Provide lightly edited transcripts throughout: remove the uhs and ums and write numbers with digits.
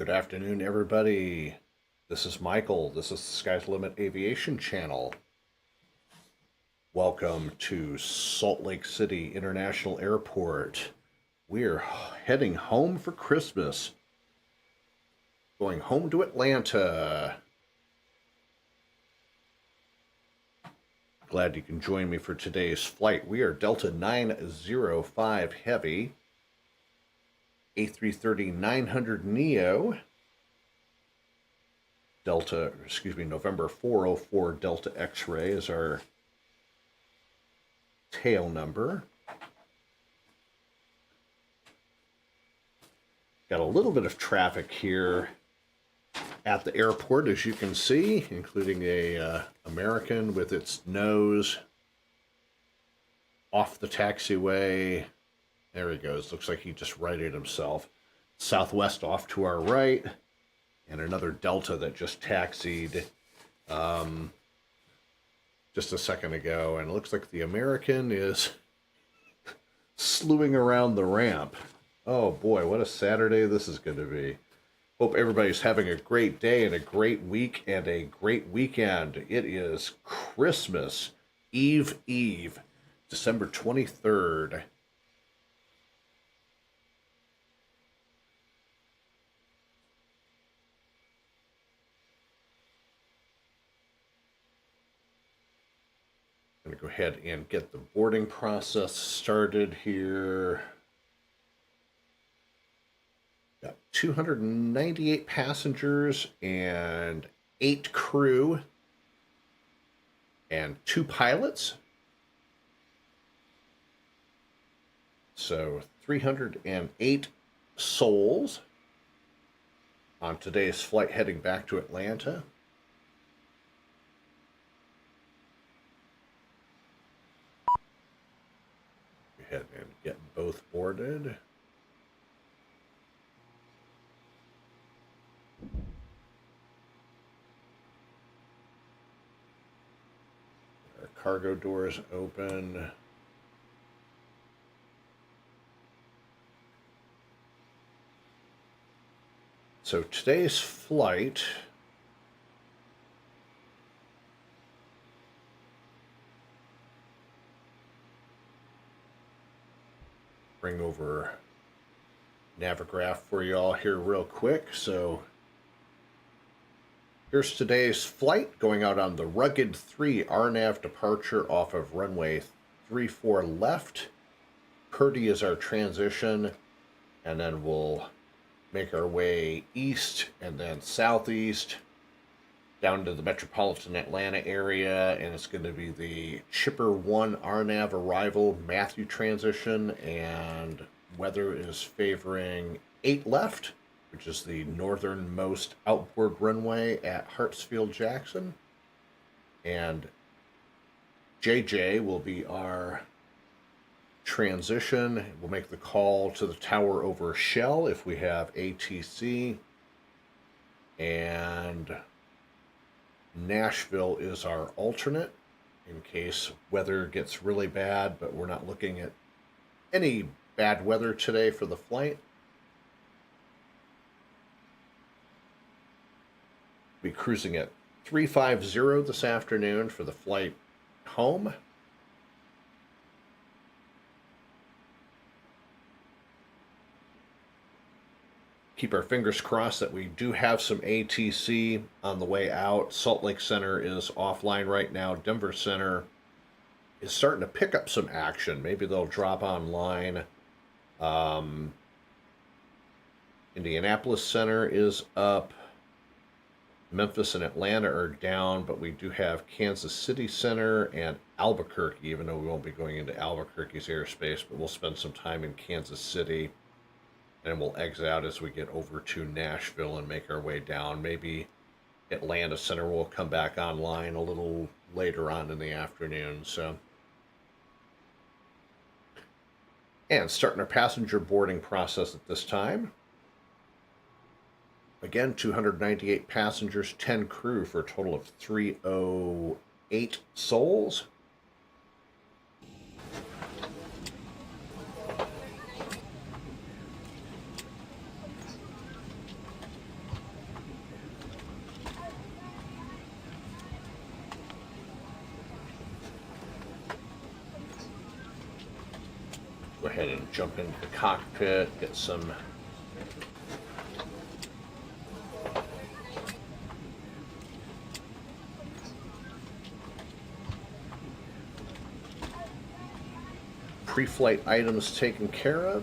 Good afternoon, everybody. This is Michael. This is the Sky's the Limit Aviation Channel. Welcome to Salt Lake City International Airport. We're heading home for Christmas. Going home to Atlanta. Glad you can join me for today's flight. We are Delta 905 Heavy, A330-900 NEO, November 404 Delta X-ray is our tail number. Got a little bit of traffic here at the airport, as you can see, including a American with its nose off the taxiway. There he goes. Looks like he just righted himself. Southwest off to our right, and another Delta that just taxied just a second ago. And it looks like the American is slewing around the ramp. Oh boy, what a Saturday this is going to be. Hope everybody's having a great day and a great week and a great weekend. It is Christmas Eve, December 23rd. I'm going to go ahead and get the boarding process started here. Got 298 passengers and 8 crew and 2 pilots. So 308 souls on today's flight heading back to Atlanta. Go ahead and get both boarded. Our cargo doors open. So today's flight bring over Navigraph for y'all here real quick. So here's today's flight going out on the Rugged 3 RNAV departure off of runway 34 left. PERTY is our transition, and then we'll make our way east and then southeast down to the metropolitan Atlanta area, and it's going to be the Chipper 1 RNAV arrival MTHEW transition, and weather is favoring 8 left, which is the northernmost outboard runway at Hartsfield-Jackson, and JJ will be our transition. We'll make the call to the tower over Shell if we have ATC, and Nashville is our alternate in case weather gets really bad, but we're not looking at any bad weather today for the flight. We'll be cruising at 350 this afternoon for the flight home. Keep our fingers crossed that we do have some ATC on the way out. Salt Lake Center is offline right now. Denver Center is starting to pick up some action. Maybe they'll drop online. Indianapolis Center is up. Memphis and Atlanta are down, but we do have Kansas City Center and Albuquerque, even though we won't be going into Albuquerque's airspace, but we'll spend some time in Kansas City. And we'll exit out as we get over to Nashville and make our way down. Maybe Atlanta Center will come back online a little later on in the afternoon. And starting our passenger boarding process at this time. Again, 298 passengers, 10 crew for a total of 308 souls. ahead and jump into the cockpit, get some pre-flight items taken care of.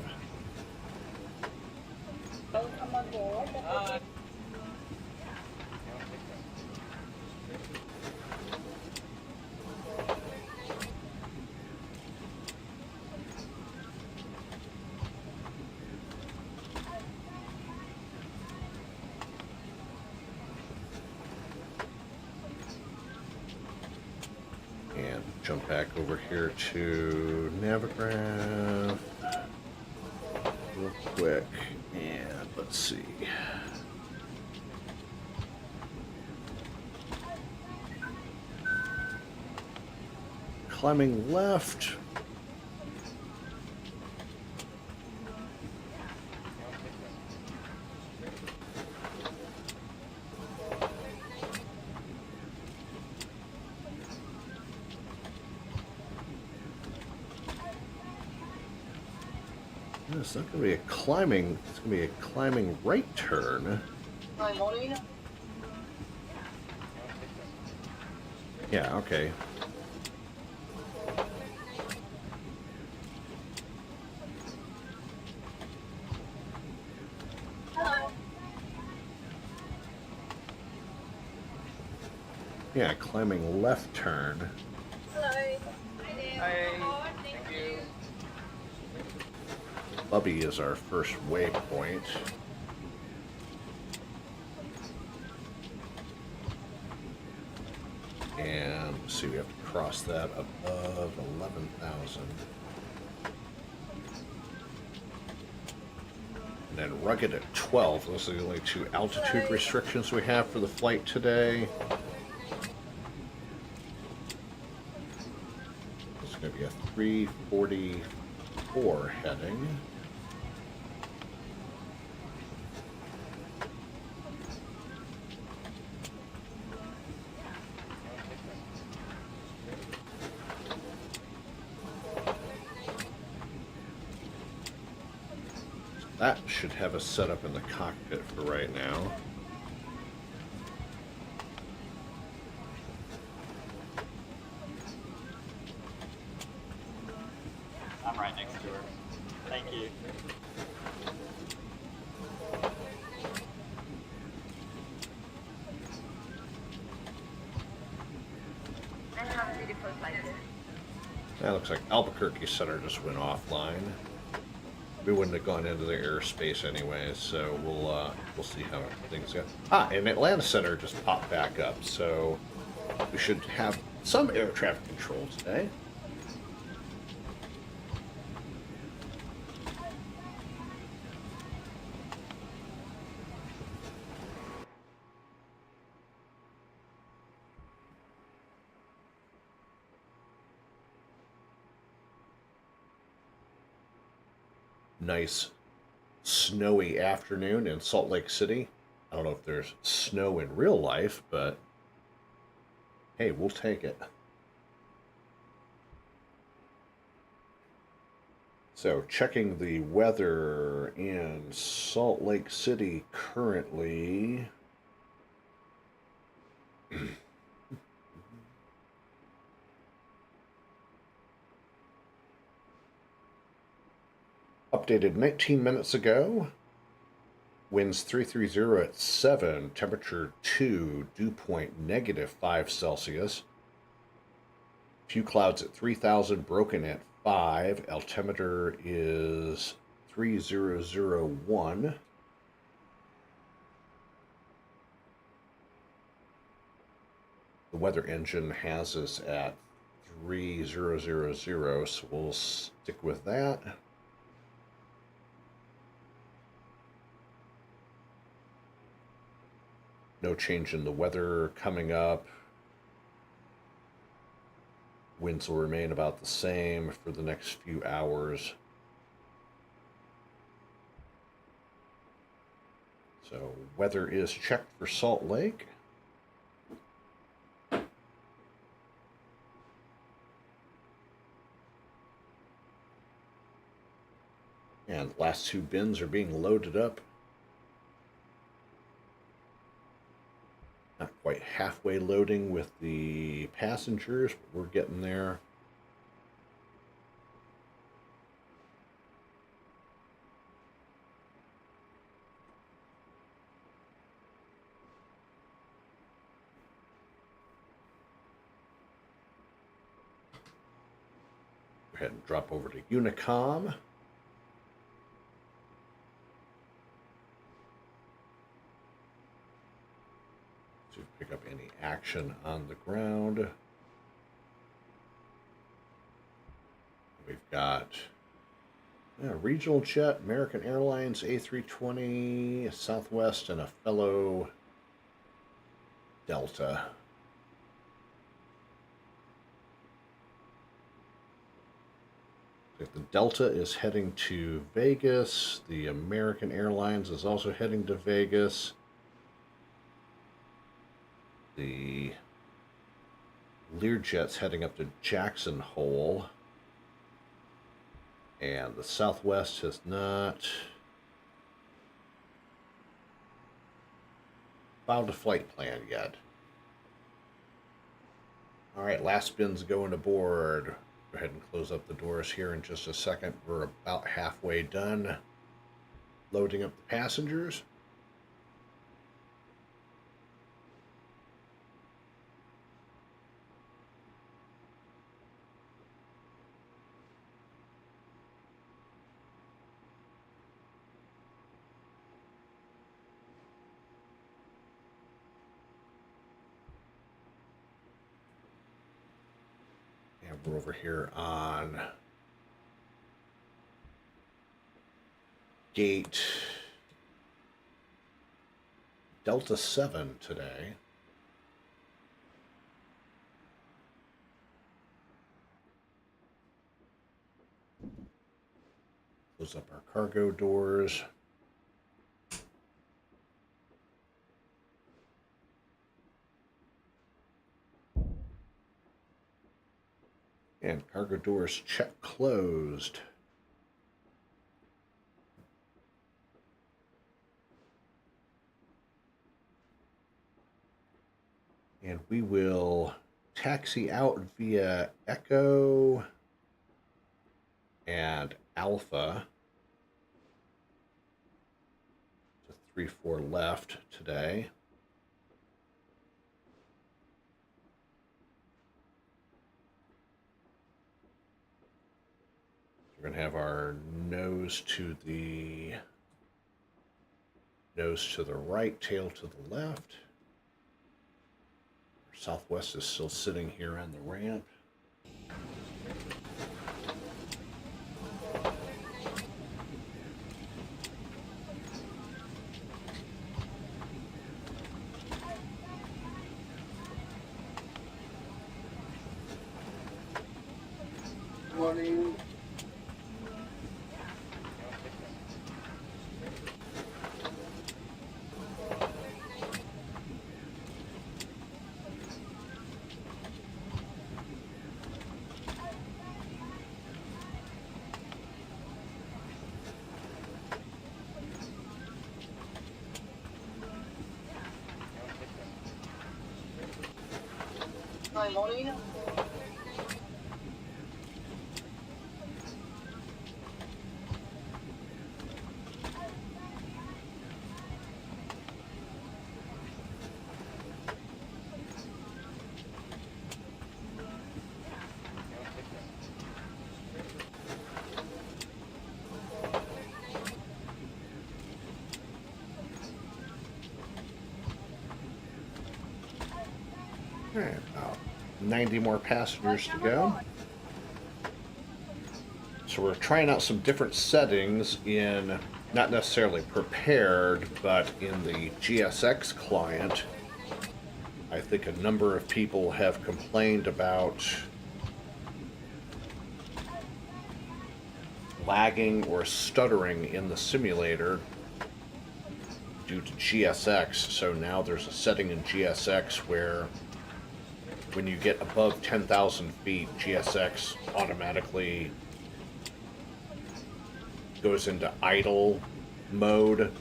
And jump back over here to Navigraph real quick, and let's see. Climbing left. It's not going to be a climbing, it's going to be a climbing right turn. Yeah, okay. Hello. Yeah, climbing left turn. Hello. Hi there. Hi. Thank you. Bubby is our first waypoint. And let's see, we have to cross that above 11,000. And then rugged at 12. Those are the only two altitude restrictions we have for the flight today. It's going to be a 344 heading. That should have us set up in the cockpit for right now. I'm right next to her. Thank you. And have a beautiful flight. That looks like Albuquerque Center just went offline. We wouldn't have gone into their airspace anyway, so we'll see how things go. And Atlanta Center just popped back up, so we should have some air traffic control today. Nice snowy afternoon in Salt Lake City. I don't know if there's snow in real life, but hey, we'll take it. So checking the weather in Salt Lake City currently. Updated 19 minutes ago. Winds 330 at 7, temperature 2, dew point -5 Celsius. Few clouds at 3,000, broken at 5. Altimeter is 3001. The weather engine has us at 3000, so we'll stick with that. No change in the weather coming up. Winds will remain about the same for the next few hours. So weather is checked for Salt Lake. And the last two bins are being loaded up. Not quite halfway loading with the passengers, but we're getting there. Go ahead and drop over to Unicom. To pick up any action on the ground. We've got regional jet, American Airlines A320, Southwest, and a fellow Delta. The Delta is heading to Vegas. The American Airlines is also heading to Vegas. The Learjet's heading up to Jackson Hole. And the Southwest has not filed a flight plan yet. All right, last bin's going aboard. Go ahead and close up the doors here in just a second. We're about halfway done loading up the passengers. We're over here on gate Delta 7 today. Close up our cargo doors. And cargo doors check closed. And we will taxi out via Echo and Alpha to 34 left today. We're going to have our nose to the right, tail to the left. Our Southwest is still sitting here on the ramp. Good morning. Hi, morning. All right, about 90 more passengers to go. So we're trying out some different settings in, not necessarily prepared, but in the GSX client. I think a number of people have complained about lagging or stuttering in the simulator due to GSX. So now there's a setting in GSX where when you get above 10,000 feet, GSX automatically goes into idle mode,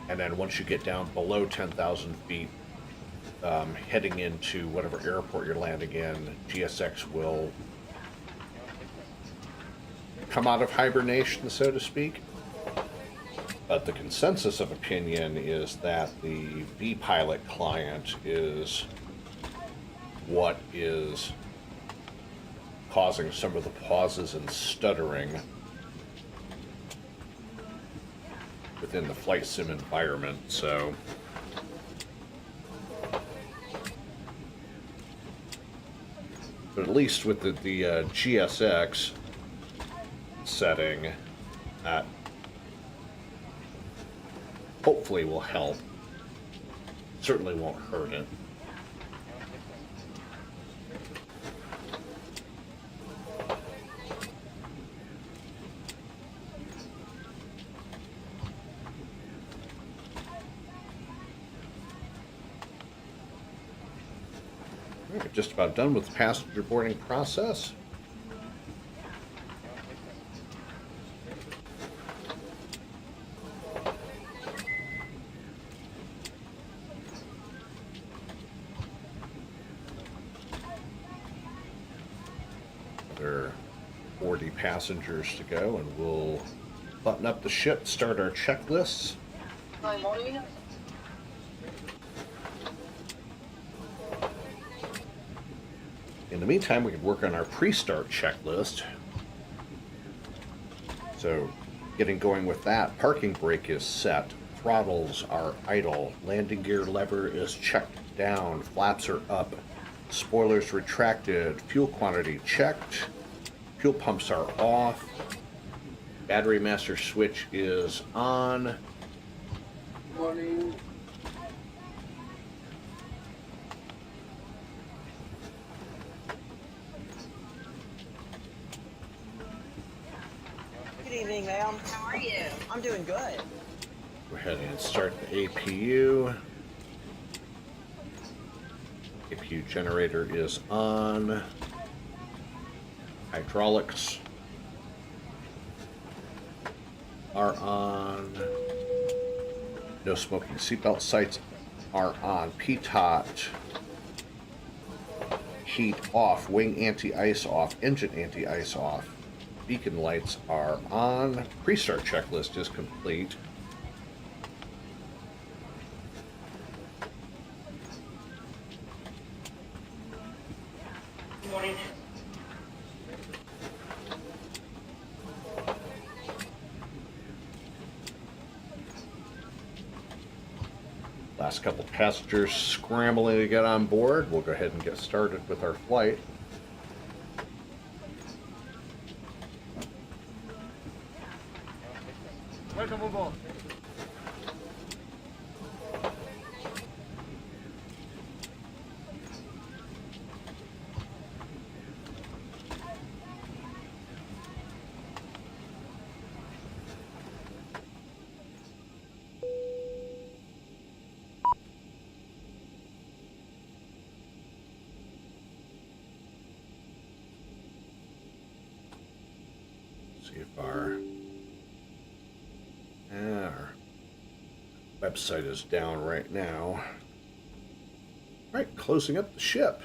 and then once you get down below 10,000 feet, heading into whatever airport you're landing in, GSX will come out of hibernation, so to speak. But the consensus of opinion is that the vPilot client is what is causing some of the pauses and stuttering within the flight sim environment. So but at least with the GSX setting, that hopefully will help. Certainly won't hurt it. We're just about done with the passenger boarding process. There are 40 passengers to go, and we'll button up the ship, start our checklists. Hi, morning. In the meantime, we can work on our pre-start checklist. So, getting going with that, parking brake is set, throttles are idle, landing gear lever is checked down, flaps are up, spoilers retracted, fuel quantity checked, fuel pumps are off, battery master switch is on. Morning. Good evening, ma'am. How are you? I'm doing good. Go ahead and start the APU. APU generator is on. Hydraulics are on. No smoking seatbelt sights are on. PTOT heat off. Wing anti-ice off. Engine anti-ice off. Beacon lights are on. Pre-start checklist is complete. Good morning. Last couple passengers scrambling to get on board. We'll go ahead and get started with our flight. Welcome aboard. See if our website is down right now. Right, closing up the ship.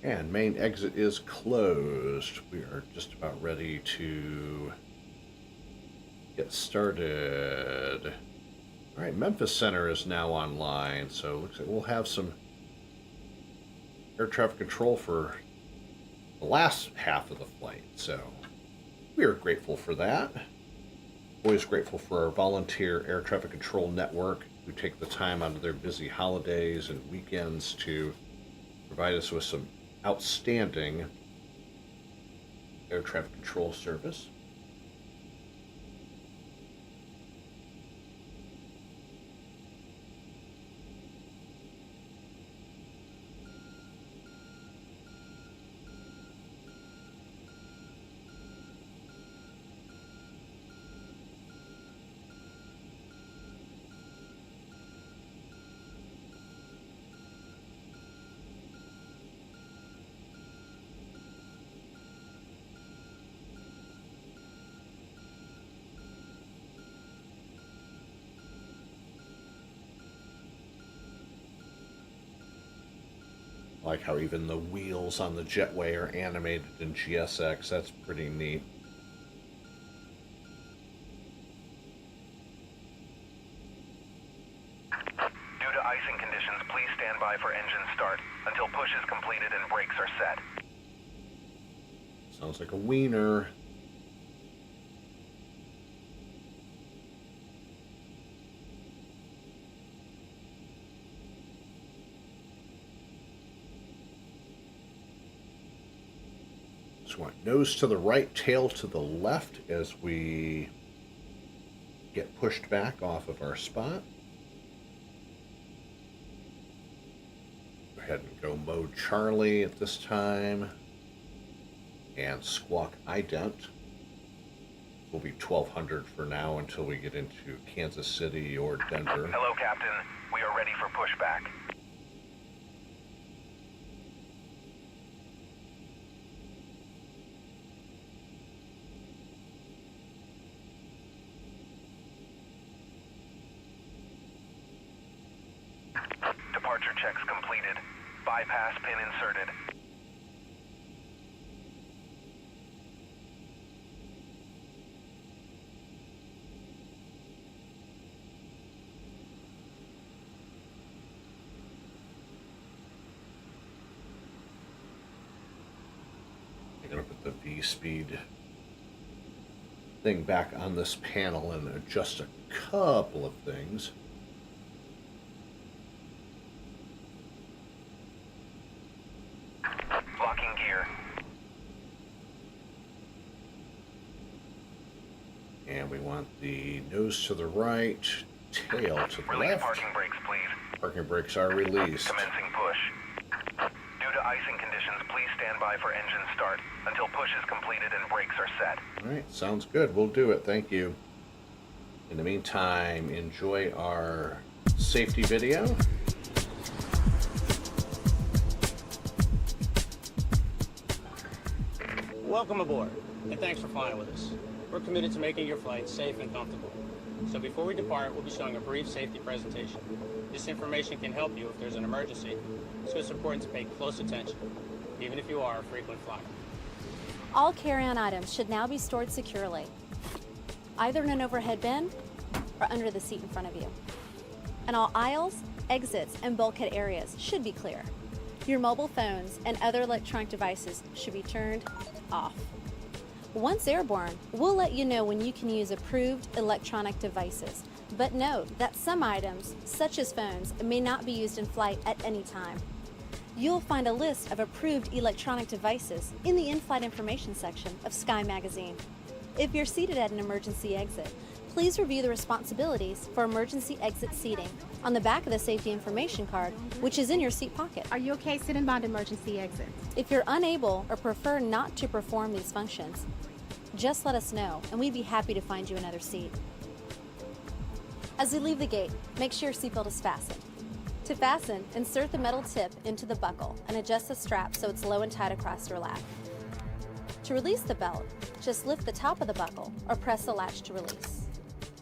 And main exit is closed. We are just about ready to get started. All right, Memphis Center is now online, so looks like we'll have some air traffic control for the last half of the flight, so we are grateful for that. Always grateful for our volunteer air traffic control network who take the time out of their busy holidays and weekends to provide us with some outstanding air traffic control service. I like how even the wheels on the jetway are animated in GSX. That's pretty neat. Due to icing conditions, please stand by for engine start until push is completed and brakes are set. Sounds like a wiener. So we want nose to the right, tail to the left as we get pushed back off of our spot. Go ahead and go mode Charlie at this time. And squawk ident. Will be 1200 for now until we get into Kansas City or Denver. Hello, Captain. We are ready for pushback. Departure checks completed. Bypass pin inserted. I'm going to put the V-speed thing back on this panel and adjust a couple of things. Locking gear. And we want the nose to the right, tail to the Release left. parking brakes, please. Parking brakes are released. Commencing push. Due to icing conditions, please stand by for engine start until push is completed and brakes are set. All right, sounds good. We'll do it. Thank you. In the meantime, enjoy our safety video. Welcome aboard, and thanks for flying with us. We're committed to making your flight safe and comfortable. So before we depart, we'll be showing a brief safety presentation. This information can help you if there's an emergency, so it's important to pay close attention, even if you are a frequent flyer. All carry-on items should now be stored securely, either in an overhead bin or under the seat in front of you. And all aisles, exits, and bulkhead areas should be clear. Your mobile phones and other electronic devices should be turned off. Once airborne, we'll let you know when you can use approved electronic devices. But note that some items, such as phones, may not be used in flight at any time. You'll find a list of approved electronic devices in the in-flight information section of Sky Magazine. If you're seated at an emergency exit, please review the responsibilities for emergency exit seating on the back of the safety information card, which is in your seat pocket. Are you okay sitting by the emergency exit? If you're unable or prefer not to perform these functions, just let us know and we'd be happy to find you another seat. As we leave the gate, make sure your seatbelt is fastened. To fasten, insert the metal tip into the buckle and adjust the strap so it's low and tight across your lap. To release the belt, just lift the top of the buckle or press the latch to release.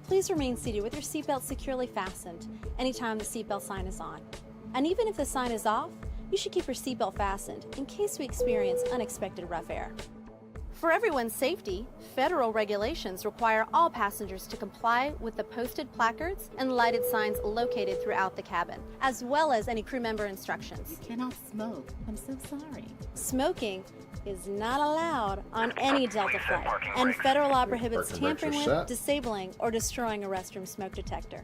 Please remain seated with your seatbelt securely fastened anytime the seatbelt sign is on. And even if the sign is off, you should keep your seatbelt fastened in case we experience unexpected rough air. For everyone's safety, federal regulations require all passengers to comply with the posted placards and lighted signs located throughout the cabin, as well as any crew member instructions. You cannot smoke. I'm so sorry. Smoking is not allowed on any Delta Please set flight, parking and brakes. federal law prohibits Parking brakes tampering are with, set. disabling, or destroying a restroom smoke detector.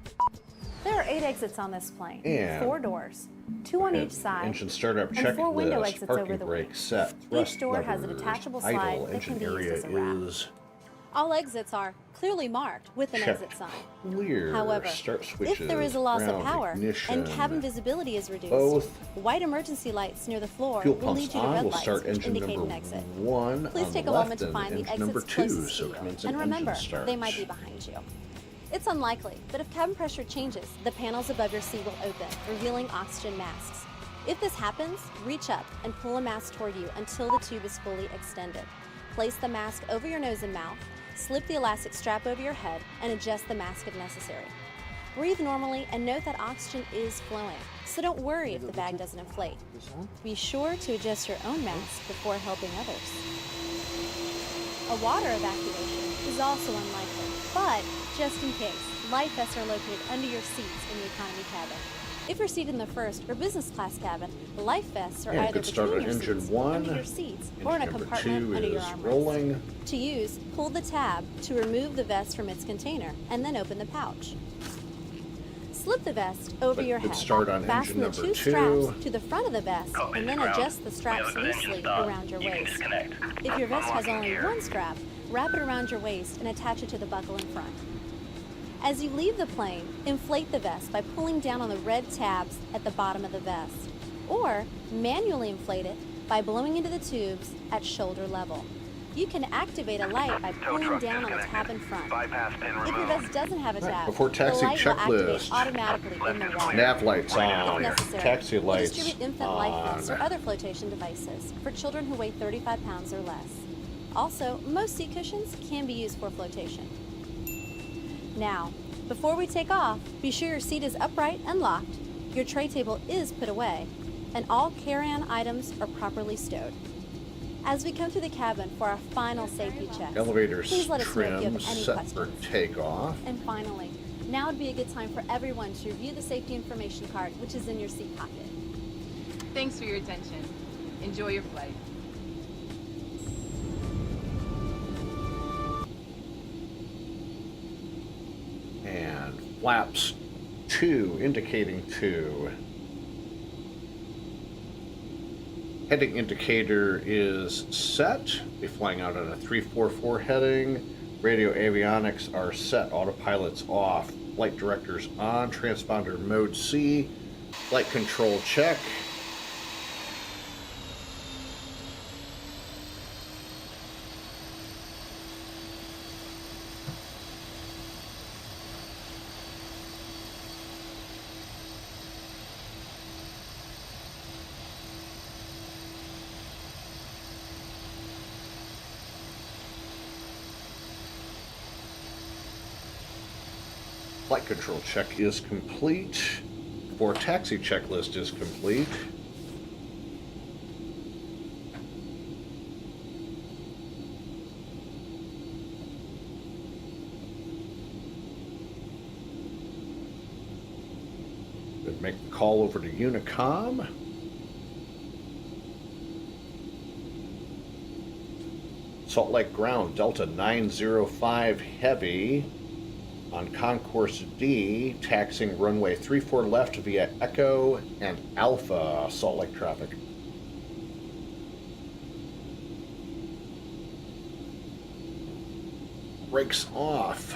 There are 8 exits on this plane, And 4 doors, 2 on each side, Engine startup and 4 window checklist. exits Parking over the brake wing. set. Thrust Each door has a levers, detachable idle. slide that Engine can be used area as a wrap. is All exits are clearly marked with an checked. exit sign. Clear. However, Start switches. if there is a loss of ground power ignition. and cabin visibility is reduced, Both. white emergency lights near the floor Fuel will pumps lead you to on. red We'll lights, start which engine indicate number an exit. 1 Please on take the a left moment to and find the engine number exits 2, closest so to you, commencing and remember, engine start. they might be behind you. It's unlikely, but if cabin pressure changes, the panels above your seat will open, revealing oxygen masks. If this happens, reach up and pull a mask toward you until the tube is fully extended. Place the mask over your nose and mouth, slip the elastic strap over your head, and adjust the mask if necessary. Breathe normally and note that oxygen is flowing, so don't worry if the bag doesn't inflate. Be sure to adjust your own mask before helping others. A water evacuation is also unlikely, but just in case, life vests are located under your seats in the economy cabin. If you're seated in the first or business class cabin, life vests are And either good start between on your engine seats, one. under your seats, or in a Engine number compartment 2 under your is armrest. rolling. To use, pull the tab to remove the vest from its container, and then open the pouch. Slip the vest over your head. Good start on Fasten engine the number 2 2. straps to the front of the vest, and then adjust the straps loosely around your waist. If your vest has only one strap, wrap it around your waist and attach it to the buckle in front. As you leave the plane, inflate the vest by pulling down on the red tabs at the bottom of the vest, or manually inflate it by blowing into the tubes at shoulder level. You can activate a light by pulling down on the tab in front. If your vest doesn't have a tab, Before the taxi light will activate checklist. automatically in the water. Nav lights If on. necessary, Taxi we'll lights distribute infant life vests or on. other flotation devices for children who weigh 35 pounds or less. Also, most seat cushions can be used for flotation. Now, before we take off, be sure your seat is upright and locked, your tray table is put away, and all carry-on items are properly stowed. As we come through the cabin for our final safety check, Elevators please let us know if you trim have any set for questions. takeoff. And finally, now would be a good time for everyone to review the safety information card, which is in your seat pocket. Thanks for your attention. Enjoy your flight. And flaps 2, indicating 2. Heading indicator is set. Be flying out on a 344 heading. Radio avionics are set. Autopilot's off. Flight directors on. Transponder mode C. Flight control check. Flight control check is complete. For taxi checklist is complete. Then make the call over to Unicom. Salt Lake Ground, Delta 905 Heavy. On Concourse D, taxiing runway 34 left via Echo and Alpha, Salt Lake traffic. Brakes off.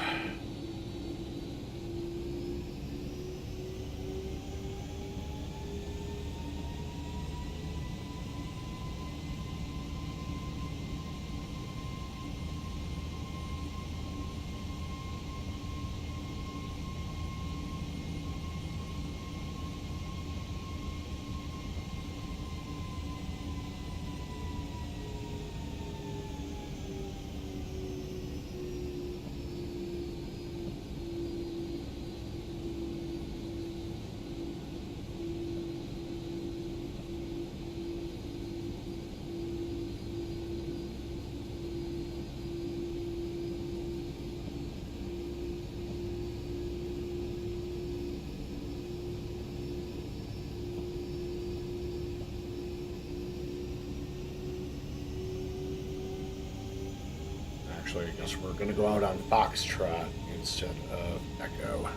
Actually, I guess we're going to go out on Foxtrot instead of Echo.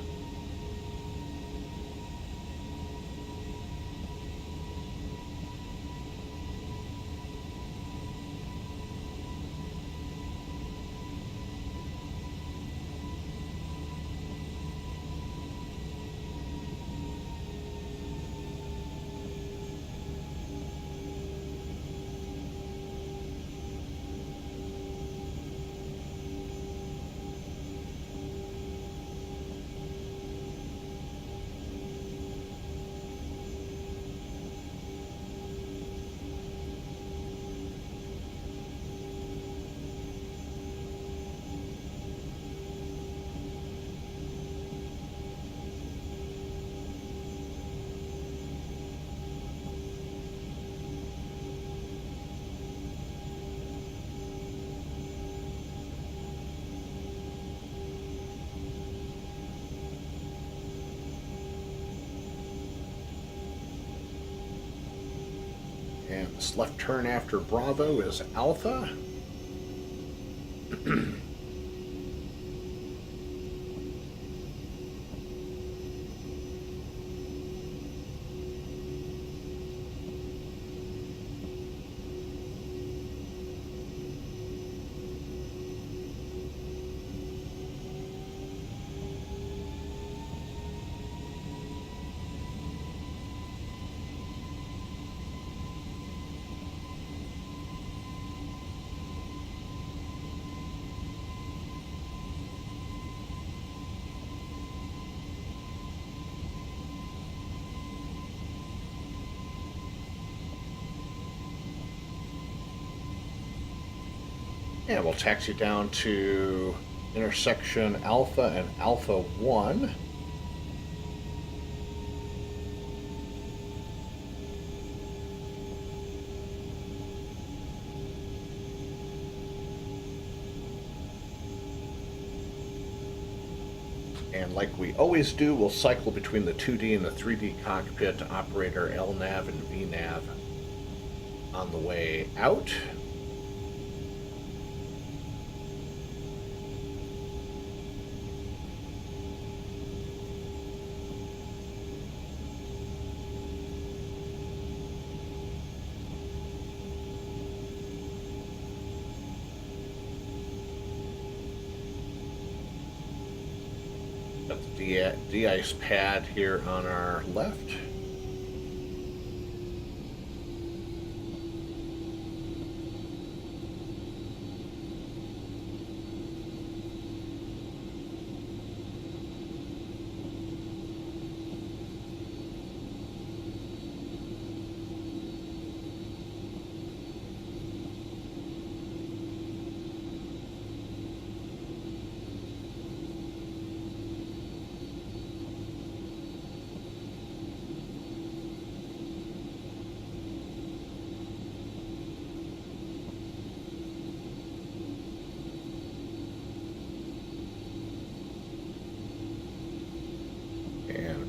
This left turn after Bravo is Alpha. And we'll taxi down to intersection Alpha and Alpha 1. And like we always do, we'll cycle between the 2D and the 3D cockpit to operate our LNAV and VNAV on the way out. Got the de-ice pad here on our left.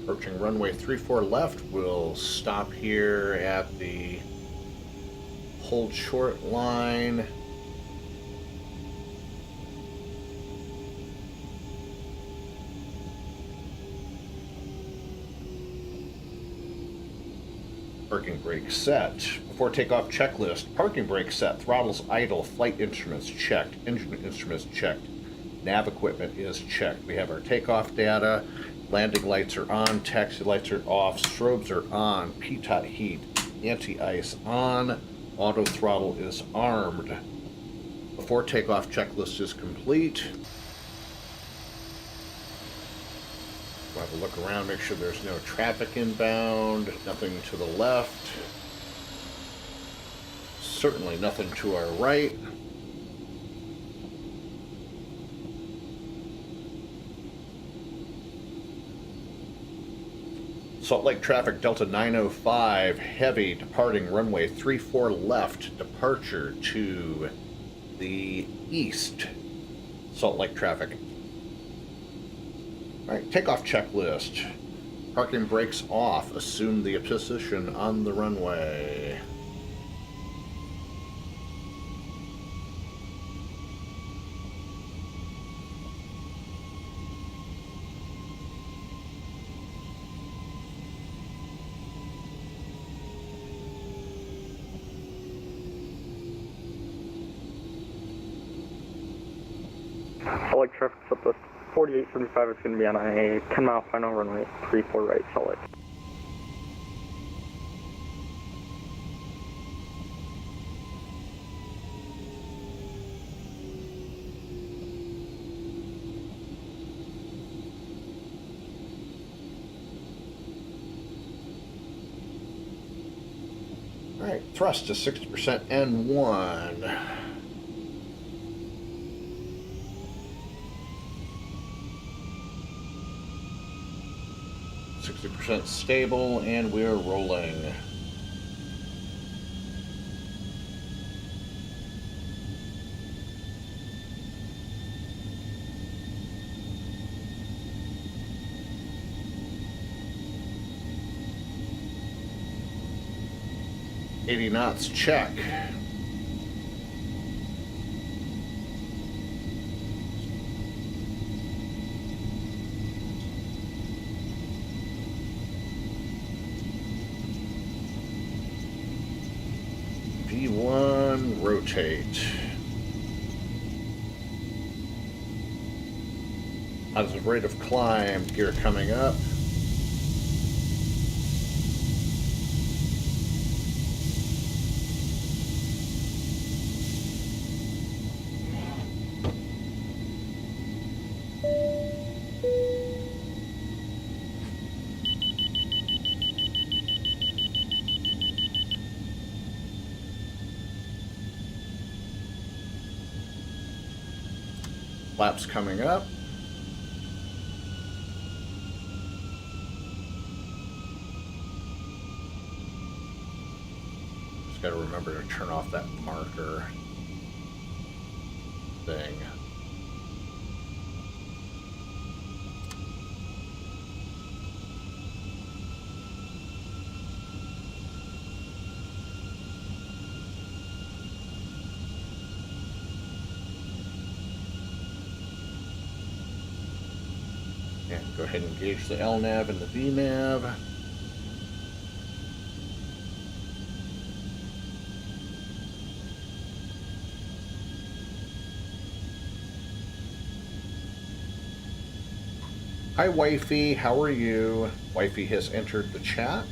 Approaching runway 34 left, we'll stop here at the hold short line. Parking brake set. Before takeoff checklist, parking brake set, throttles idle, flight instruments checked, engine instruments checked, nav equipment is checked. We have our takeoff data. Landing lights are on, taxi lights are off, strobes are on, PTOT heat, anti-ice on, auto throttle is armed. Before takeoff checklist is complete. We'll have a look around, make sure there's no traffic inbound, nothing to the left. Certainly nothing to our right. Salt Lake traffic, Delta 905, heavy, departing runway 34 left, departure to the east. Salt Lake traffic. All right, takeoff checklist. Parking brakes off, assume the position on the runway. Salt Lake traffic southwest 4875 is going to be on a 10-mile final runway 34 right, Salt Lake. All right, thrust to 60% N1. 60% stable, and we're rolling. 80 knots, check. V1, rotate. Positive rate of climb, gear coming up. Flaps coming up. Just got to remember to turn off that marker thing. And go ahead and engage the LNAV and the VNAV. Hi, Wifey. How are you? Wifey has entered the chat.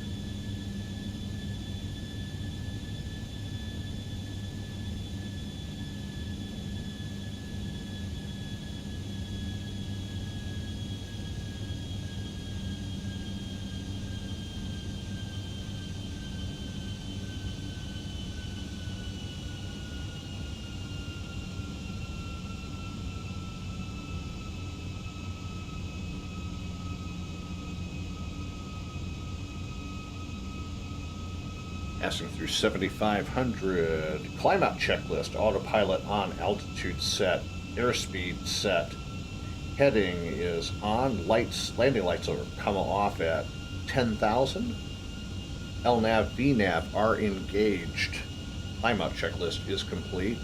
Passing through 7,500. Climb out checklist. Autopilot on. Altitude set. Airspeed set. Heading is on. Lights. Landing lights will come off at 10,000. LNAV, VNAV are engaged. Climb out checklist is complete.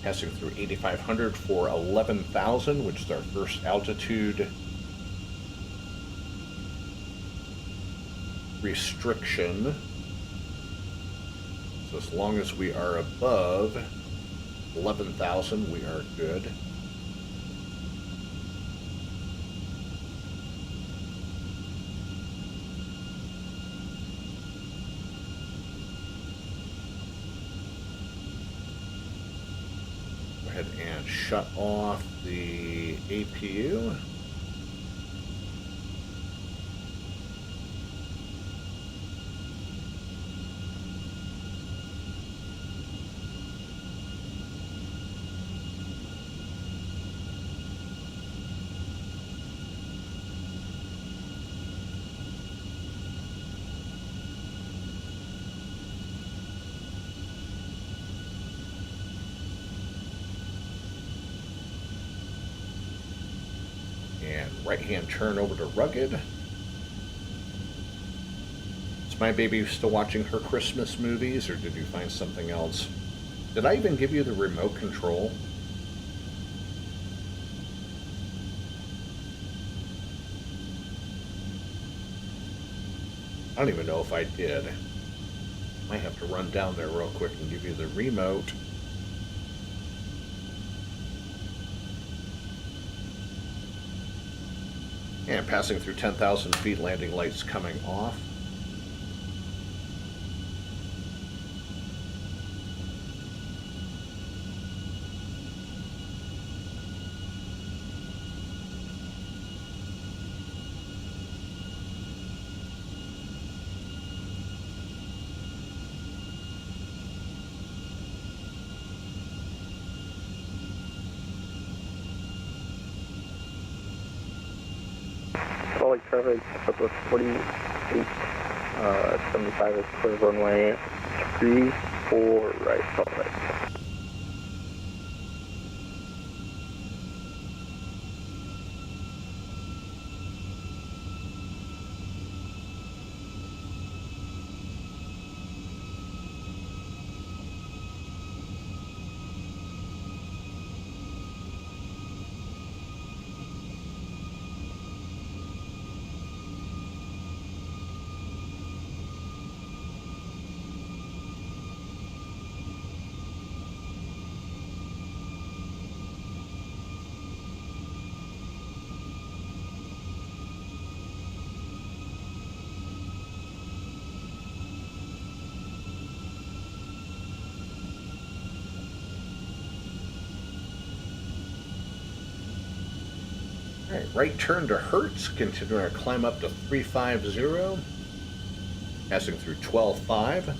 Passing through 8,500 for 11,000, which is our first altitude restriction. So as long as we are above 11,000, we are good. Go ahead and shut off the APU. Right-hand turn over to rugged. Is my baby still watching her Christmas movies, or did you find something else? Did I even give you the remote control? I don't even know if I did. Might have to run down there real quick and give you the remote. And passing through 10,000 feet, landing lights coming off. Traffic, up with 40. emergency. 75 is clear runway 34 right, all right. All right, right turn to Hertz, continuing our climb up to 350, passing through 12.5.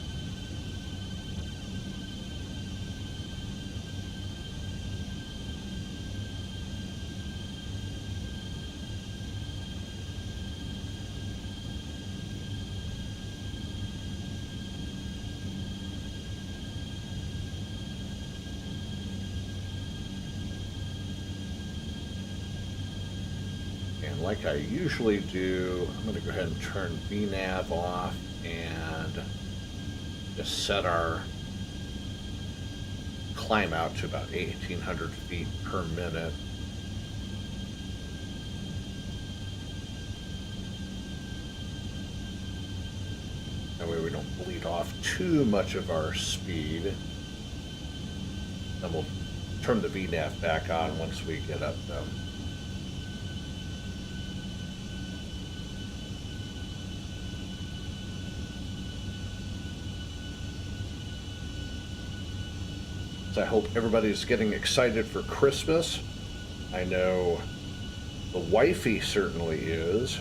And like I usually do, I'm going to go ahead and turn VNav off and just set our climb out to about 1,800 feet per minute. That way we don't bleed off too much of our speed. Then we'll turn the VNav back on once we get up though. So I hope everybody's getting excited for Christmas. I know the wifey certainly is.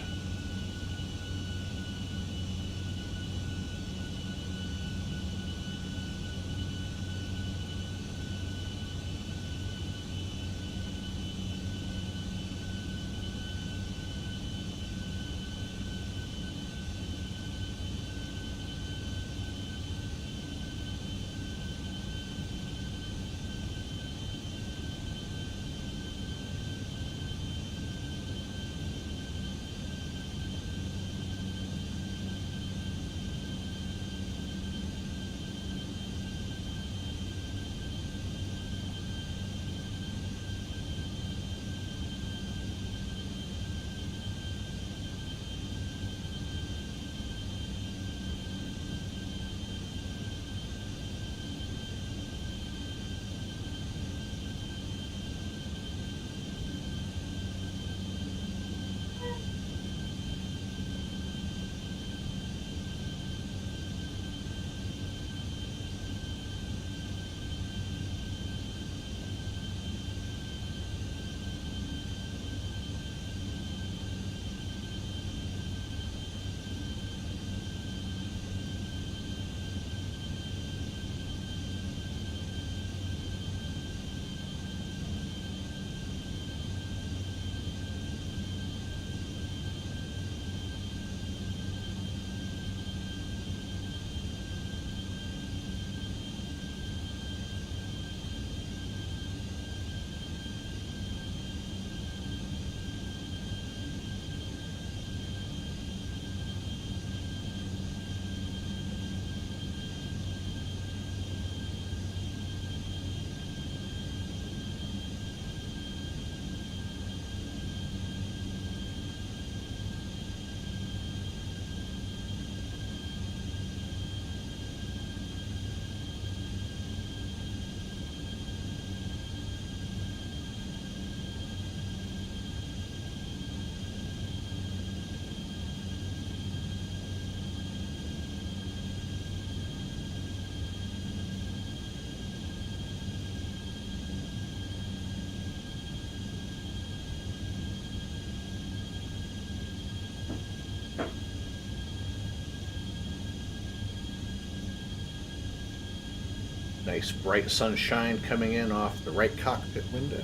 Nice bright sunshine coming in off the right cockpit window.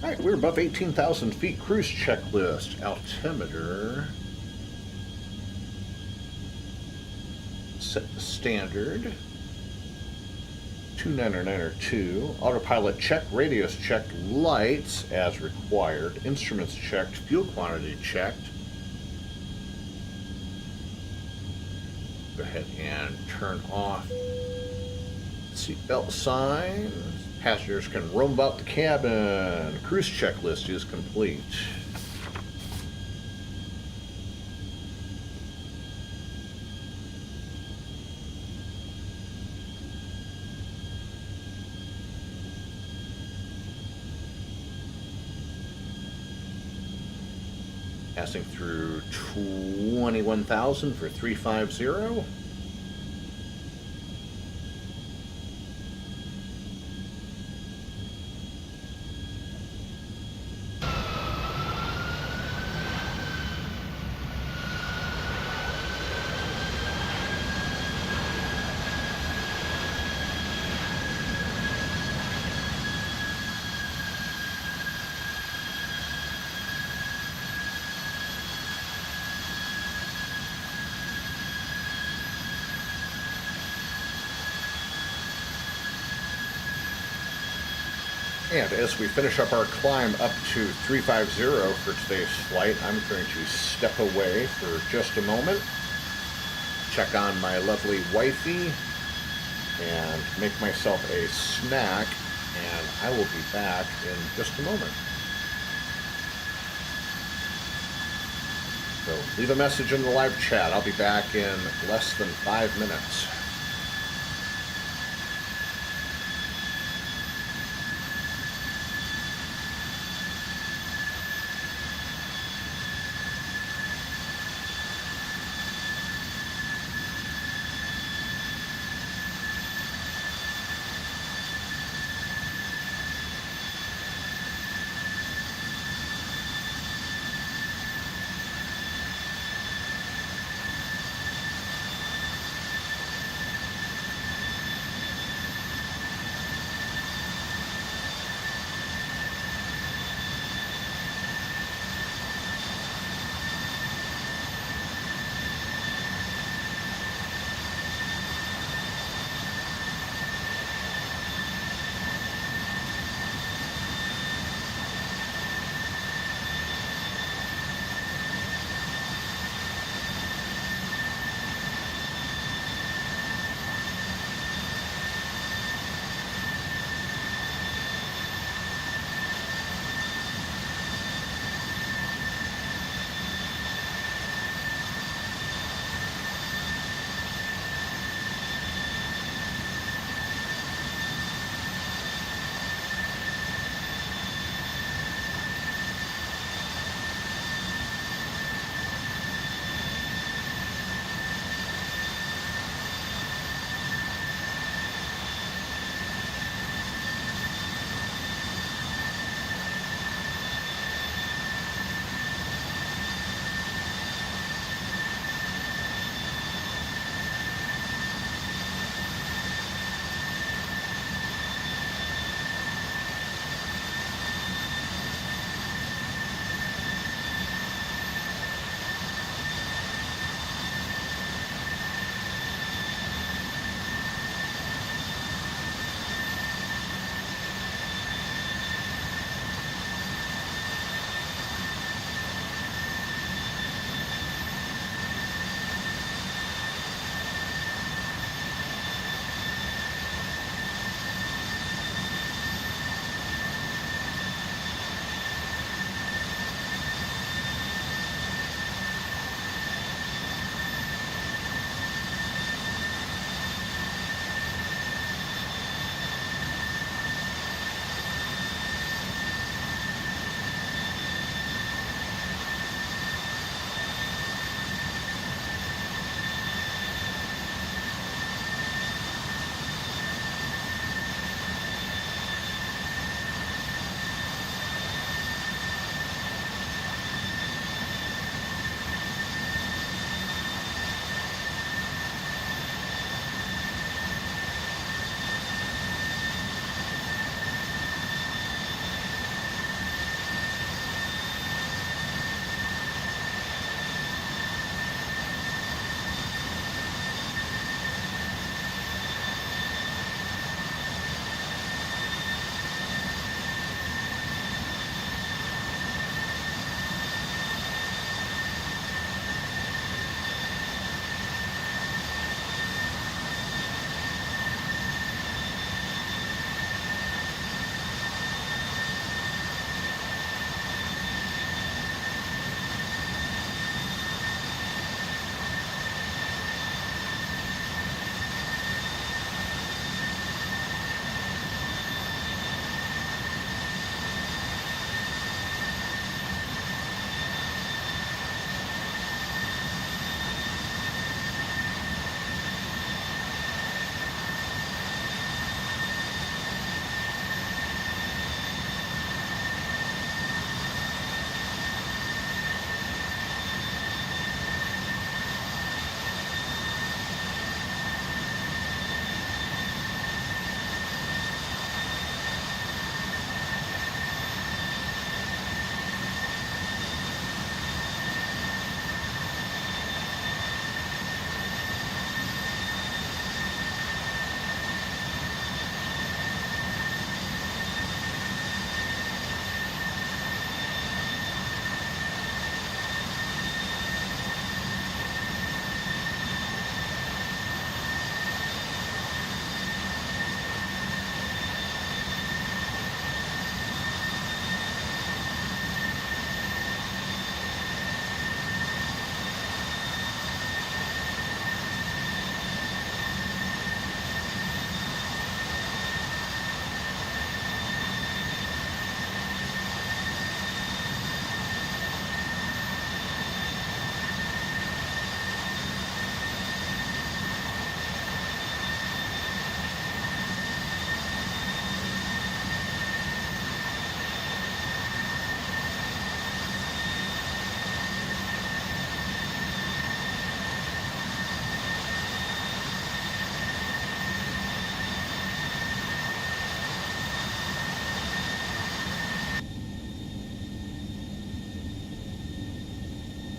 All right, we're above 18,000 feet. Cruise checklist. Altimeter. Set the standard. 29902. Autopilot checked. Radios checked. Lights as required. Instruments checked. Fuel quantity checked. Go ahead and turn off seatbelt signs. Passengers can roam about the cabin. Cruise checklist is complete. Passing through 21,000 for 350. And as we finish up our climb up to 350 for today's flight, I'm going to step away for just a moment, check on my lovely wifey, and make myself a snack, and I will be back in just a moment. So leave a message in the live chat. I'll be back in less than 5 minutes.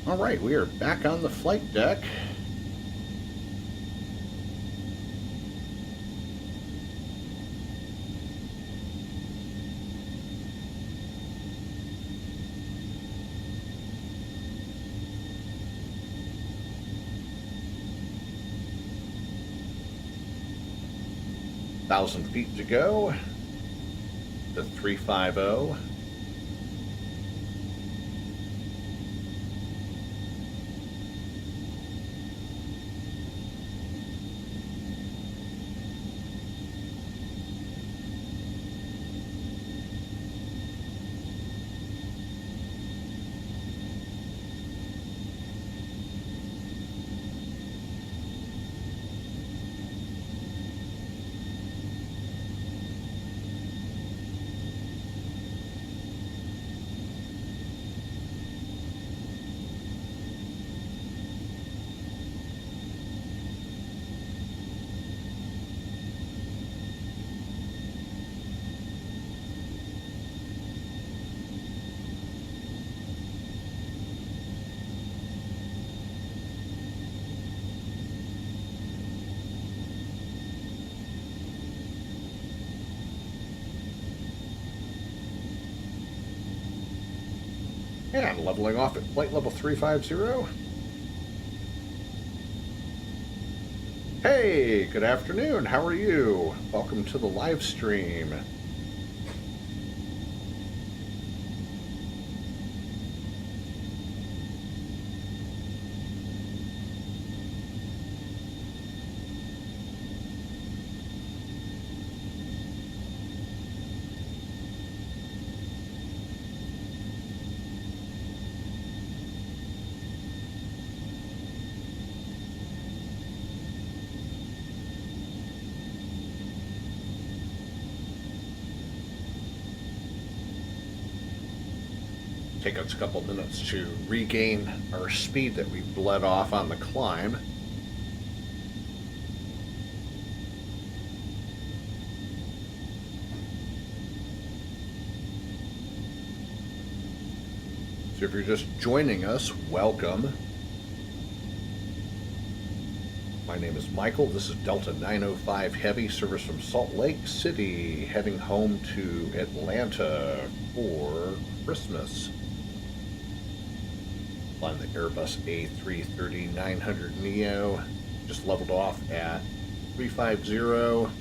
All right, we are back on the flight deck. Thousand feet to go. The 350. And leveling off at flight level 350. Hey, good afternoon. How are you? Welcome to the live stream. Take us a couple minutes to regain our speed that we bled off on the climb. So if you're just joining us, welcome. My name is Michael. This is Delta 905 Heavy, service from Salt Lake City, heading home to Atlanta for Christmas. On the Airbus A330-900 NEO, just leveled off at 350.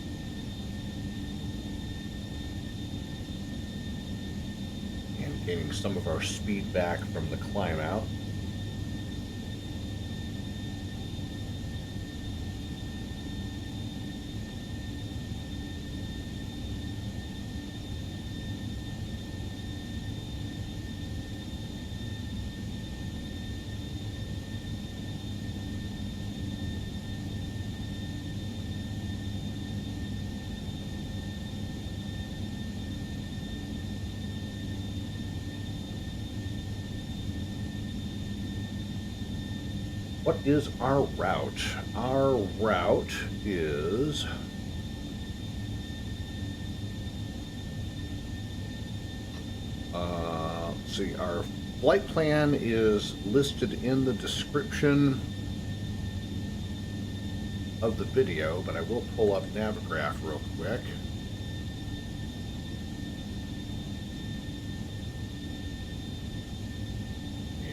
And gaining some of our speed back from the climb out. What is our route? Our route is let's see, our flight plan is listed in the description of the video, but I will pull up Navigraph real quick.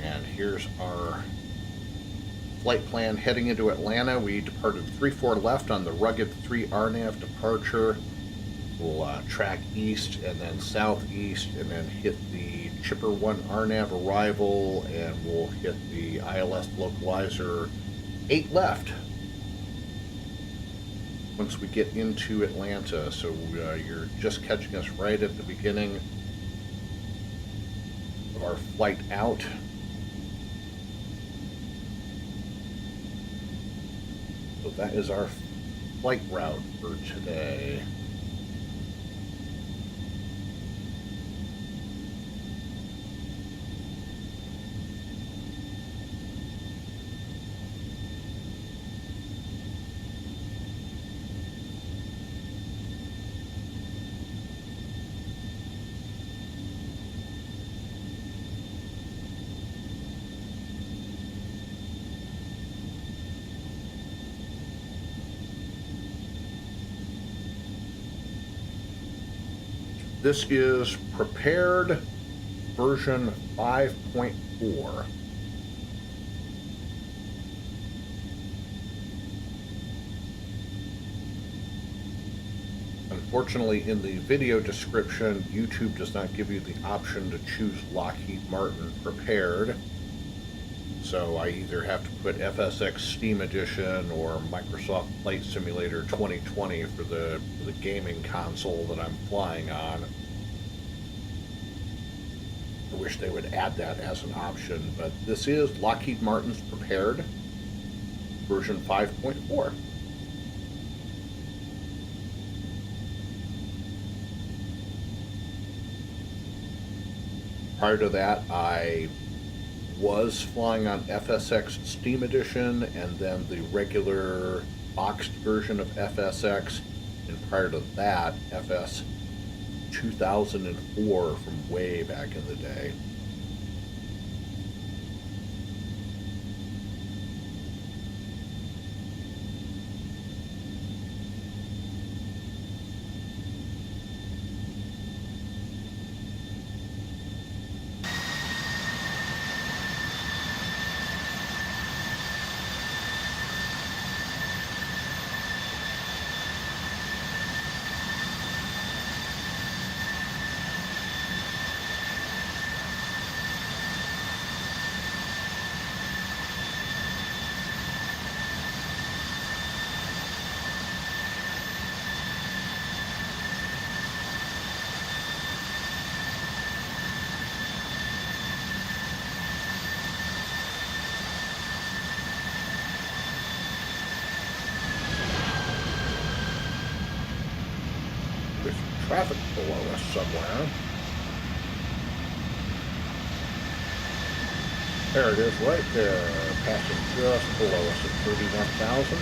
And here's our flight plan heading into Atlanta. We departed 3-4 left on the rugged 3 RNAV departure. We'll track east and then southeast and then hit the Chipper 1 RNAV arrival, and we'll hit the ILS localizer 8 left once we get into Atlanta. So you're just catching us right at the beginning of our flight out. So that is our flight route for today. This is prepared version 5.4. Unfortunately, in the video description, YouTube does not give you the option to choose Lockheed Martin Prepared. So I either have to put FSX Steam Edition or Microsoft Flight Simulator 2020 for the gaming console that I'm flying on. I wish they would add that as an option, but this is Lockheed Martin's Prepared version 5.4. Prior to that, I was flying on FSX Steam Edition and then the regular boxed version of FSX, and prior to that, FS 2004 from way back in the day. There's traffic below us somewhere. There it is, right there, passing just below us at 31,000.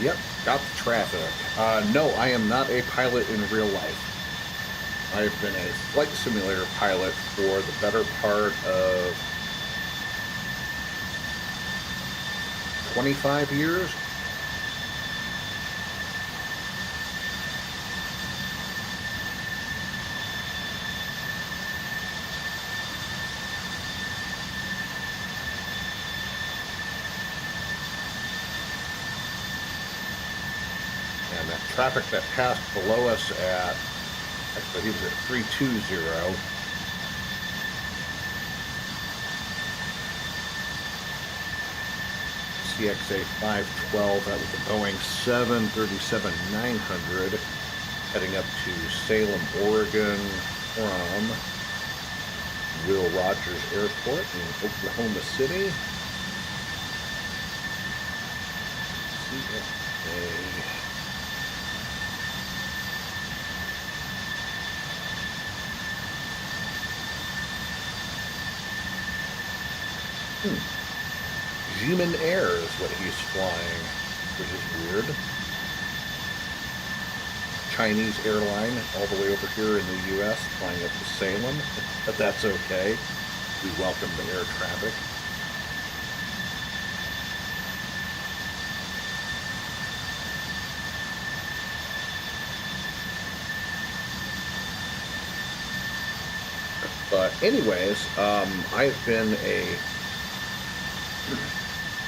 Yep, got the traffic. No, I am not a pilot in real life. I've been a flight simulator pilot for the better part of 25 years. And that traffic that passed below us at, actually he was at 320. CXA 512, that was the Boeing 737-900, heading up to Salem, Oregon from Will Rogers Airport in Oklahoma City. CXA. HITMN Air is what he's flying, which is weird. Chinese airline all the way over here in the U.S. flying up to Salem, but that's okay. We welcome the air traffic. But anyways, I've been a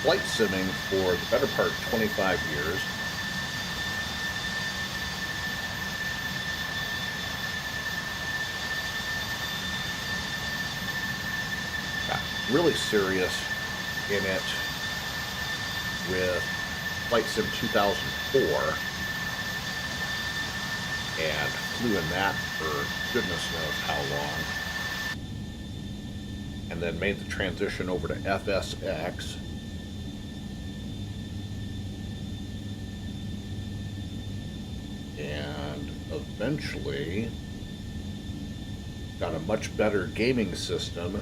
flight simming for the better part of 25 years. Got really serious in it with Flight Sim 2004 and flew in that for goodness knows how long. And then made the transition over to FSX. And eventually got a much better gaming system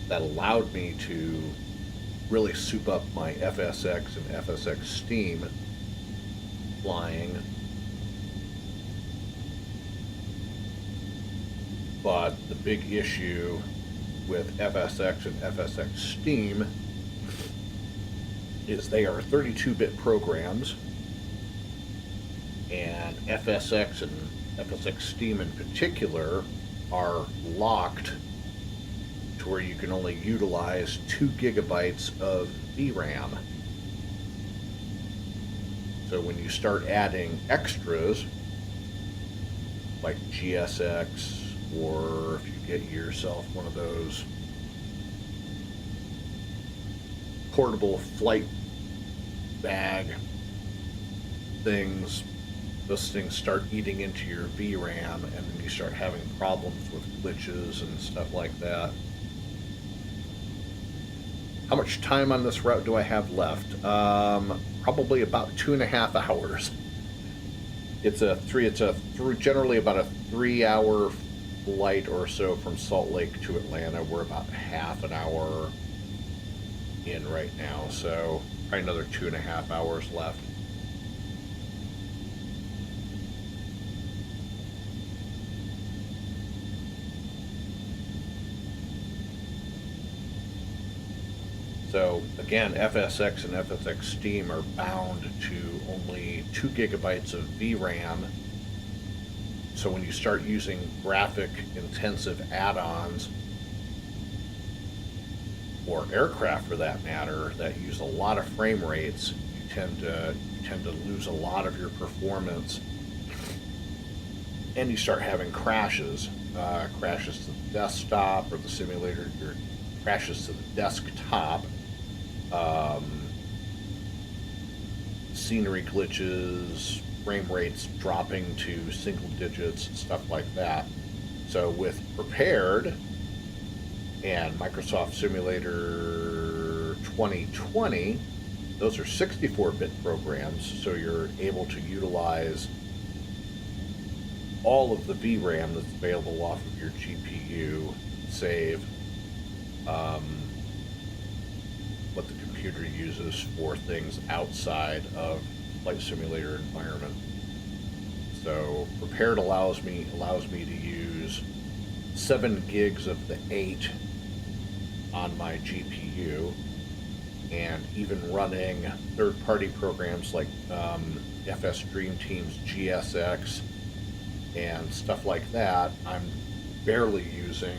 that allowed me to really soup up my FSX and FSX Steam flying. But the big issue with FSX and FSX Steam is they are 32-bit programs, and FSX and FSX Steam in particular are locked to where you can only utilize 2 gigabytes of VRAM. So when you start adding extras like GSX, or if you get yourself one of those portable flight bag things, those things start eating into your VRAM, and then you start having problems with glitches and stuff like that. How much time on this route do I have left? Probably about 2.5 hours. It's generally about a 3-hour flight or so from Salt Lake to Atlanta. We're about half an hour in right now, so probably another 2.5 hours left. So again, FSX and FSX Steam are bound to only 2 gigabytes of VRAM. So when you start using graphic intensive add-ons, or aircraft for that matter, that use a lot of frame rates, you tend to lose a lot of your performance, and you start having crashes, crashes to the desktop or the simulator, or crashes to the desktop, scenery glitches, frame rates dropping to single digits, stuff like that. So with Prepared and Microsoft Simulator 2020, those are 64-bit programs, so you're able to utilize all of the VRAM that's available off of your GPU, save what the computer uses for things outside of flight simulator environment. So Prepared allows me to use 7 gigs of the 8 on my GPU, and even running third-party programs like FS Dream Team's GSX and stuff like that, I'm barely using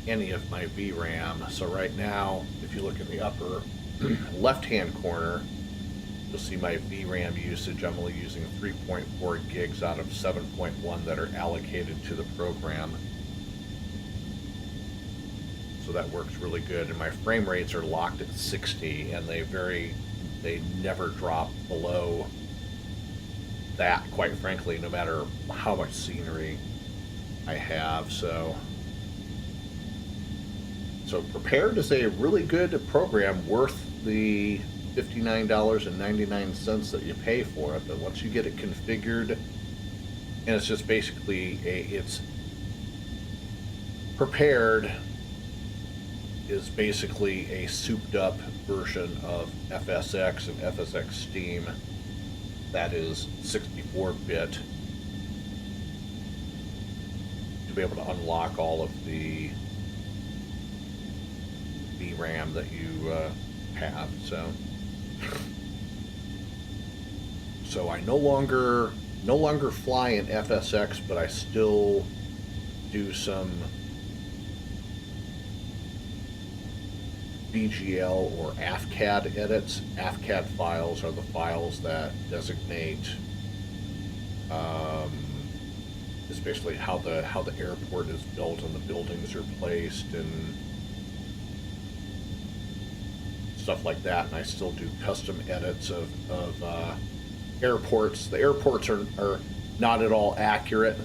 any of my VRAM. So right now, if you look in the upper left-hand corner, you'll see my VRAM usage. I'm only using 3.4 gigs out of 7.1 that are allocated to the program. So that works really good. And my frame rates are locked at 60, and they never drop below that, quite frankly, no matter how much scenery I have. So Prepared is a really good program, worth the $59.99 that you pay for it. But once you get it configured, and it's just basically it's Prepared is basically a souped up version of FSX and FSX Steam that is 64-bit, to be able to unlock all of the VRAM that you have. So I no longer fly in FSX, but I still do some BGL or AFCAD edits. AFCAD files are the files that designate especially how the airport is built and the buildings are placed and stuff like that. And I still do custom edits of airports. The airports are not at all accurate.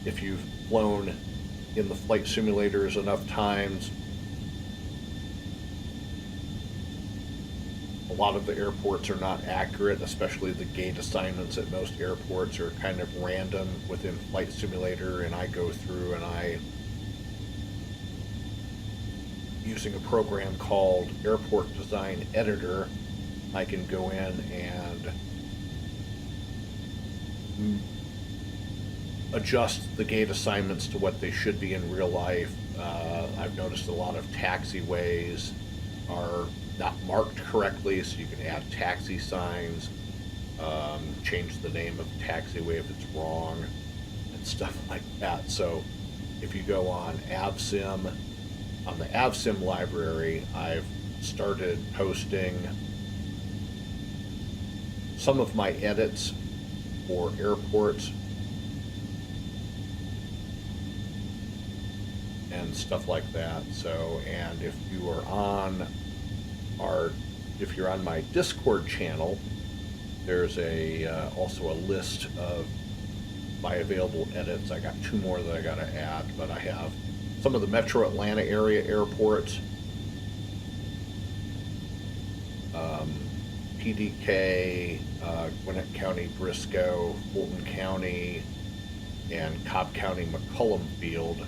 If you've flown in the flight simulators enough times, a lot of the airports are not accurate, especially the gate assignments at most airports are kind of random within Flight Simulator, and I go through and I using a program called Airport Design Editor, I can go in and adjust the gate assignments to what they should be in real life. I've noticed a lot of taxiways are not marked correctly, so you can add taxi signs, change the name of the taxiway if it's wrong, and stuff like that. So if you go on VATSIM, on the VATSIM library, I've started posting some of my edits for airports and stuff like that. So, and if you are on if you're on my Discord channel, there's also a list of my available edits. I got 2 more that I got to add, but I have some of the Metro Atlanta area airports, PDK, Gwinnett County, Briscoe, Fulton County, and Cobb County, McCullum Field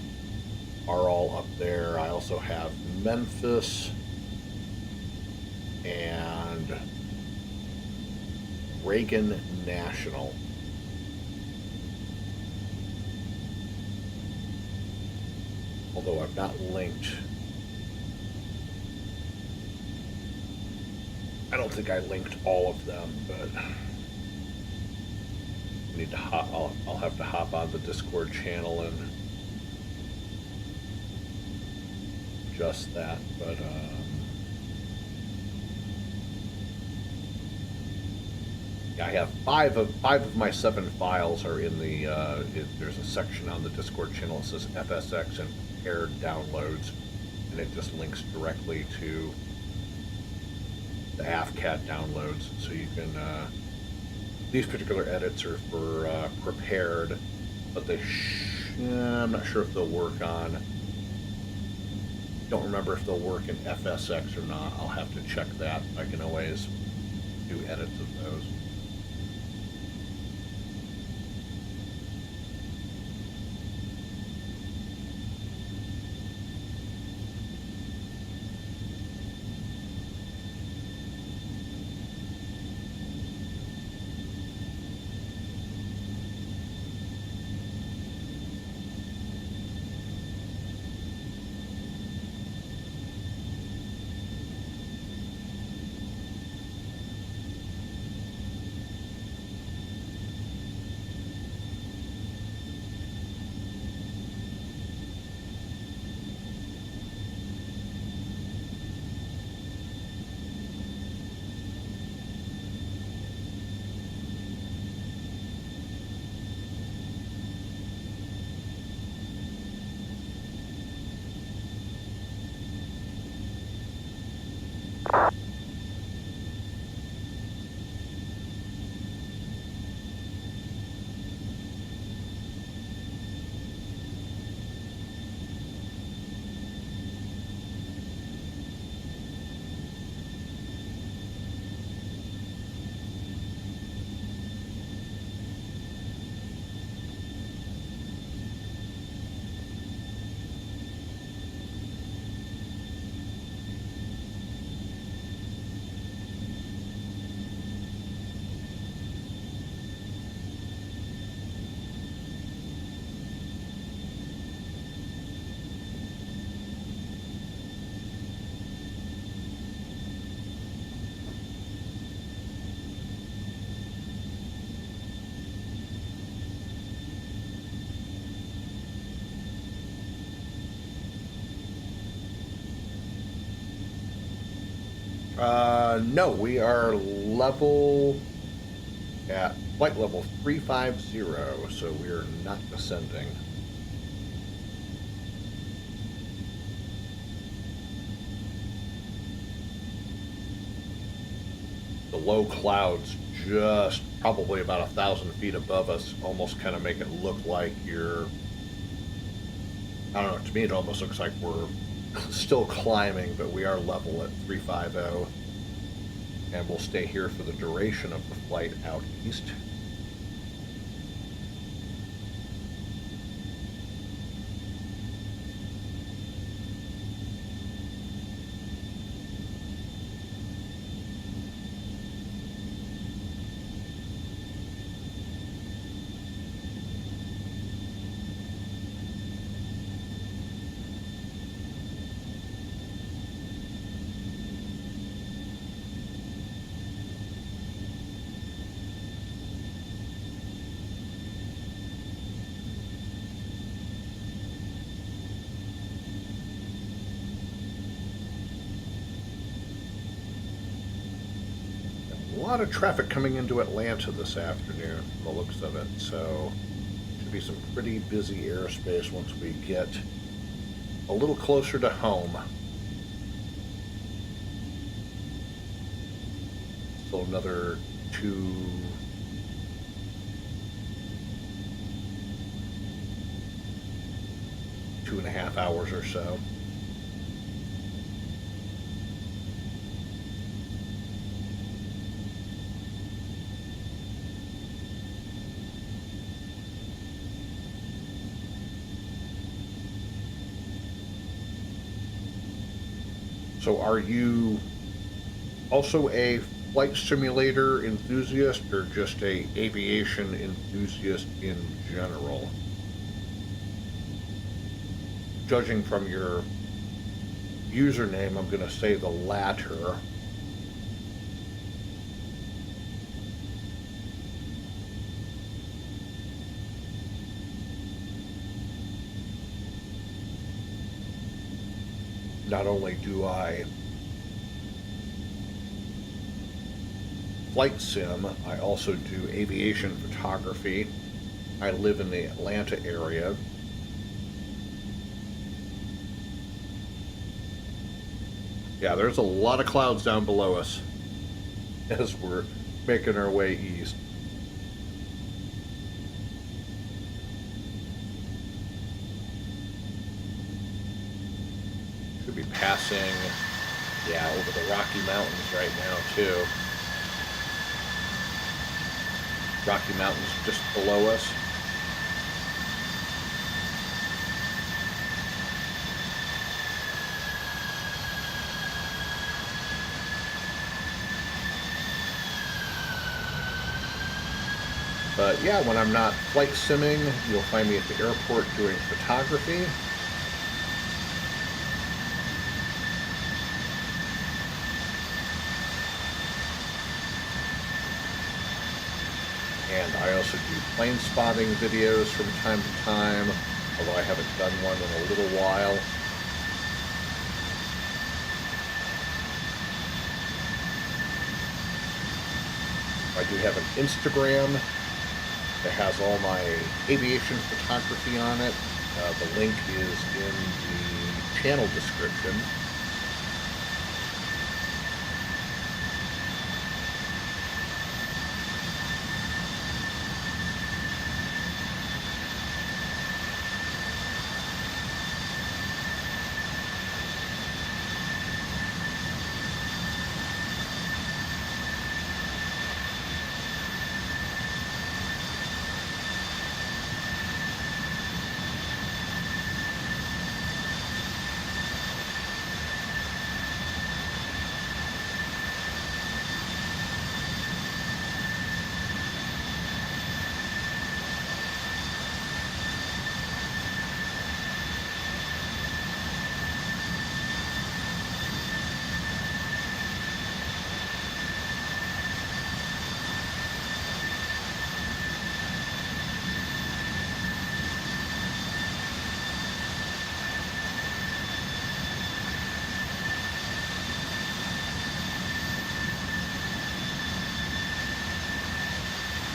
are all up there. I also have Memphis and Reagan National. Although I've not linked, I don't think I linked all of them, but I need to I'll have to hop on the Discord channel and adjust that. But yeah, I have five of my 7 files are in the. There's a section on the Discord channel that says FSX and prepared downloads, and it just links directly to the AFCAT downloads. So you can. These particular edits are for prepared, but I'm not sure if they'll work on. Don't remember if they'll work in FSX or not. I'll have to check that. I can always do edits of those. No, we are level at flight level 350, so we are not descending. The low clouds just probably about 1,000 feet above us almost kind of make it look like you're, I don't know, to me it almost looks like we're still climbing, but we are level at 350, and we'll stay here for the duration of the flight out east. lot of traffic coming into Atlanta this afternoon, from the looks of it, so should be some pretty busy airspace once we get a little closer to home. Still another 2.5 hours or so. So are you also a flight simulator enthusiast or just a aviation enthusiast in general? Judging from your username, I'm going to say the latter. Not only do I flight sim, I also do aviation photography. I live in the Atlanta area. Yeah, there's a lot of clouds down below us as we're making our way east. Should be passing, yeah, over the Rocky Mountains right now too. Rocky Mountains just below us. But yeah, when I'm not flight simming, you'll find me at the airport doing photography. And I also do plane spotting videos from time to time, although I haven't done one in a little while. I do have an Instagram that has all my aviation photography on it. The link is in the channel description.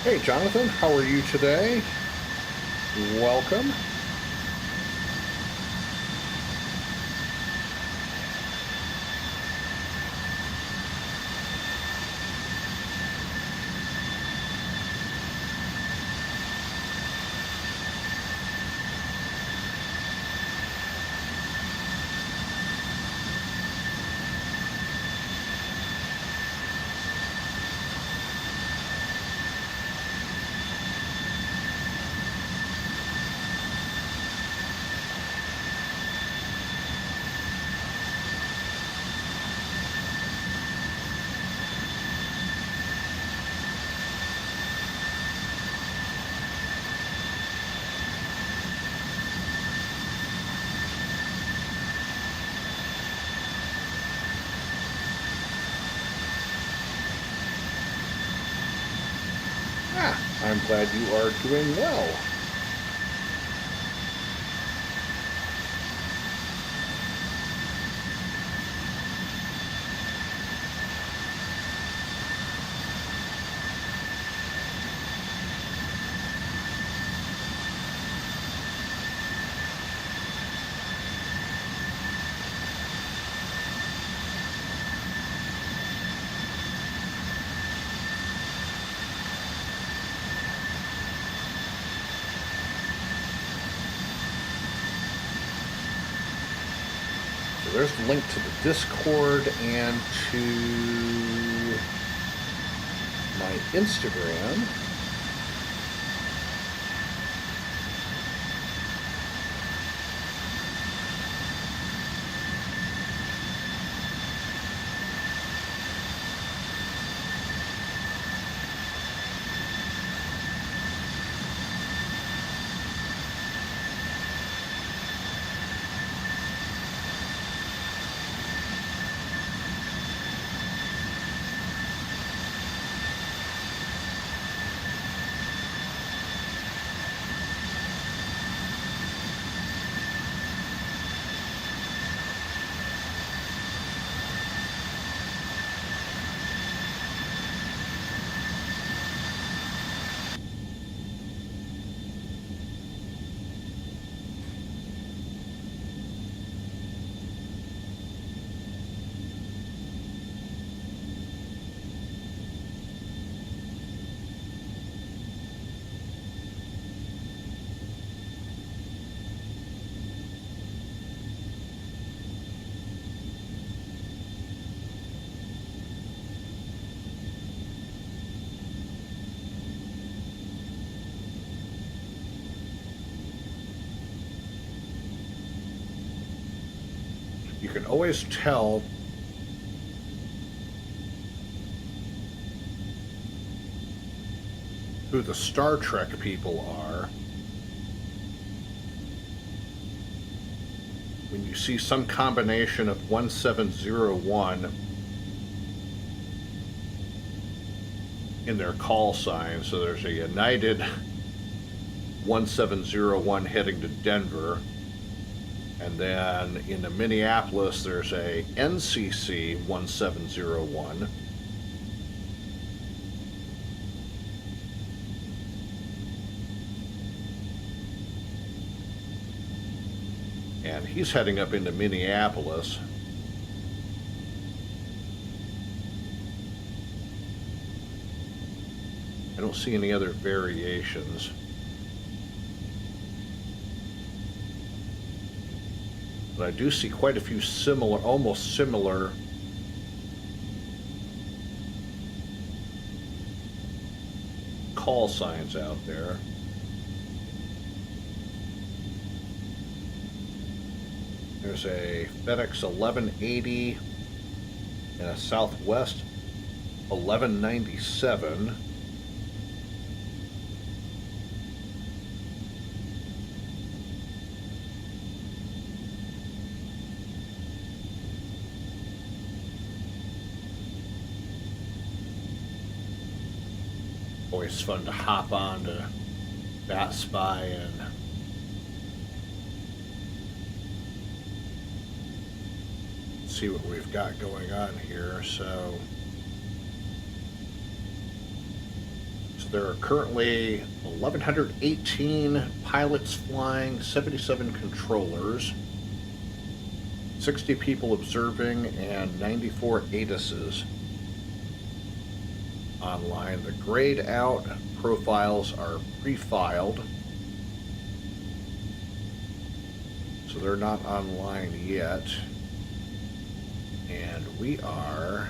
Hey Jonathan, how are you today? Welcome. I'm glad you are doing well. So there's the link to the Discord and to my Instagram. You can always tell who the Star Trek people are when you see some combination of 1701 in their call sign. So there's a United 1701 heading to Denver. And then in the Minneapolis, there's a NCC 1701. And he's heading up into Minneapolis. I don't see any other variations. But I do see quite a few similar, almost similar call signs out there. There's a FedEx 1180 and a Southwest 1197. Always fun to hop on to VATSIM and see what we've got going on here. So there are currently 1,118 pilots flying, 77 controllers, 60 people observing, and 94 ATISs online. The grayed out profiles are pre-filed, so they're not online yet. And we are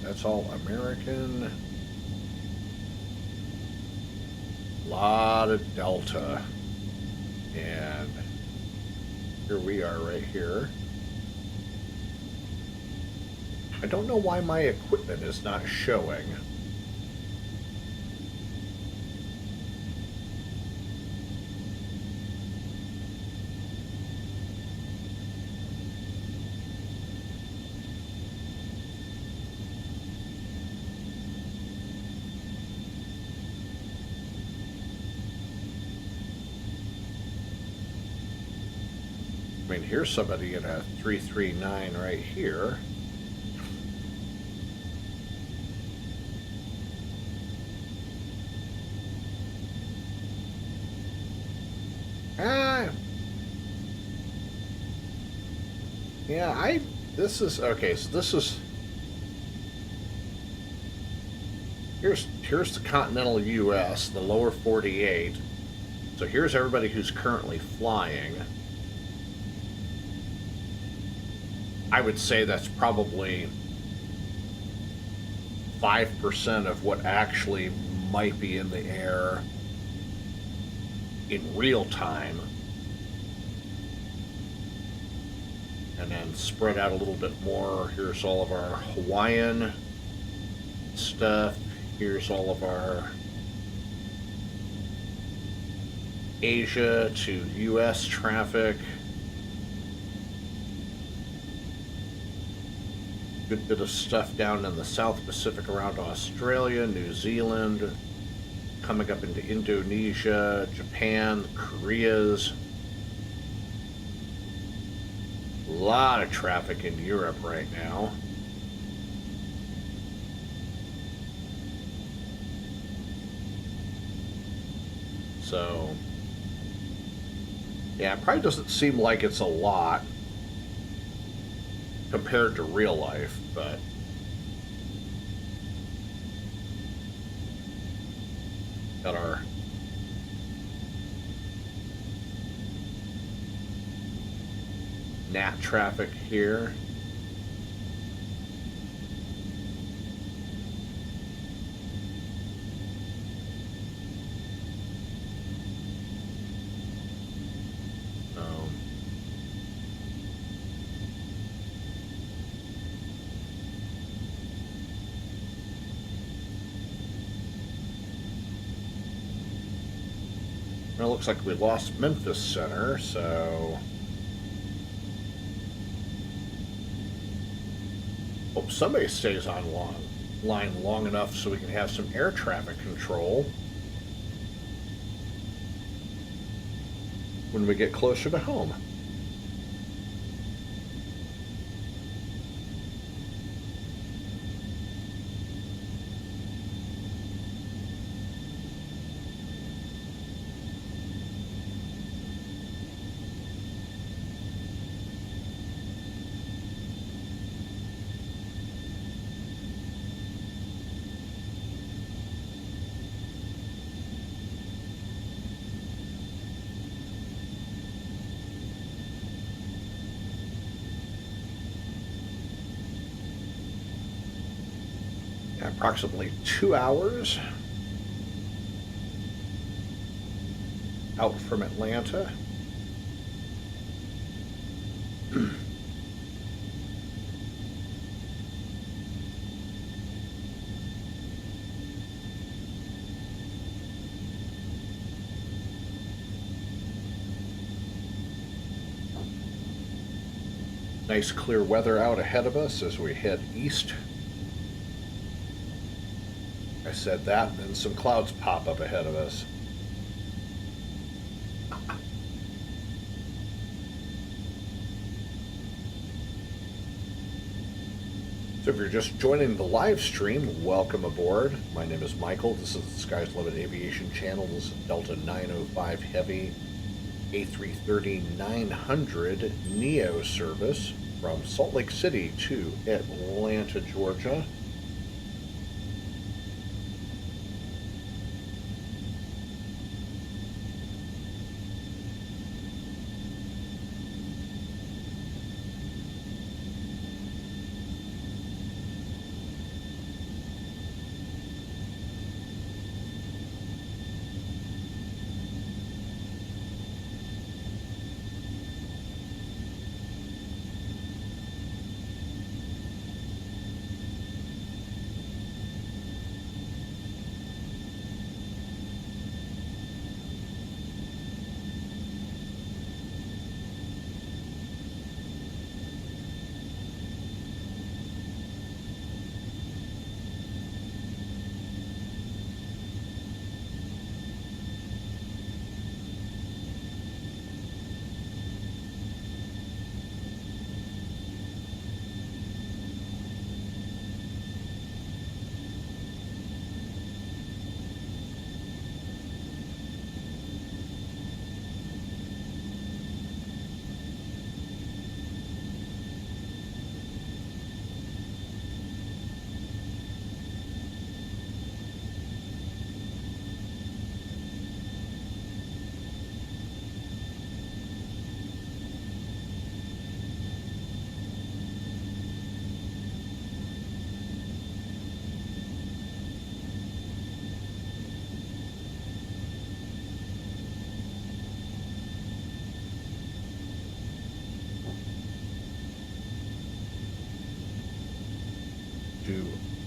that's all American. A lot of Delta. And here we are right here. I don't know why my equipment is not showing. I mean, here's somebody in a 339 right here. Yeah, this is, okay, so this is, here's the continental U.S., the lower 48. So here's everybody who's currently flying. I would say that's probably 5% of what actually might be in the air in real time. And then spread out a little bit more. Here's all of our Hawaiian stuff. Here's all of our Asia to US traffic. Good bit of stuff down in the South Pacific around Australia, New Zealand, coming up into Indonesia, Japan, Koreas. A lot of traffic in Europe right now. So, yeah, it probably doesn't seem like it's a lot compared to real life, but got our NAT traffic here. Well, it looks like we lost Memphis Center, so hope somebody stays on line long enough so we can have some air traffic control when we get closer to home. Approximately 2 hours out from Atlanta. Nice clear weather out ahead of us as we head east. I said that, and then some clouds pop up ahead of us. So if you're just joining the live stream, welcome aboard. My name is Michael. This is the Sky's Limit Aviation channel. This is Delta 905 Heavy A330-900 NEO service from Salt Lake City to Atlanta, Georgia.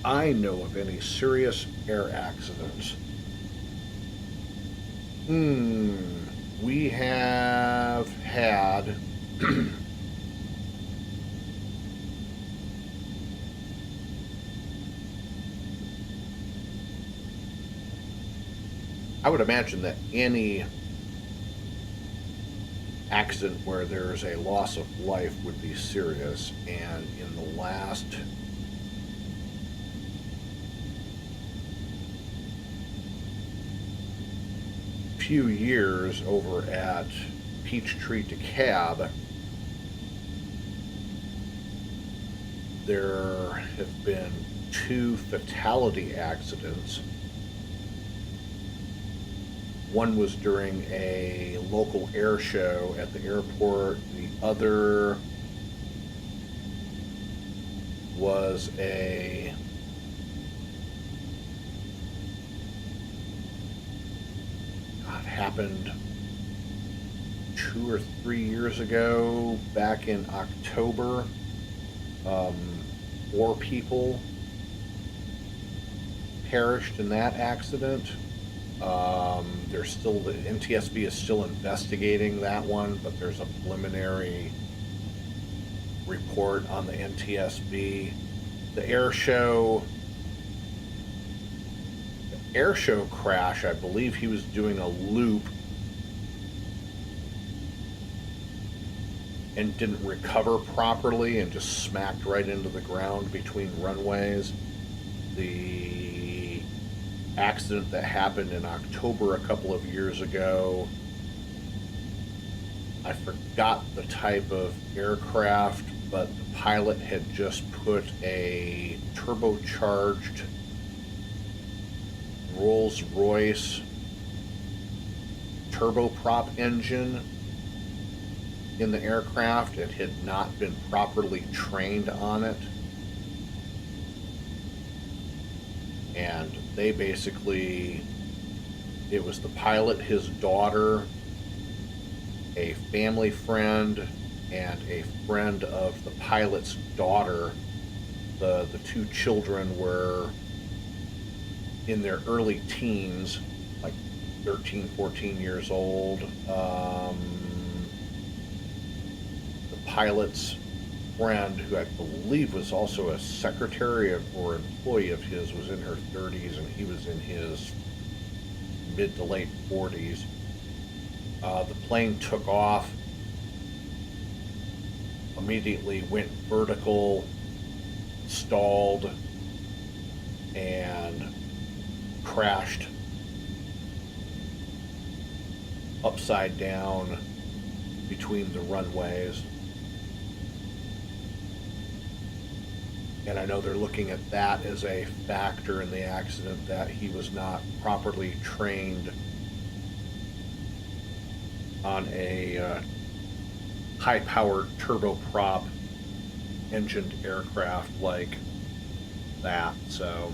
I know of any serious air accidents. We have had I would imagine that any accident where there's a loss of life would be serious, and in the last few years over at Peachtree DeKalb, there have been 2 fatality accidents. One was during a local air show at the airport. The other was a happened 2 or 3 years ago, back in October. 4 people perished in that accident. There's still, the NTSB is still investigating that one, but there's a preliminary report on the NTSB. The air show crash, I believe he was doing a loop and didn't recover properly and just smacked right into the ground between runways. The accident that happened in October a couple of years ago, I forgot the type of aircraft, but the pilot had just put a turbocharged Rolls-Royce turboprop engine in the aircraft. It had not been properly trained on it, and they basically, it was the pilot, his daughter, a family friend, and a friend of the pilot's daughter. The 2 children were in their early teens, like 13, 14 years old. The pilot's friend, who I believe was also a secretary or employee of his, was in her 30s, and he was in his mid to late 40s. The plane took off, immediately went vertical, stalled, and crashed upside down between the runways. And I know they're looking at that as a factor in the accident, that he was not properly trained on a high-powered turboprop engined aircraft like that. So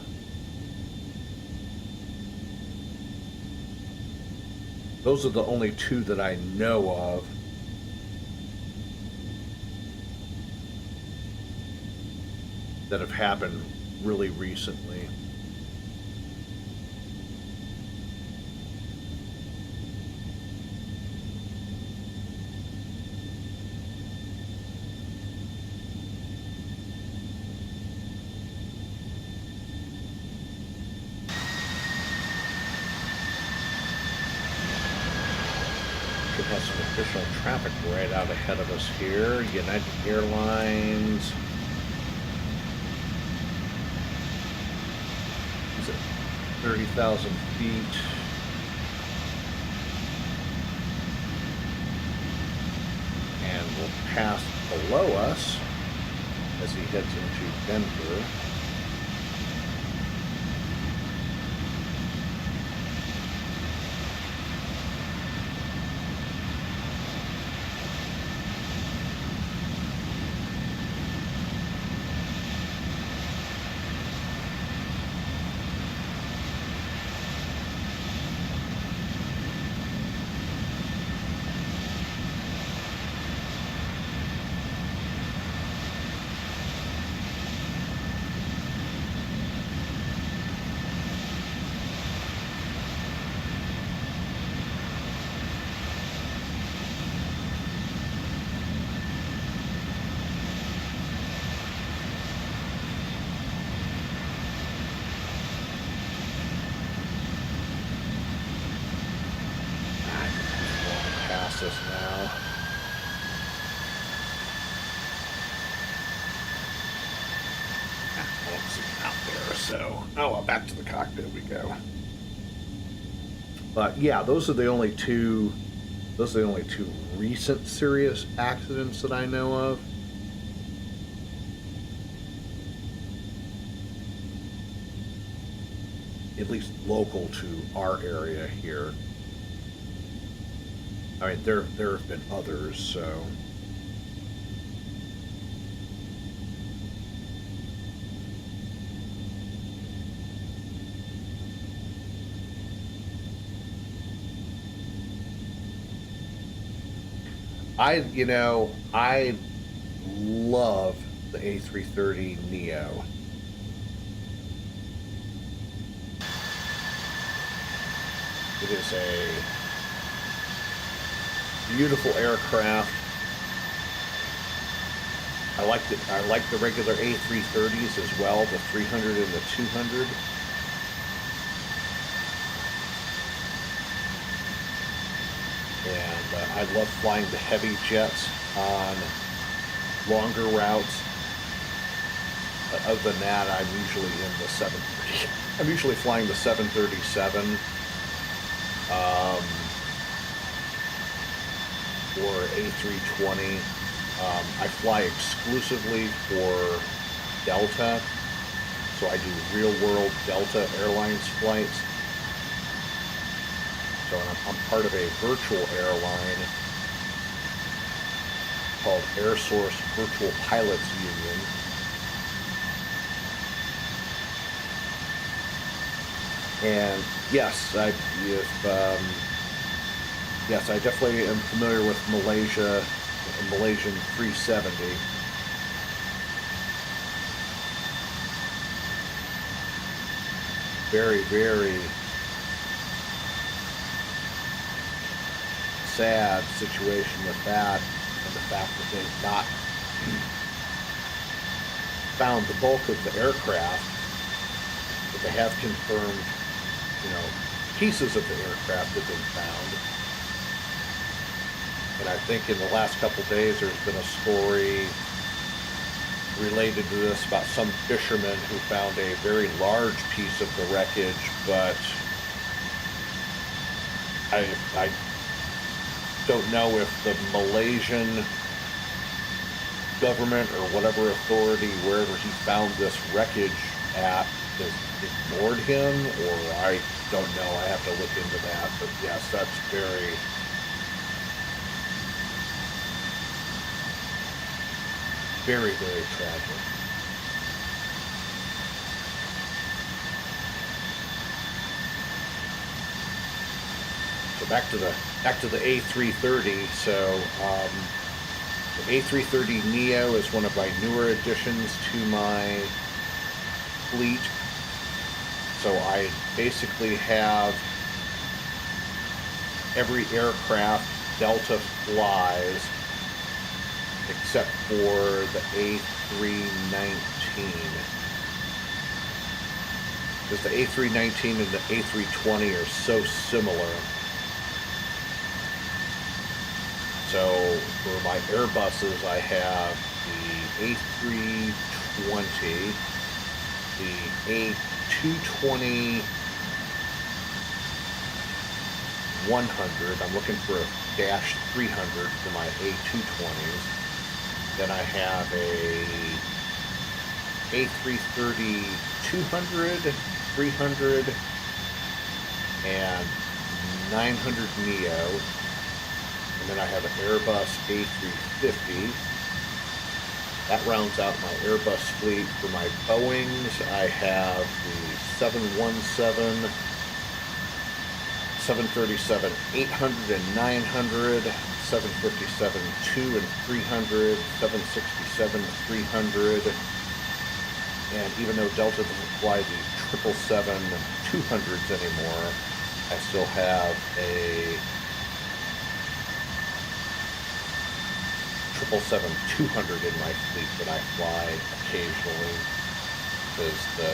those are the only 2 that I know of. That have happened really recently. Should have some additional traffic right out ahead of us here. United Airlines. Is it 30,000 feet? And will pass below us as he heads into Denver. this now. I don't see it out there, so... Oh, well, back to the cockpit we go. But yeah, those are the only two recent serious accidents that I know of. At least local to our area here. I mean, there have been others, so... I love the A330-NEO. It is a beautiful aircraft. I like the regular A330s as well, the 300 and the 200. And I love flying the heavy jets on longer routes. But other than that, I'm usually in the 730. I'm usually flying the 737 or A320. I fly exclusively for Delta, so I do real-world Delta Airlines flights. So I'm part of a virtual airline called Air Source Virtual Pilots Union. And yes, I definitely am familiar with Malaysian 370. Very, very sad situation with that, and the fact that they've not found the bulk of the aircraft, but they have confirmed, pieces of the aircraft have been found. And I think in the last couple of days there's been a story related to this about some fishermen who found a very large piece of the wreckage, but I don't know if the Malaysian government or whatever authority, wherever he found this wreckage at, has ignored him, or I don't know. I have to look into that. But yes, that's very, very, very tragic. So back to the A330. So the A330-NEO is one of my newer additions to my fleet. So I basically have every aircraft Delta flies except for the A319. Because the A319 and the A320 are so similar. So for my Airbuses, I have the A320, the A220 100. I'm looking for a dash 300 for my A220s. Then I have a A330 200, 300, and 900 NEO. And then I have an Airbus A350. That rounds out my Airbus fleet. For my Boeings, I have the 717, 737-800 and 900, 757-2 and 300, 767-300. And even though Delta doesn't fly the 777-200s anymore, I still have a 777-200 in my fleet that I fly occasionally, because the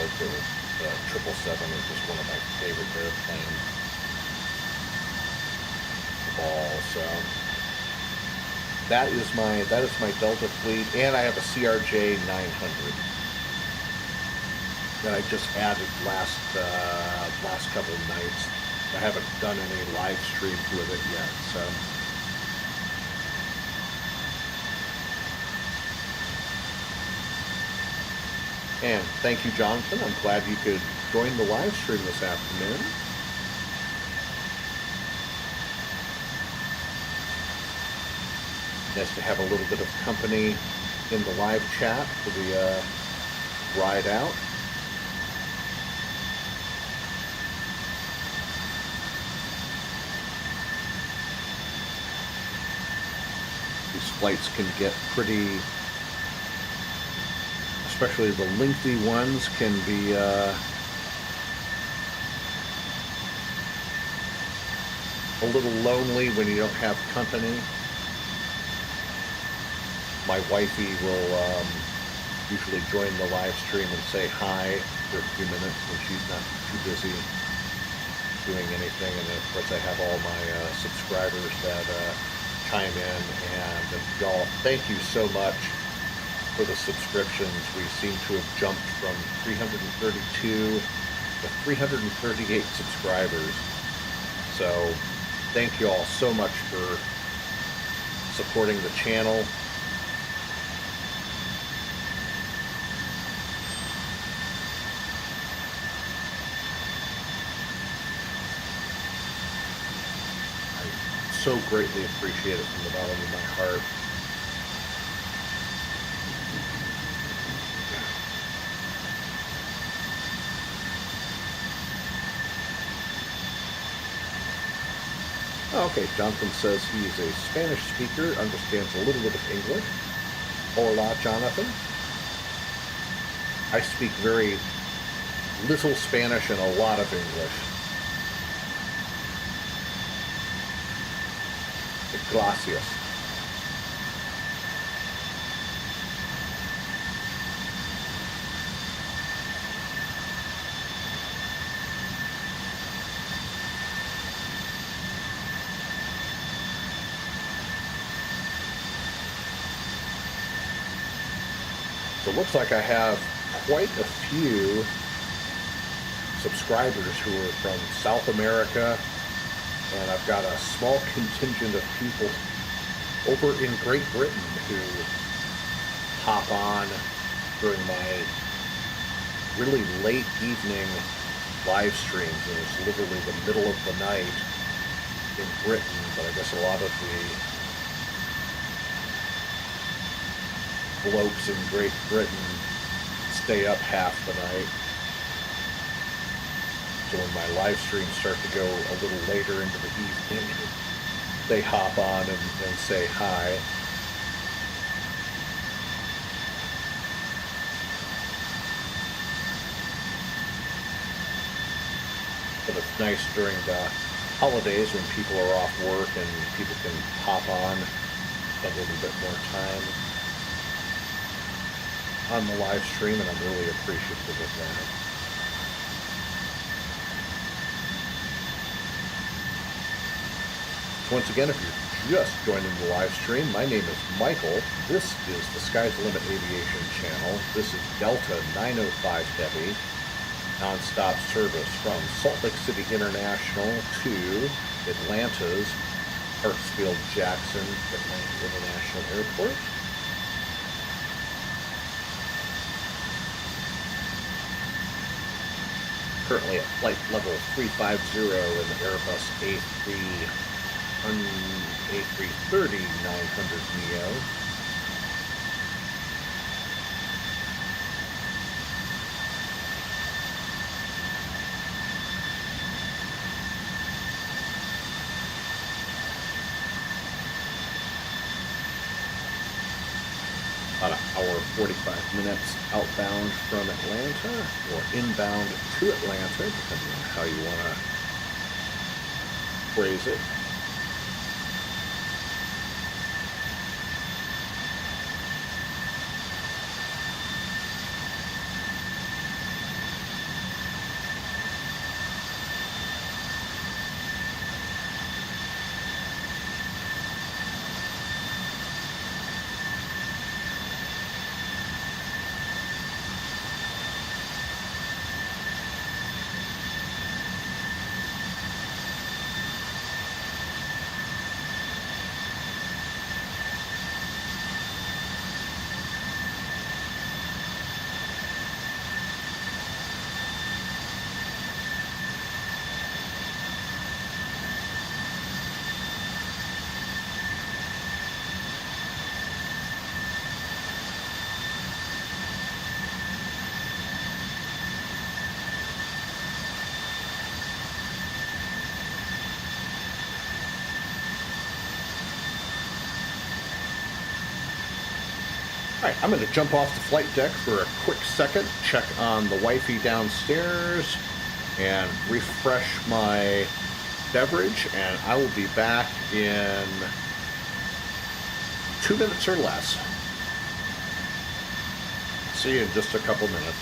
777 is just one of my favorite airplanes of all. So that is my Delta fleet, and I have a CRJ 900 that I just added last couple of nights. I haven't done any live streams with it yet, so. And thank you, Jonathan. I'm glad you could join the live stream this afternoon. Nice to have a little bit of company in the live chat for the ride out. These flights can get pretty, especially the lengthy ones, can be a little lonely when you don't have company. My wifey will usually join the live stream and say hi for a few minutes when she's not too busy doing anything. And of course I have all my subscribers that chime in. And y'all, thank you so much for the subscriptions. We seem to have jumped from 332 to 338 subscribers. So thank you all so much for supporting the channel. So greatly appreciate it from the bottom of my heart. Okay, Jonathan says he's a Spanish speaker, understands a little bit of English. Hola, Jonathan. I speak very little Spanish and a lot of English. Gracias. So it looks like I have quite a few subscribers who are from South America. And I've got a small contingent of people over in Great Britain who hop on during my really late evening live streams. And it's literally the middle of the night in Britain, but I guess a lot of the blokes in Great Britain stay up half the night. So when my live streams start to go a little later into the evening, they hop on and say hi. But it's nice during the holidays when people are off work and people can hop on, spend a little bit more time on the live stream, and I'm really appreciative of that. Once again, if you're just joining the live stream, my name is Michael. This is the Sky's the Limit Aviation channel. This is Delta 905 Heavy, non-stop service from Salt Lake City International to Atlanta's Hartsfield-Jackson Atlanta International Airport. Currently at flight level 350 in the Airbus A330-900 NEO. About an hour 45 minutes outbound from Atlanta, or inbound to Atlanta, depending on how you want to phrase it. Alright, I'm going to jump off the flight deck for a quick second, check on the wifey downstairs, and refresh my beverage, and I will be back in 2 minutes or less. See you in just a couple minutes.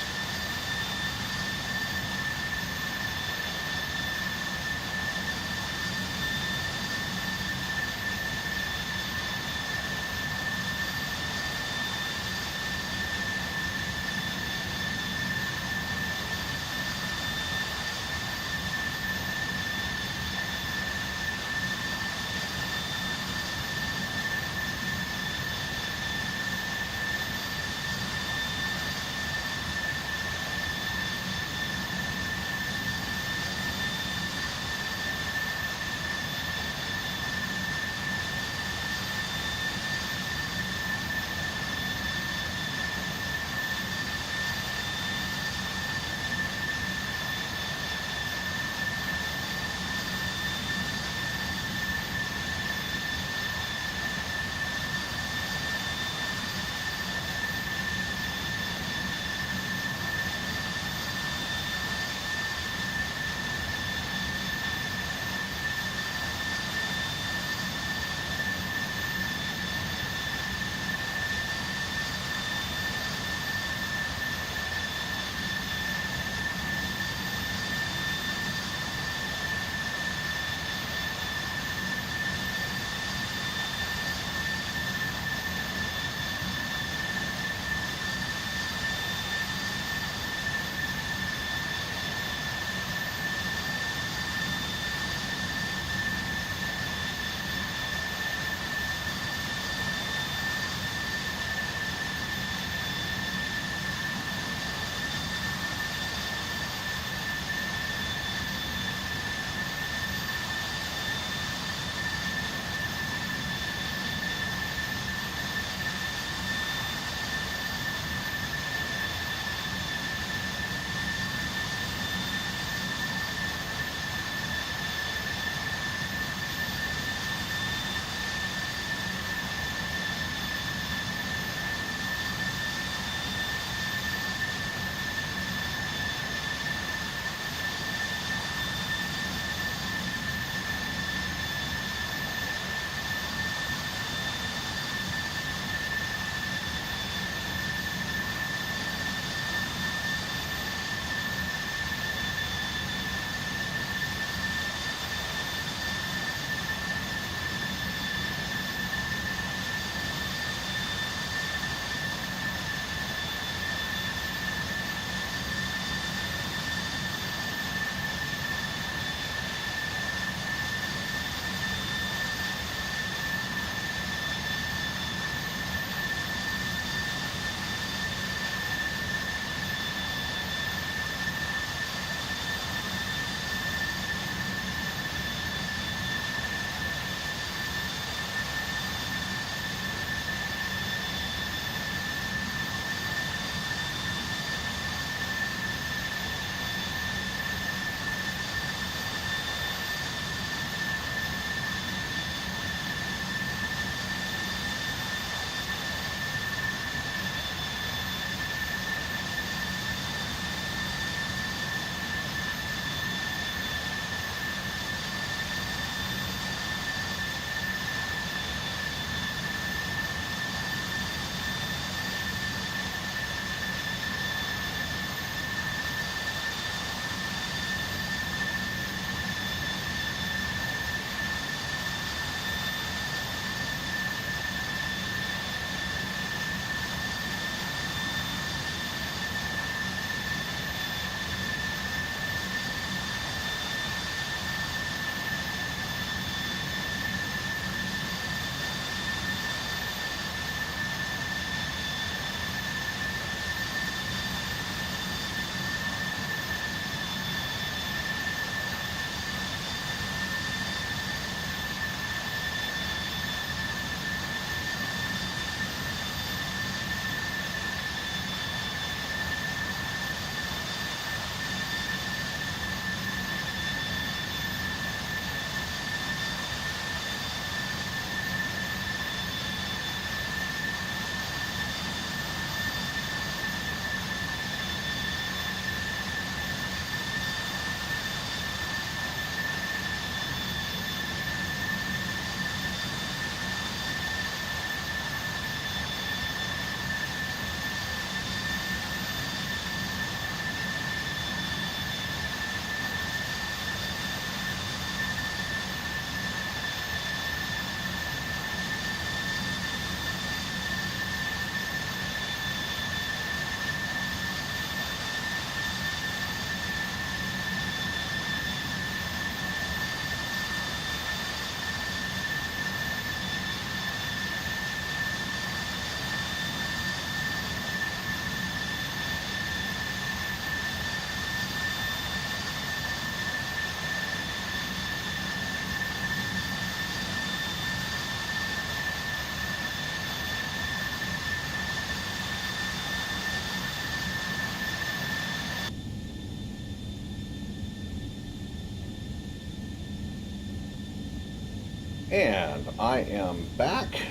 And I am back.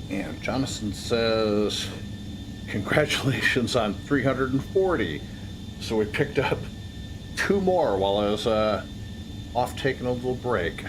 And Jonathan says, congratulations on 340. So we picked up 2 more while I was off taking a little break.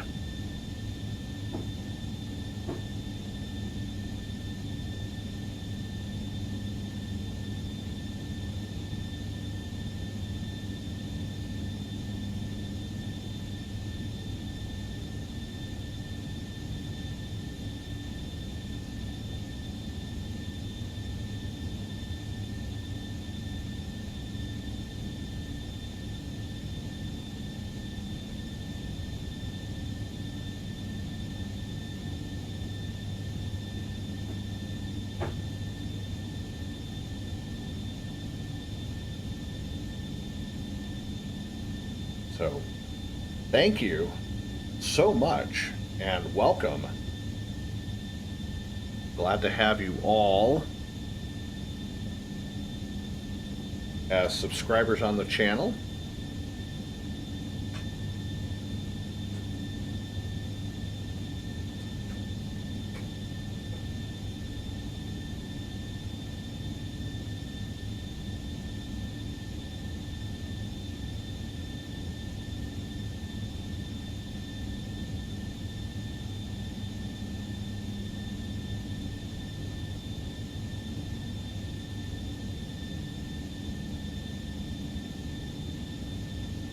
So, thank you so much and welcome. Glad to have you all as subscribers on the channel.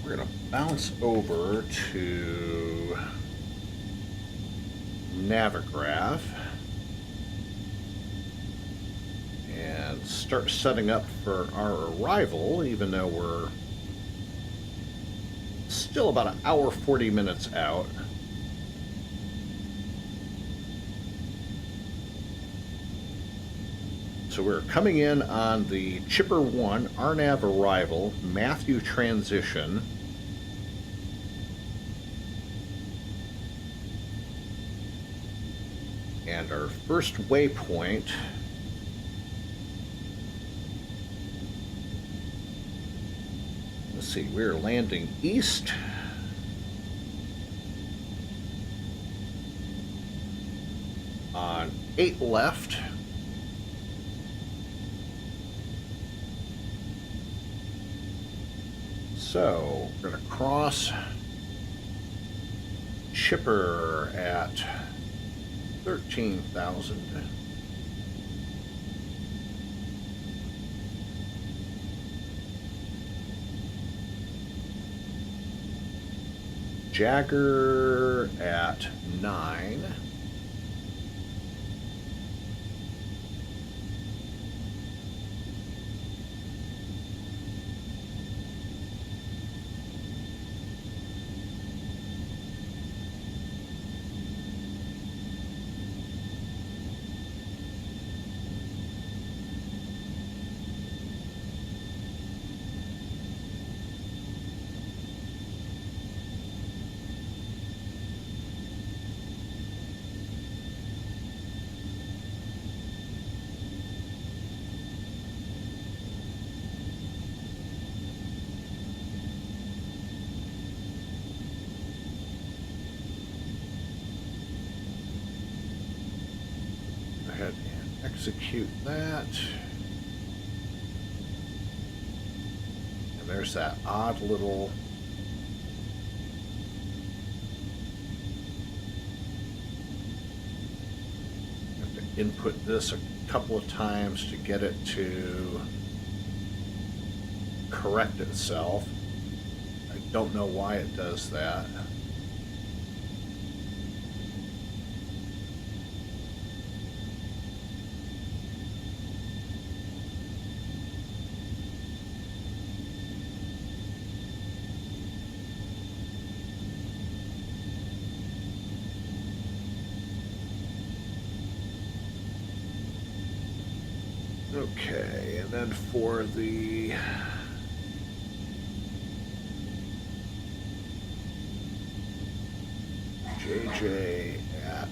We're going to bounce over to Navigraph and start setting up for our arrival, even though we're still about an hour 40 minutes out. So we're coming in on the Chipper 1 RNAV arrival, MTHEW transition. And our first waypoint let's see, we're landing east. On 8 left. So we're going to cross Chipper at 13,000. Jagger at 9. Ahead and execute that. And there's that odd little have to input this a couple of times to get it to correct itself. I don't know why it does that. Okay, and then for the JJ at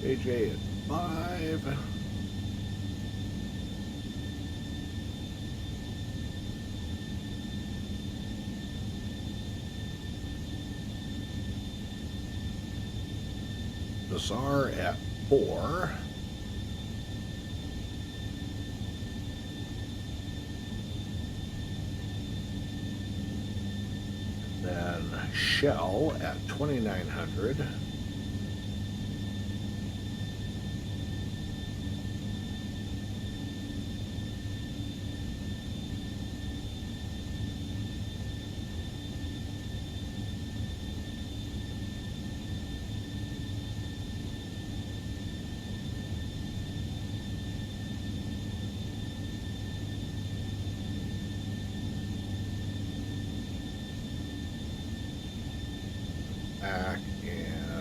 AJ at 5. Bizarre at 4. Then Shell at 2900. Back and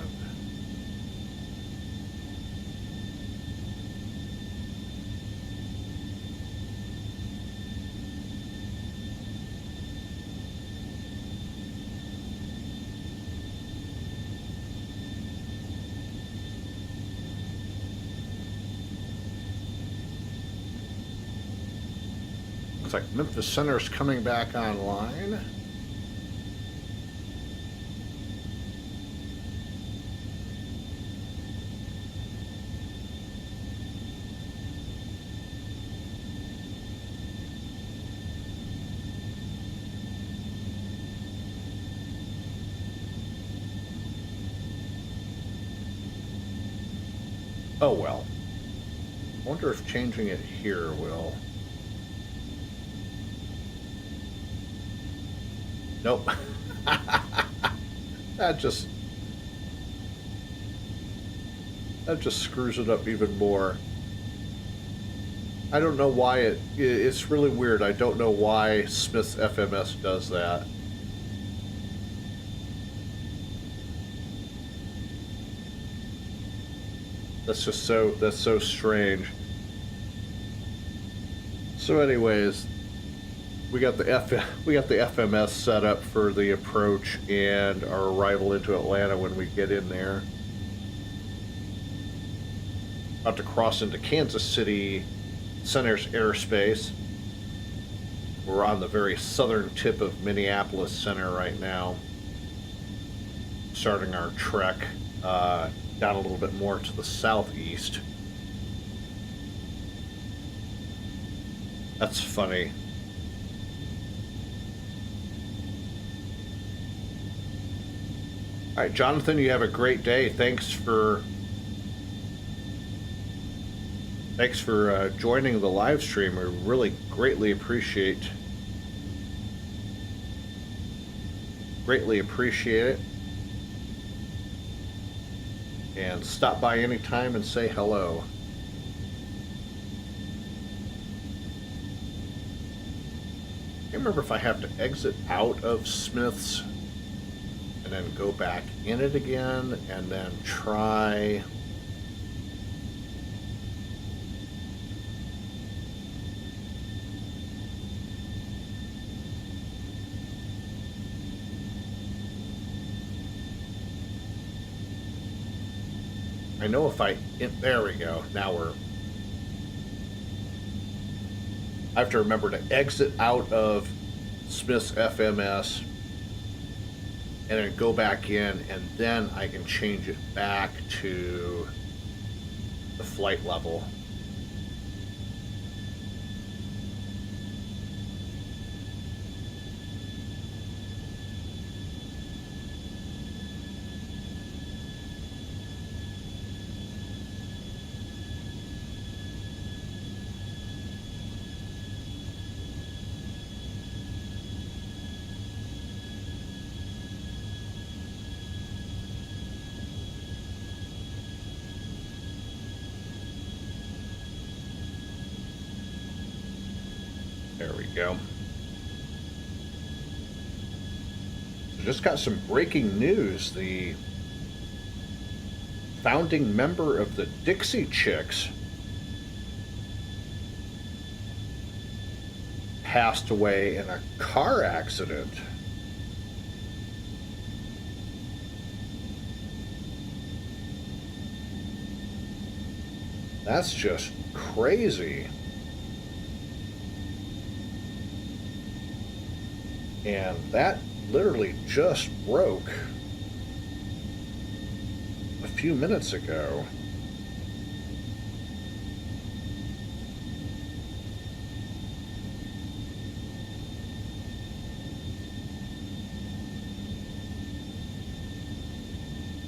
looks like Memphis Center's coming back online. Oh well. I wonder if changing it here will. Nope. that just screws it up even more. I don't know why it's really weird. I don't know why Smith's FMS does that. That's so strange. So anyways, we got the FMS set up for the approach and our arrival into Atlanta when we get in there. About to cross into Kansas City Center's airspace. We're on the very southern tip of Minneapolis Center right now. Starting our trek down a little bit more to the southeast. That's funny. All right, Jonathan, you have a great day. Thanks for joining the live stream. We really greatly appreciate it. And stop by anytime and say hello. I can't remember if I have to exit out of Smith's and then go back in it again and then try. I know if there we go. Now I have to remember to exit out of Smith's FMS and then go back in, and then I can change it back to the flight level. There we go. So just got some breaking news. The founding member of the Dixie Chicks passed away in a car accident. That's just crazy. And that literally just broke a few minutes ago.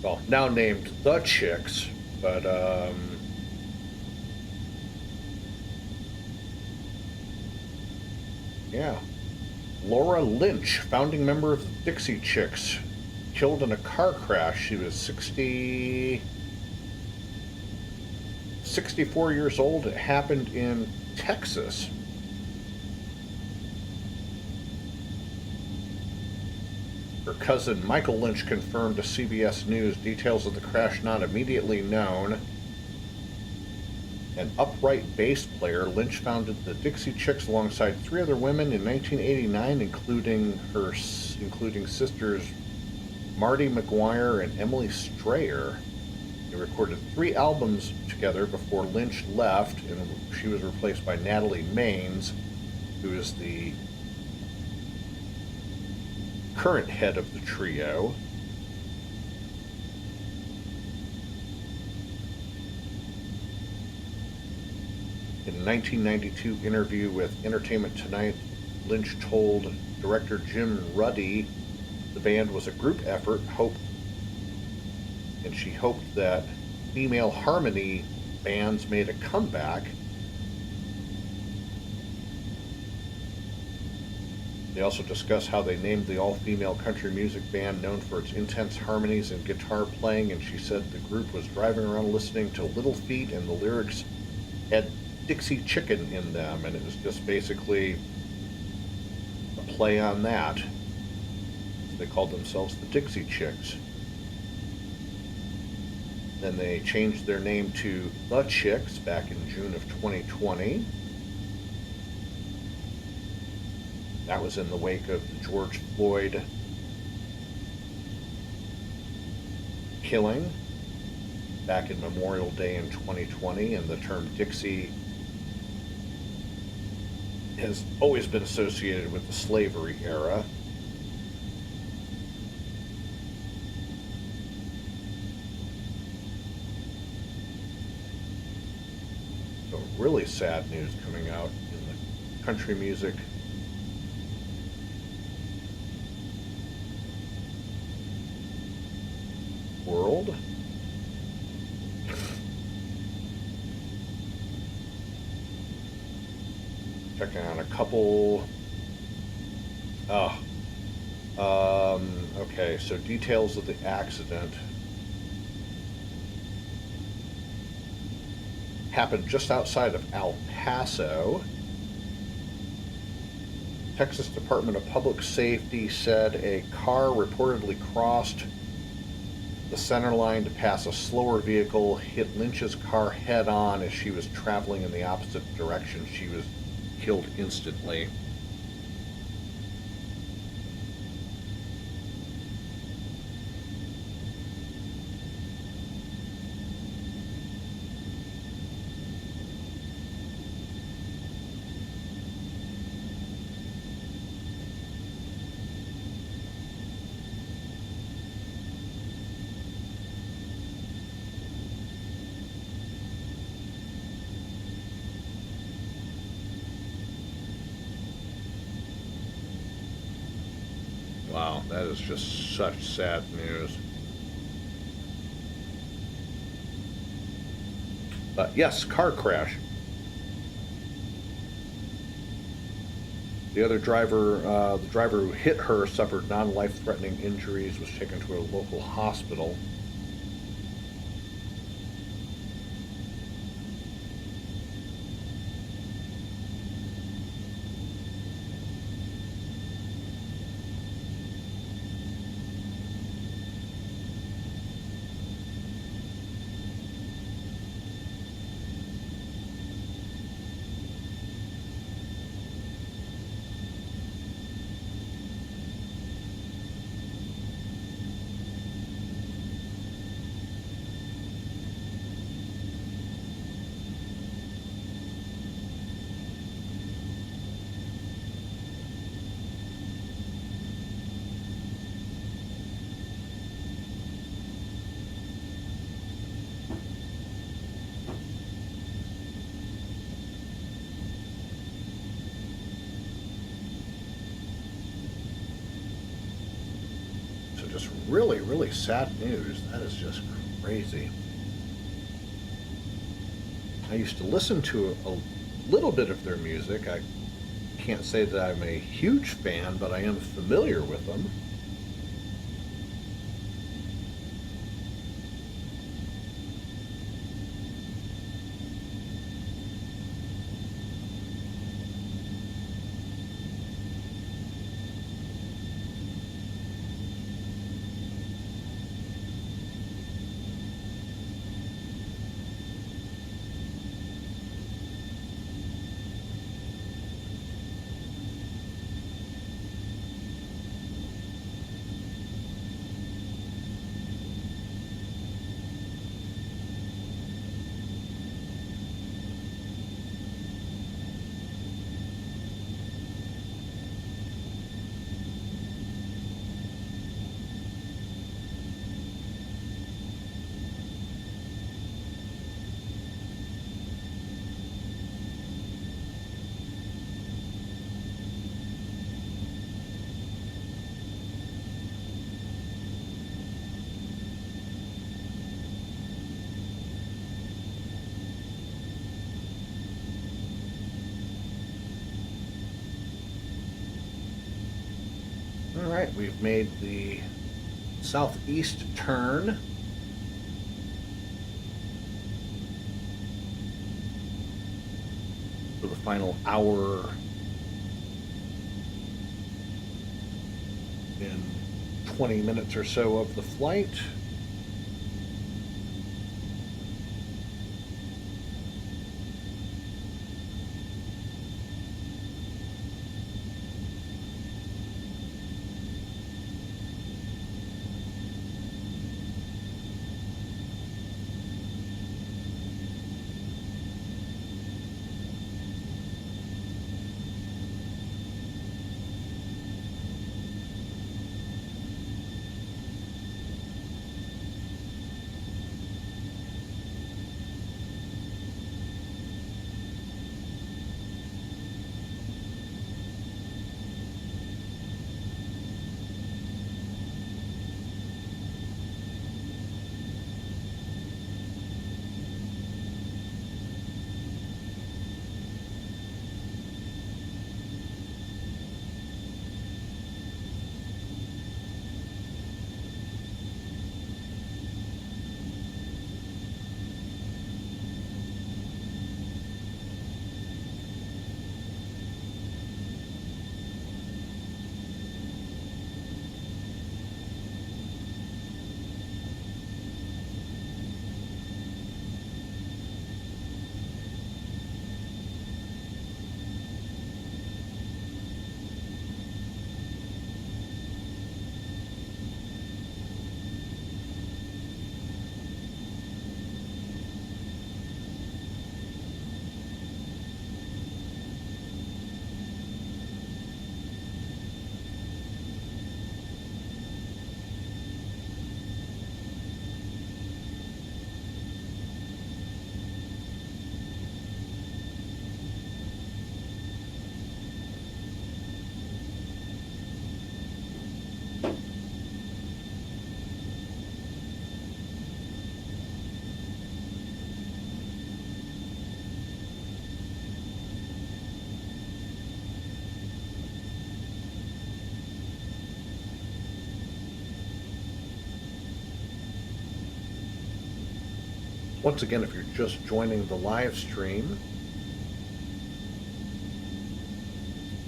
Well, now named The Chicks, but yeah. Laura Lynch, founding member of the Dixie Chicks, killed in a car crash. She was 64 years old. It happened in Texas. Her cousin Michael Lynch confirmed to CBS News details of the crash not immediately known. An upright bass player, Lynch founded the Dixie Chicks alongside 3 other women in 1989, including sisters Marty McGuire and Emily Strayer. They recorded 3 albums together before Lynch left, and she was replaced by Natalie Maines, who is the current head of the trio. In a 1992 interview with Entertainment Tonight, Lynch told director Jim Ruddy the band was a group effort, and she hoped that female harmony bands made a comeback. They also discuss how they named the all-female country music band known for its intense harmonies and guitar playing, and she said the group was driving around listening to Little Feat and the lyrics had Dixie Chicken in them, and it was just basically a play on that. They called themselves the Dixie Chicks. Then they changed their name to The Chicks back in June of 2020. That was in the wake of the George Floyd killing back in Memorial Day in 2020, and the term Dixie has always been associated with the slavery era. So really sad news coming out in the country music world. Checking on a couple. Okay, so details of the accident happened just outside of El Paso. Texas Department of Public Safety said a car reportedly crossed the center line to pass a slower vehicle, hit Lynch's car head on as she was traveling in the opposite direction. She was killed instantly. Wow, that is just such sad news. But yes, car crash. The other driver, the driver who hit her, suffered non-life-threatening injuries, was taken to a local hospital. really, really sad news. That is just crazy. I used to listen to a little bit of their music. I can't say that I'm a huge fan, but I am familiar with them. All right, we've made the southeast turn. For the final hour and 20 minutes or so of the flight. Once again, if you're just joining the live stream,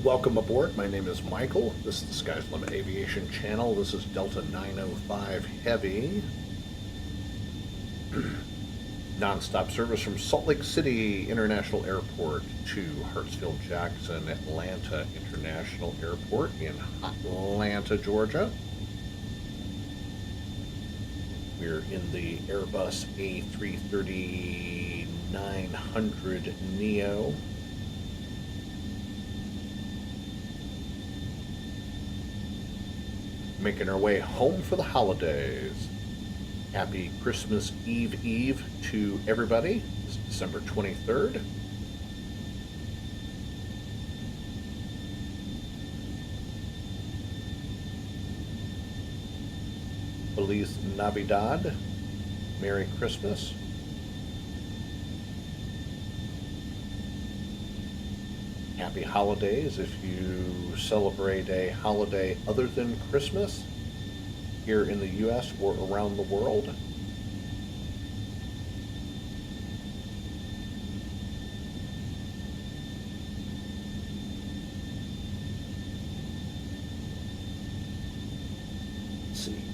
welcome aboard. My name is Michael. This is the Sky's Limit Aviation channel. This is Delta 905 Heavy. Non-stop service from Salt Lake City International Airport to Hartsfield-Jackson Atlanta International Airport in Atlanta, Georgia. We're in the Airbus A330-900 NEO. Making our way home for the holidays. Happy Christmas Eve to everybody. It's December 23rd. Feliz Navidad. Merry Christmas. Happy holidays if you celebrate a holiday other than Christmas here in the U.S. or around the world.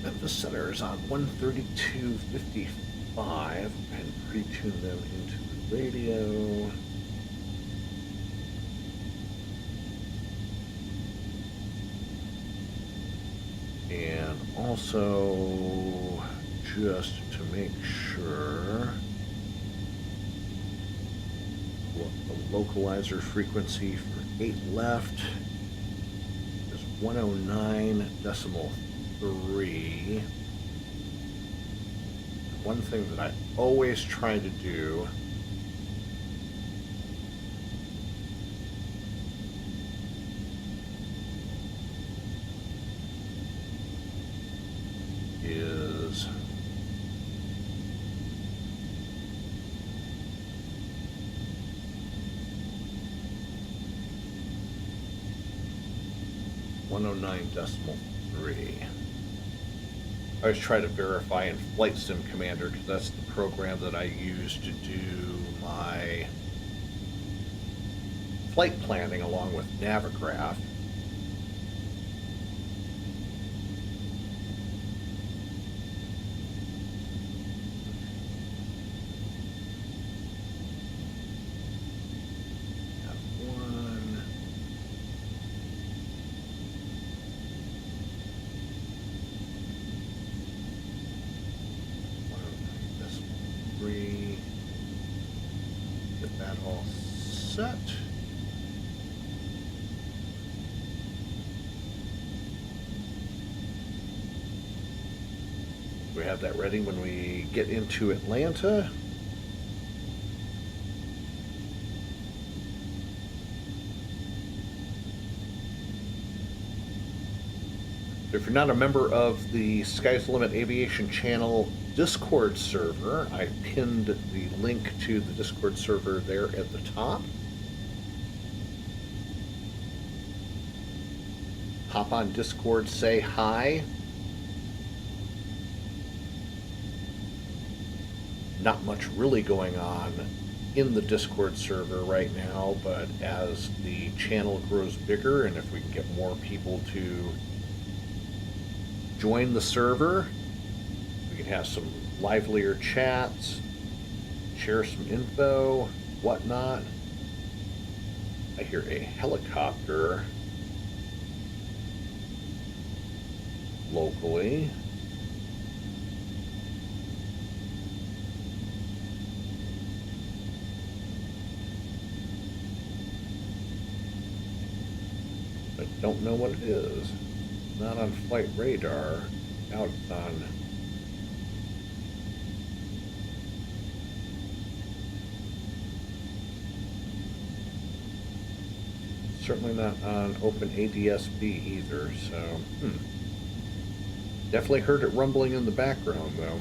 Memphis Center is on 132.55 and pre-tune them into the radio. And also, just to make sure, the localizer frequency for 8 left is 109.3. One thing that I always try to do is .109.3. I always try to verify in Flight Sim Commander because that's the program that I use to do my flight planning along with Navigraph. Get that all set. We have that ready when we get into Atlanta. So if you're not a member of the Sky's the Limit Aviation Channel Discord server, I pinned the link to the Discord server there at the top. Hop on Discord, say hi. Not much really going on in the Discord server right now, but as the channel grows bigger and if we can get more people to join the server, we can have some livelier chats, share some info, whatnot. I hear a helicopter locally. I don't know what it is. Not on flight radar. Now it's on. Certainly not on Open ADS-B either, so definitely heard it rumbling in the background though.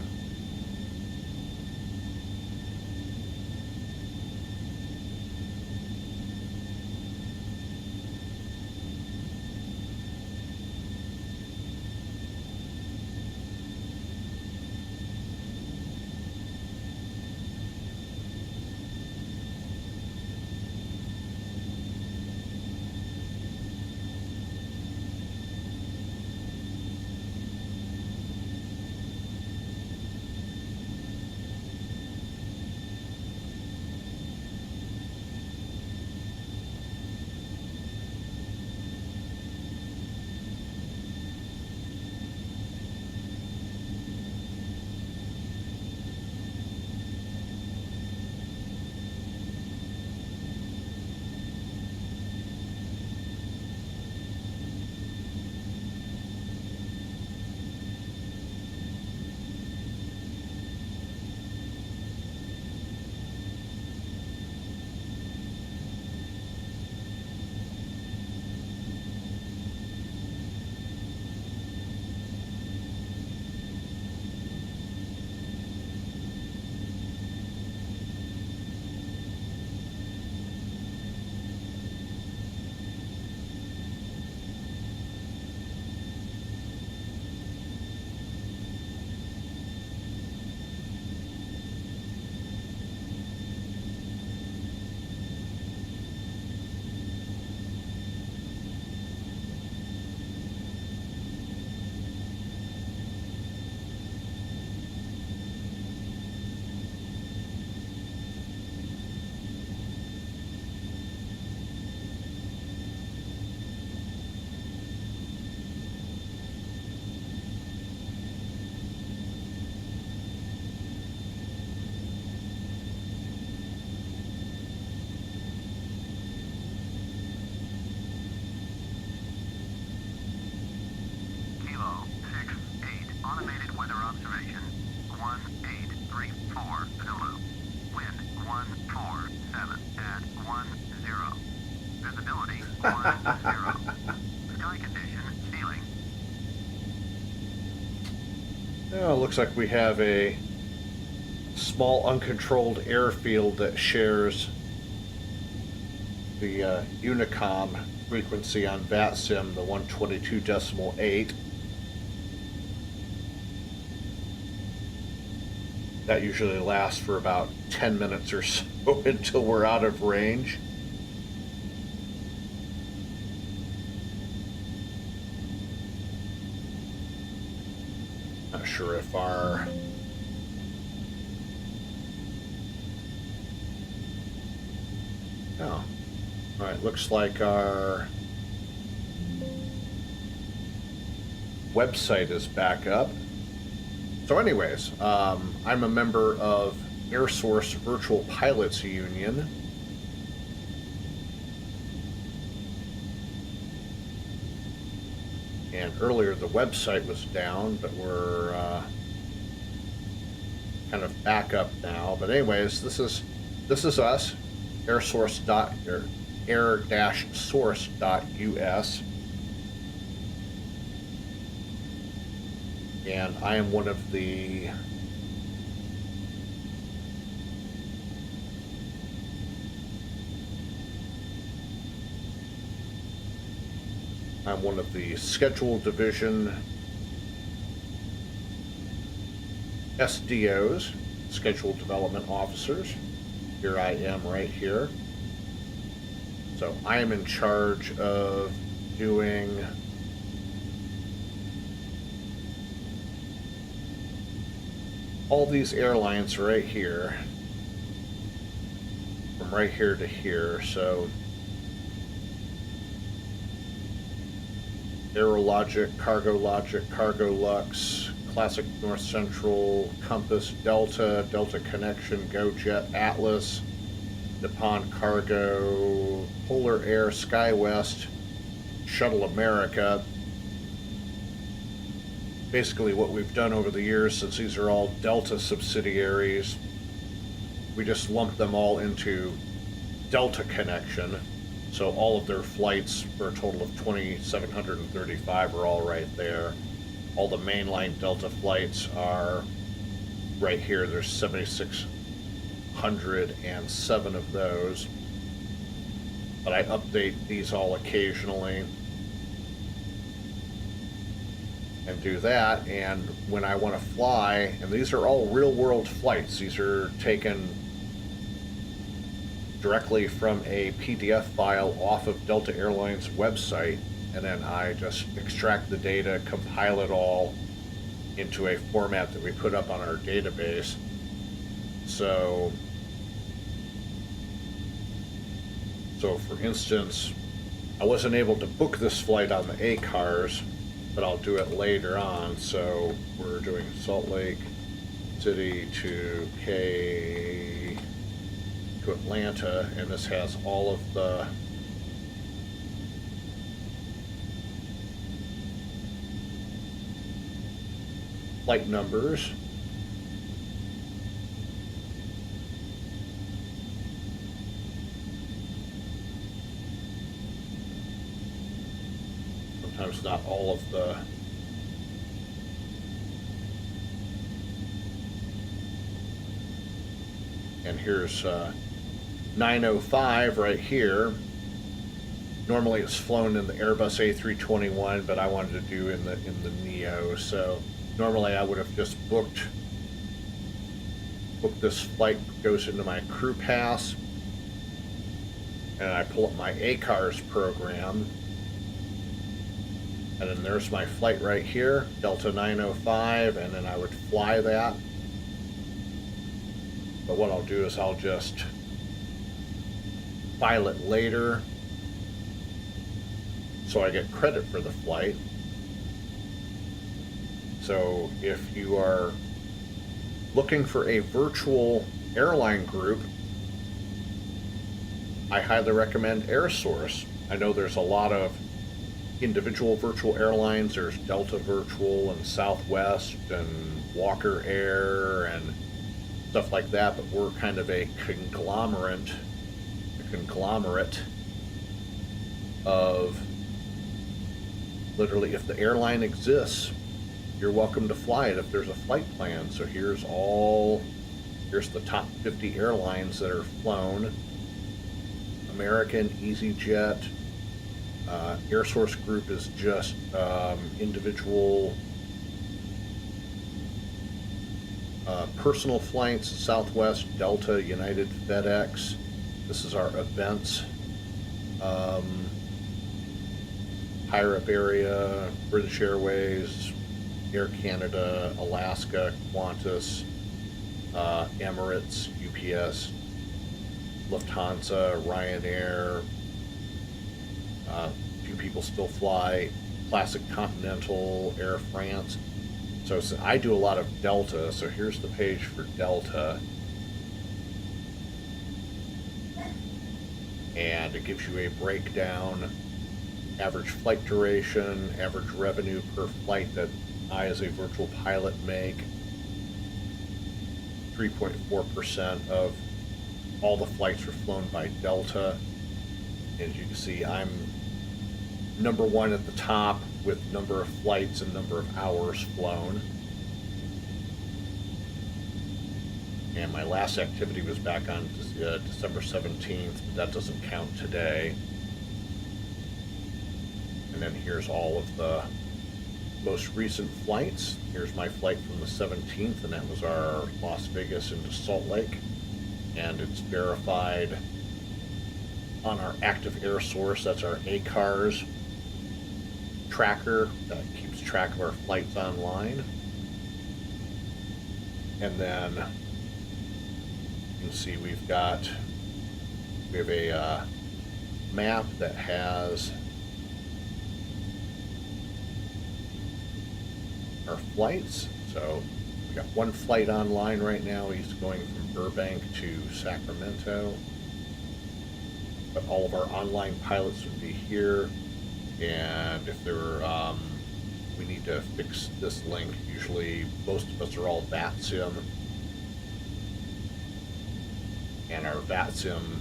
information. 1834 Zulu. Wind 147 at 10. Visibility 10. Sky condition ceiling. Now, it looks like we have a small uncontrolled airfield that shares the Unicom frequency on VATSIM, the 122.8. That usually lasts for about 10 minutes or so until we're out of range. Not sure if our oh, all right. Looks like our website is back up. So, anyways, I'm a member of Air Source Virtual Pilots Union. And earlier the website was down, but we're kind of back up now. But anyways, this is us, air-source.us. And I am one of the schedule division SDOs, schedule development officers. Here I am right here. So I am in charge of doing all these airlines right here, from right here to here. So Aerologic, Cargo Lux, Classic North Central, Compass, Delta, Delta Connection, GoJet, Atlas, Nippon Cargo, Polar Air, SkyWest, Shuttle America. Basically what we've done over the years, since these are all Delta subsidiaries, we just lump them all into Delta Connection. So all of their flights, for a total of 2,735, are all right there. All the mainline Delta flights are right here. There's 7,607 of those. But I update these all occasionally and do that. And when I want to fly, and these are all real-world flights. These are taken directly from a PDF file off of Delta Airlines website, and then I just extract the data, compile it all into a format that we put up on our database. So for instance, I wasn't able to book this flight on the ACARS, but I'll do it later on. So we're doing Salt Lake City to Atlanta, and this has all of the flight numbers. Sometimes not all of the and here's 905 right here. Normally it's flown in the Airbus A321, but I wanted to do in the NEO. So normally I would have just booked this flight, goes into my crew pass, and I pull up my ACARS program, and then there's my flight right here, Delta 905, and then I would fly that. But what I'll do is I'll just file it later so I get credit for the flight. So if you are looking for a virtual airline group, I highly recommend AirSource. I know there's a lot of individual virtual airlines. There's Delta Virtual and Southwest and Walker Air and stuff like that, but we're kind of a conglomerate of literally, if the airline exists, you're welcome to fly it if there's a flight plan. So here's the top 50 airlines that are flown. American, EasyJet, Air Source Group is just individual personal flights. Southwest, Delta, United, FedEx. This is our events. Higher up area, British Airways, Air Canada, Alaska, Qantas, Emirates, UPS, Lufthansa, Ryanair. Few people still fly Classic Continental, Air France. So I do a lot of Delta, so here's the page for Delta. And it gives you a breakdown, average flight duration, average revenue per flight that I as a virtual pilot make. 3.4% of all the flights are flown by Delta. As you can see, I'm number one at the top with number of flights and number of hours flown. And my last activity was back on December 17th, but that doesn't count today. And then here's all of the most recent flights. Here's my flight from the 17th, and that was our Las Vegas into Salt Lake. And it's verified on our active air source. That's our ACARS tracker that keeps track of our flights online. And then you can see we have a map that has our flights. So we got one flight online right now. He's going from Burbank to Sacramento. But all of our online pilots would be here. And if we need to fix this link. Usually most of us are all VATSIM. And our VATSIM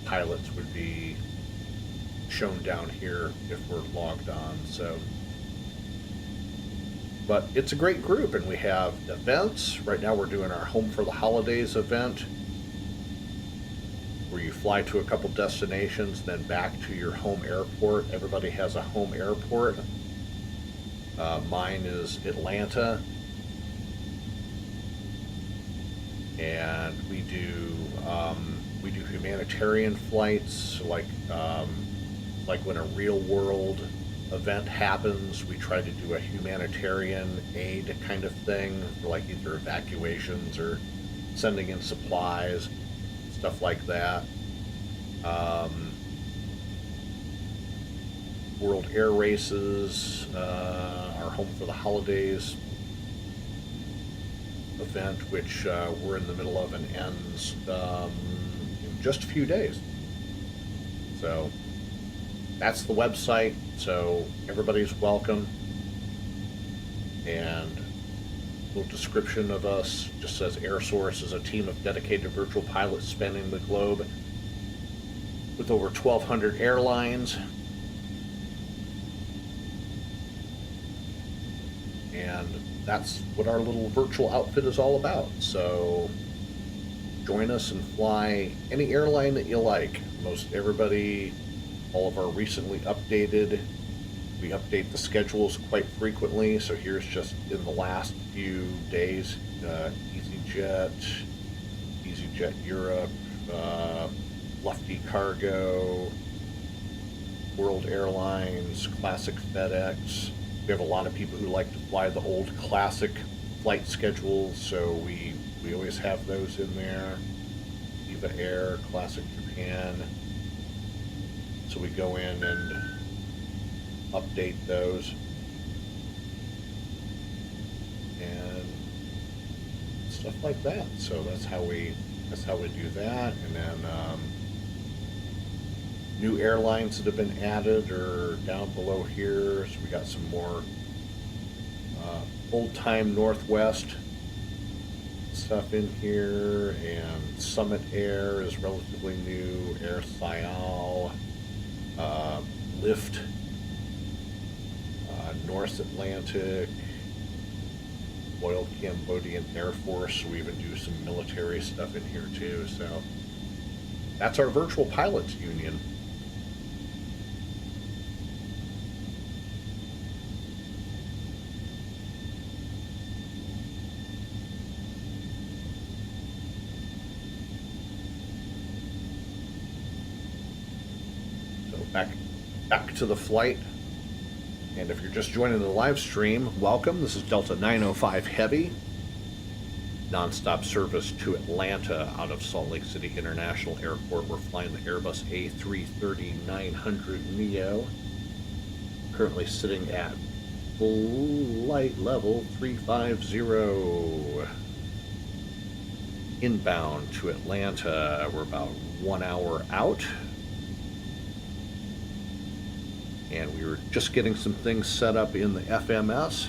pilots would be shown down here if we're logged on. So, but it's a great group, and we have events. Right now we're doing our Home for the Holidays event, where you fly to a couple destinations, then back to your home airport. Everybody has a home airport. Mine is Atlanta. And we do humanitarian flights, like when a real world event happens, we try to do a humanitarian aid kind of thing, for like either evacuations or sending in supplies, stuff like that. World Air Races, our Home for the Holidays event, which we're in the middle of and ends in just a few days. So that's the website, so everybody's welcome. And a little description of us just says Air Source is a team of dedicated virtual pilots spanning the globe with over 1,200 airlines. And that's what our little virtual outfit is all about. So join us and fly any airline that you like. Most everybody, all of our recently updated, we update the schedules quite frequently. So here's just in the last few days, EasyJet Europe, Lufty Cargo, World Airlines, Classic FedEx. We have a lot of people who like to fly the old classic flight schedules, so we always have those in there. Viva Air, Classic Japan. So we go in and update those. And stuff like that. So that's how we do that. And then new airlines that have been added are down below here. So we got some more old-time Northwest stuff in here, and Summit Air is relatively new. Air Sial, Lift, North Atlantic, Royal Cambodian Air Force. We even do some military stuff in here too. So that's our virtual pilots union. So back to the flight. And if you're just joining the live stream, welcome. This is Delta 905 Heavy, nonstop service to Atlanta out of Salt Lake City International Airport. We're flying the Airbus A330-900 NEO, currently sitting at flight level 350. Inbound to Atlanta, we're about 1 hour out. And we were just getting some things set up in the FMS.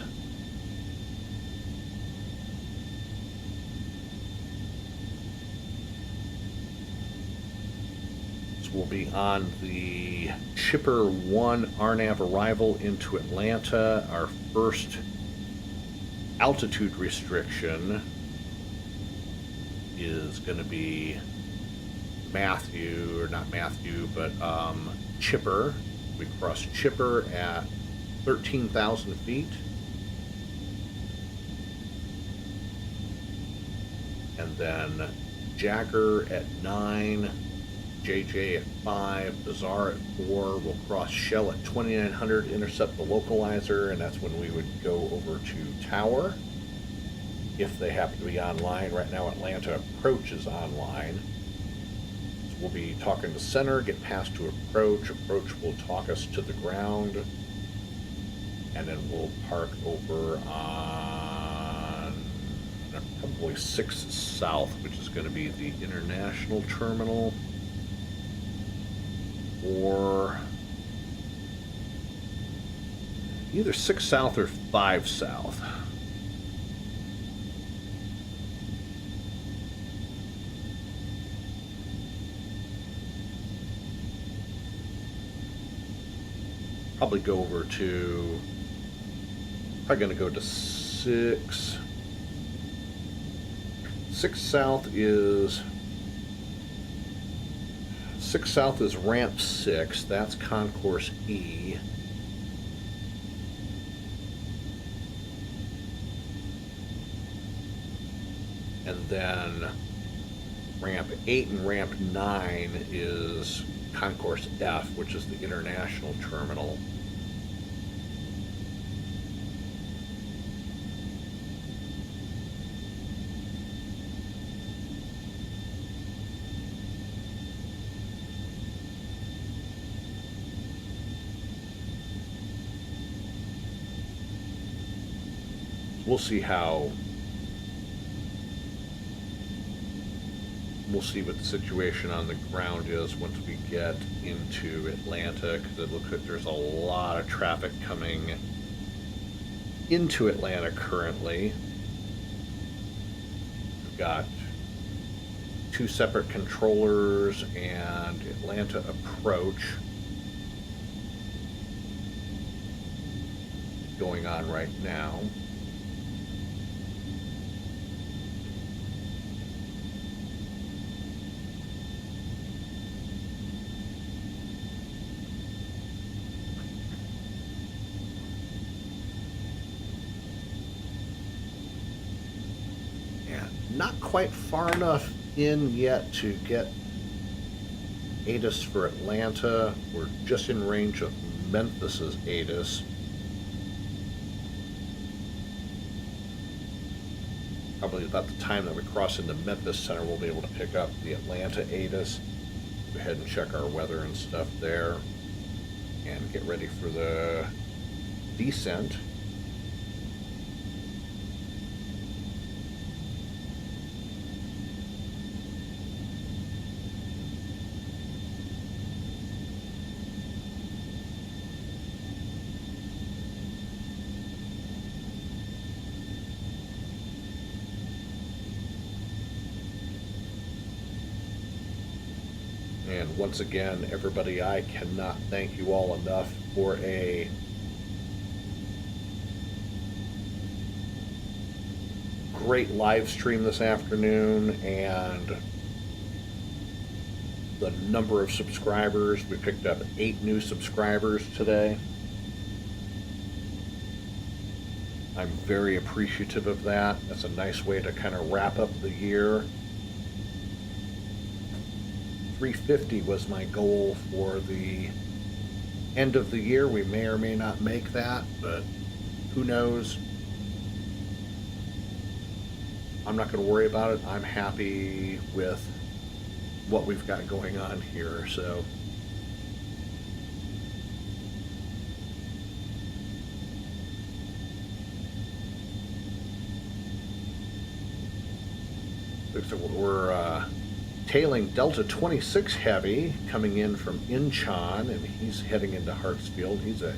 So we'll be on the Chipper 1 RNAV arrival into Atlanta. Our first altitude restriction is going to be Chipper. We cross Chipper at 13,000 feet. And then Jagger at 9, JJ at 5, Bizarre at 4. We'll cross Shell at 2,900, intercept the localizer, and that's when we would go over to Tower, if they happen to be online. Right now, Atlanta Approach is online. We'll be talking to center, get past to approach. Approach will talk us to the ground. And then we'll park over on probably 6 South, which is going to be the international terminal. Or either 6 South or 5 South. Probably go over to, probably going to go to 6. 6 South is ramp 6. That's concourse E. And then ramp 8 and ramp 9 is concourse F, which is the international terminal. We'll see what the situation on the ground is once we get into Atlanta, because it looks like there's a lot of traffic coming into Atlanta currently. We've got 2 separate controllers and Atlanta Approach going on right now. Not quite far enough in yet to get ATIS for Atlanta. We're just in range of Memphis's ATIS. Probably about the time that we cross into Memphis Center, we'll be able to pick up the Atlanta ATIS. Go ahead and check our weather and stuff there and get ready for the descent. And once again, everybody, I cannot thank you all enough for a great live stream this afternoon and the number of subscribers. We picked up 8 new subscribers today. I'm very appreciative of that. That's a nice way to kind of wrap up the year. 350 was my goal for the end of the year. We may or may not make that, but who knows? I'm not going to worry about it. I'm happy with what we've got going on here. So we're tailing Delta 26 Heavy coming in from Incheon, and he's heading into Hartsfield. He's a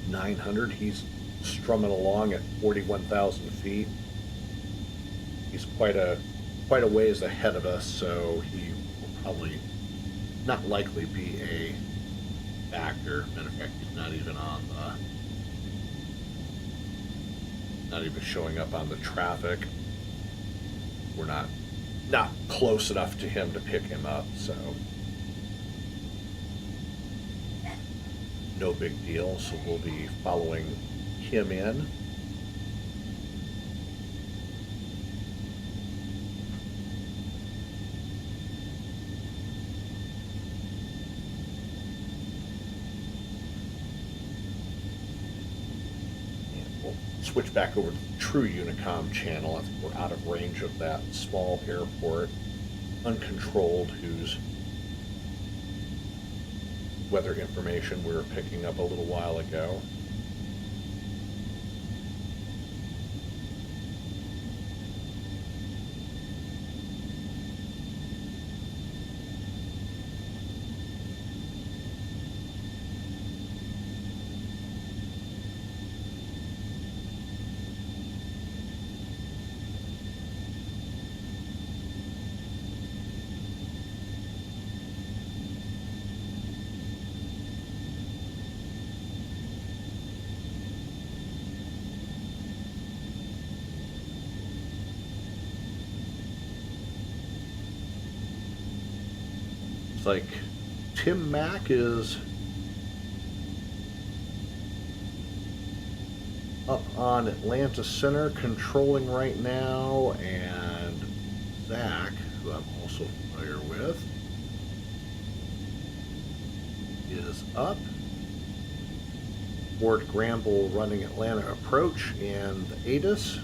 A330-900. He's strumming along at 41,000 feet. He's quite a ways ahead of us, so he will probably not likely be a factor. Matter of fact, he's not even on the, not even showing up on the traffic. We're not close enough to him to pick him up, so no big deal. So we'll be following him in. Switch back over to the true Unicom channel. I think we're out of range of that small airport, uncontrolled, whose weather information we were picking up a little while ago. Like Tim Mack is up on Atlanta Center controlling right now, and Zach, who I'm also familiar with, is up. Fort Granville running Atlanta approach and the ATIS.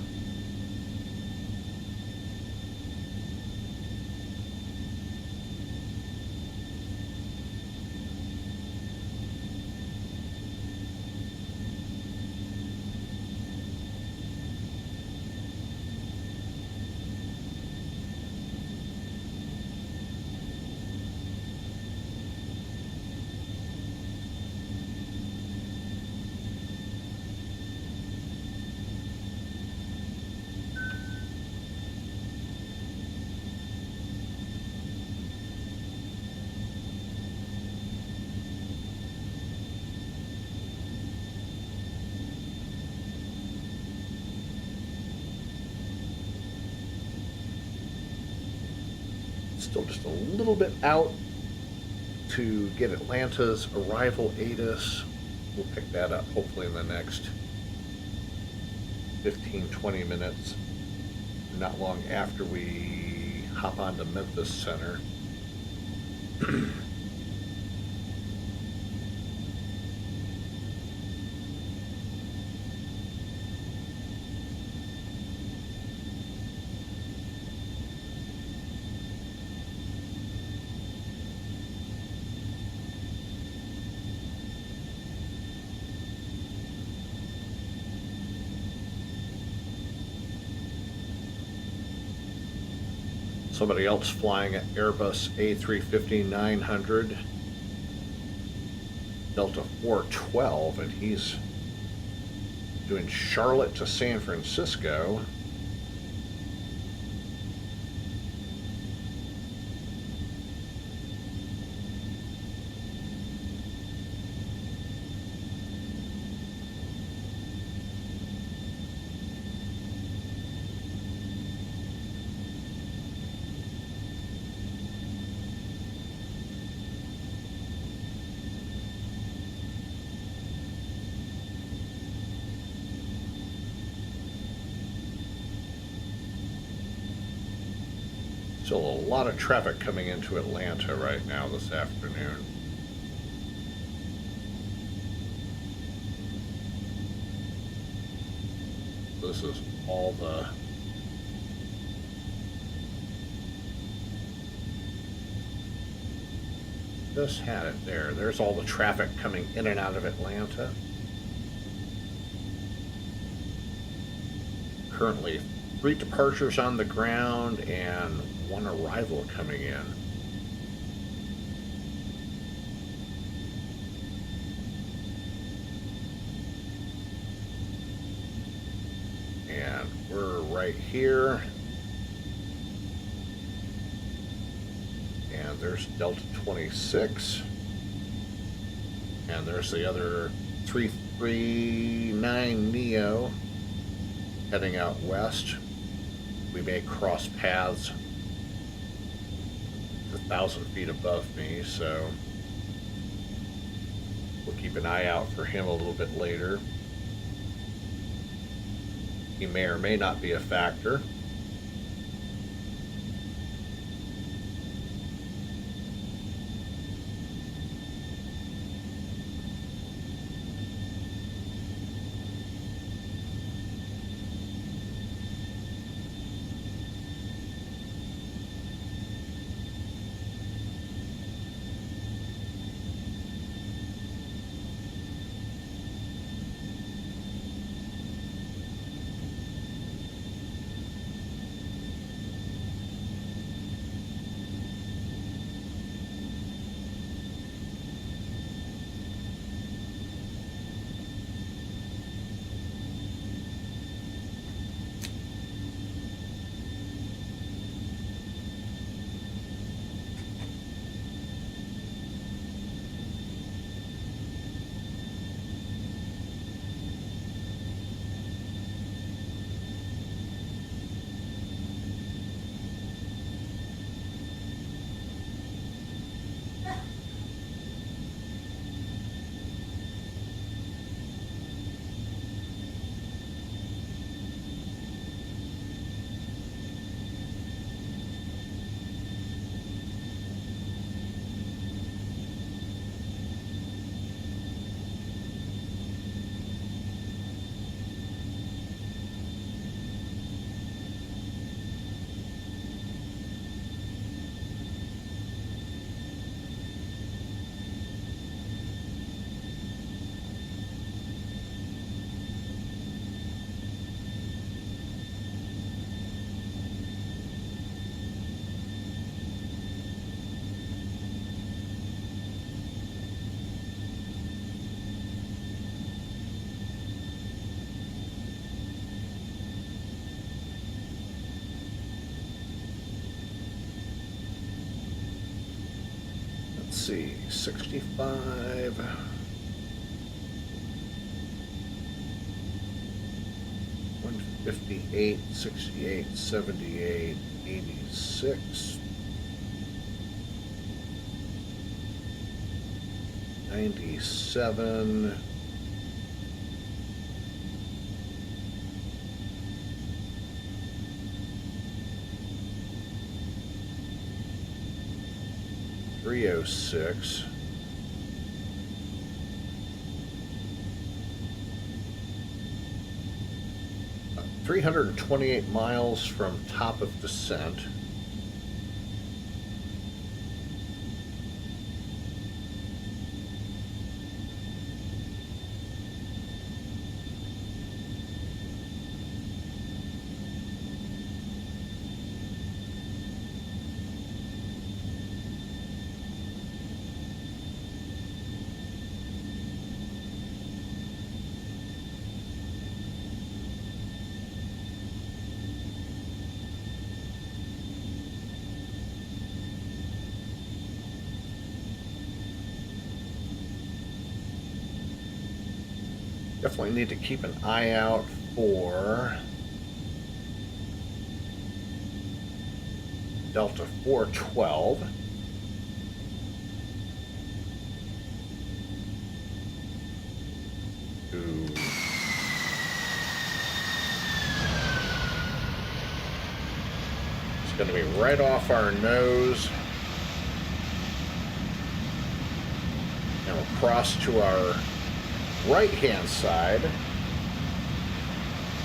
Still just a little bit out to get Atlanta's arrival ATIS. We'll pick that up hopefully in the next 15-20 minutes, not long after we hop on to Memphis Center. Somebody else flying at Airbus A330-900 Delta 412, and he's doing Charlotte to San Francisco. Still a lot of traffic coming into Atlanta right now this afternoon. This is all the just had it there. There's all the traffic coming in and out of Atlanta. Currently 3 departures on the ground and 1 arrival coming in. And we're right here. And there's Delta 26. And there's the other 339 NEO heading out west. We may cross paths 1,000 feet above me, so we'll keep an eye out for him a little bit later. He may or may not be a factor. Let's see, 65. 158, 68, 78, 86, 97, 306, 328 miles from top of descent. Definitely need to keep an eye out for Delta 412. Who is Going to be right off our nose. And we'll cross to our right-hand side.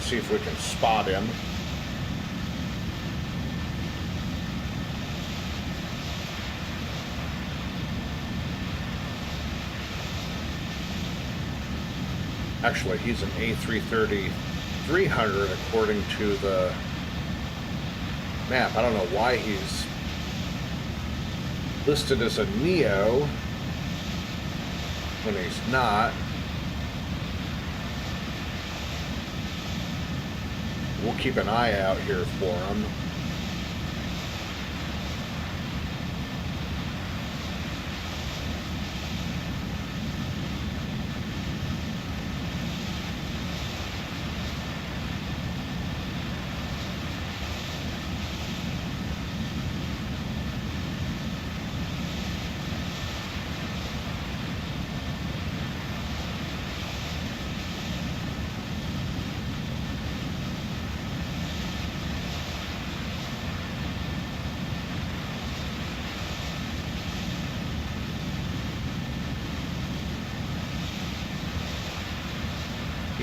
See if we can spot him. Actually, he's an A330-900 according to the map. I don't know why he's listed as a NEO when he's not. We'll keep an eye out here for him.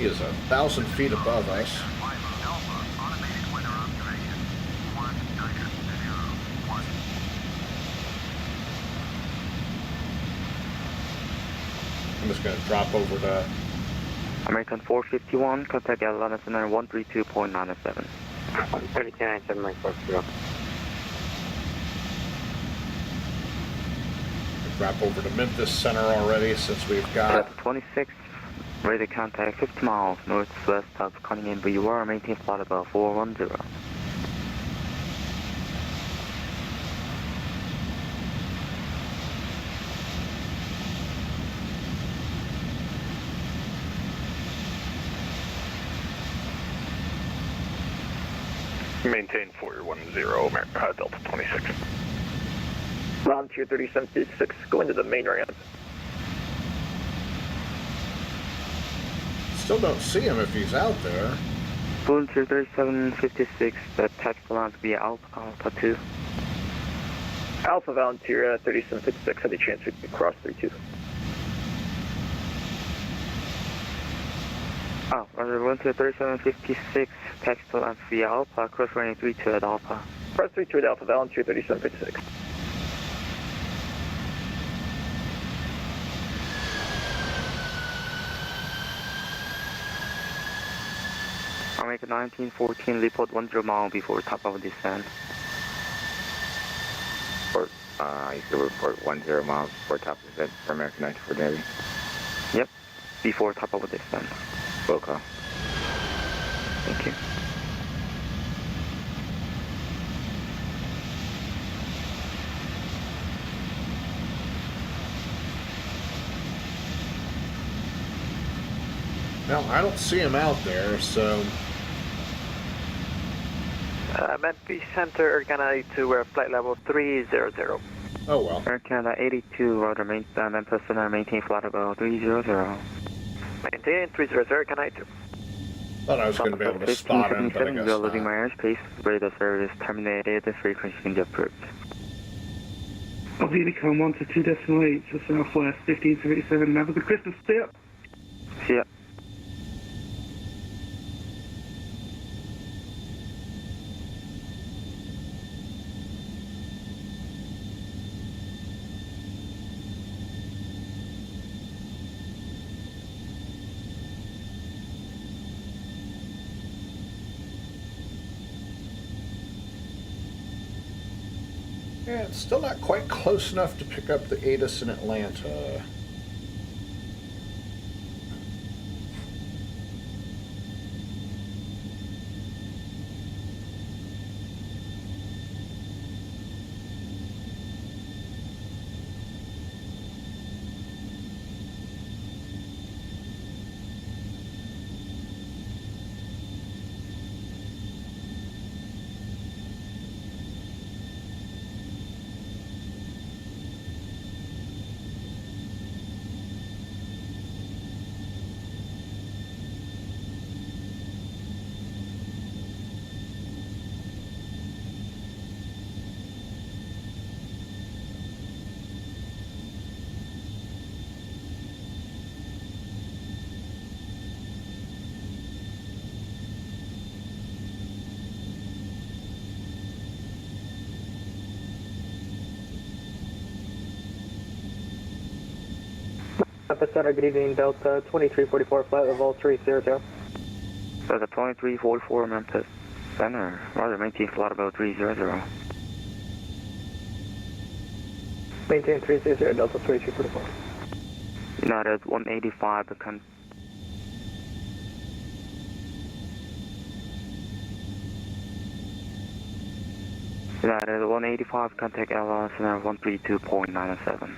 He is 1,000 feet above us. I'm just going to drop over to American 451, contact Airline 132.97. 3297, Mike 40. drop over to Memphis Center already since we've got 26. Ready to contact 50 miles northwest of Cunningham BUR, maintain flight about 410. Maintain 410, Delta 26. Volunteer 3756, go into the main ramp. still don't see him if he's out there. Volunteer 3756, the tactical launch via Alpha 2. Alpha Volunteer 3756, had a chance to cross 32. Oh, Volunteer 3756, tactical launch via Alpha, cross running 32 at Alpha. Cross 32 at Alpha, Volunteer 3756. I'll make a 1914, report 10 mile before top of descent. Report, you can report 10 miles before top of descent for American 94 Navy. Yep, before top of descent. Will call. Thank you. Well, I don't see him out there, so... Memphis Center, Air Canada 82, we're flight level 300. Oh well. Air Canada 82, rotor Memphis Center, maintain flight level 300. Maintain 300, Air Canada 82. Thought I was going to be able to spot him, but I guess we are losing not. my airspace. Radar service terminated, the frequency can be approved. Unicom 122.8 to southwest, 1577. Have a good Christmas. See ya. See ya. Yeah, it's still not quite close enough to pick up the ATIS in Atlanta. Memphis Center, good evening, Delta 2344, flight level 300. Delta 2344, Memphis Center, rather maintain flight level 300. Maintain 300, Delta 2344. United 185, United 185, contact Airline Center 132.97.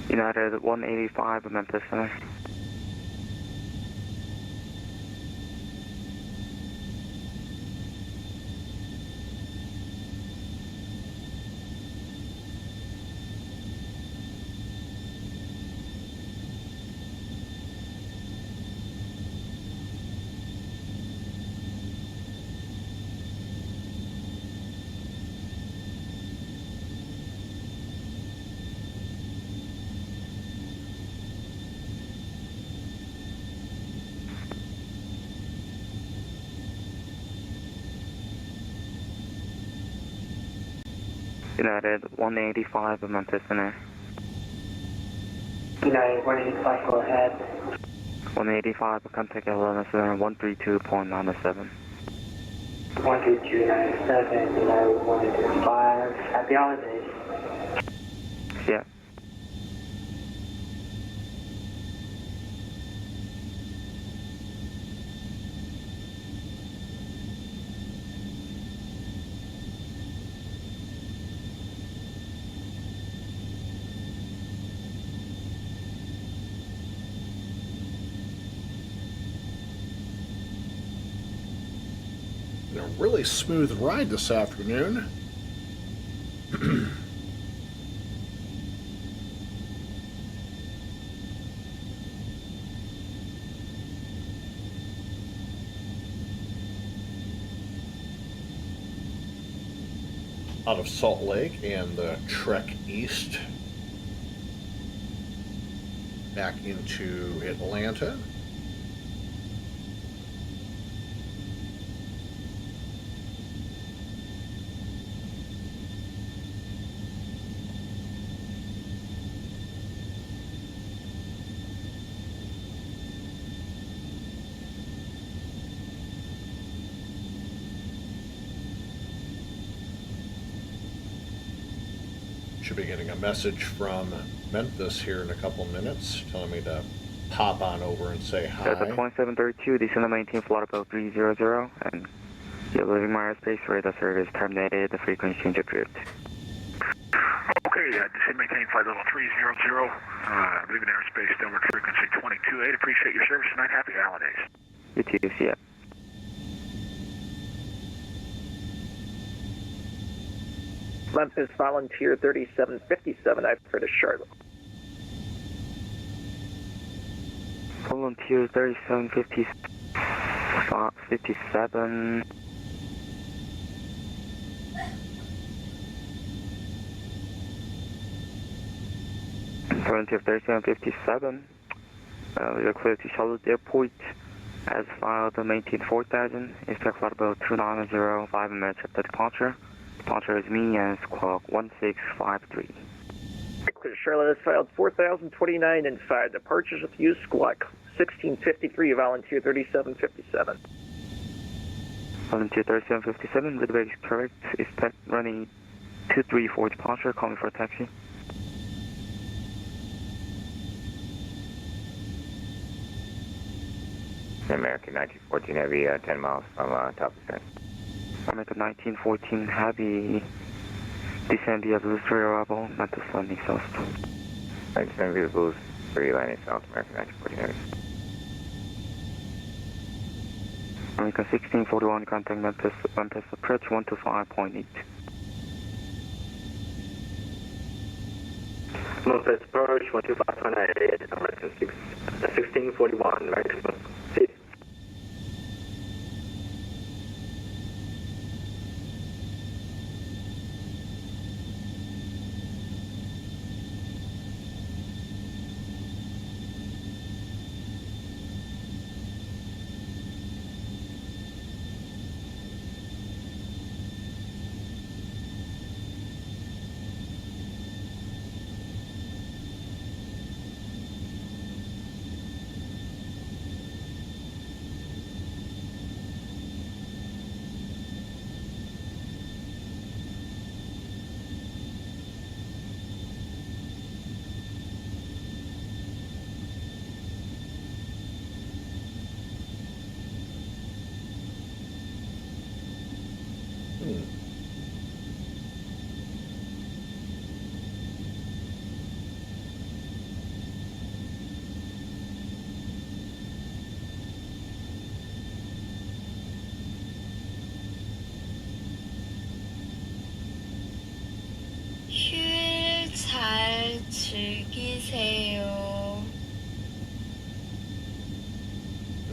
United 185, Memphis Center. United 185, Memphis Center. United 185, go ahead. 185, contact Airline Center 132.97. 13297, United 185. Happy holidays. Yeah. A really smooth ride this afternoon. Out of Salt Lake and the trek east back into Atlanta. Should be getting a message from Memphis here in a couple minutes telling me to pop on over and say hi. Delta 2732, December 19, flight level 300, and you're leaving my airspace, radar service terminated, the frequency change approved. Okay, December 19, flight level 300, leaving airspace, downward frequency 22.8. Appreciate your service tonight. Happy holidays. You too, see ya. Memphis Volunteer 3757, I've heard of Charlotte. Volunteer 3757. Volunteer 3757. You're clear to Charlotte Airport. As filed, maintain 4000. Expect flight about 290, 5 minutes after departure. Departure is me and squawk 1653. Clear Charlotte has filed 4029 and 5 departures with you, squawk 1653, Volunteer 3757. Volunteer 3757, the base is correct. Expect running 234 departure, calling for a taxi. American 1914 Heavy, 10 miles from top percent. American 1914 Heavy, descend via Blues 3 arrival, Memphis landing south. Descend via Blues 3 landing south, American 1914 Heavy. American 1641, contact Memphis approach 125.8. Memphis approach 125.8, American 1641, American 6. 휴일 잘 즐기세요.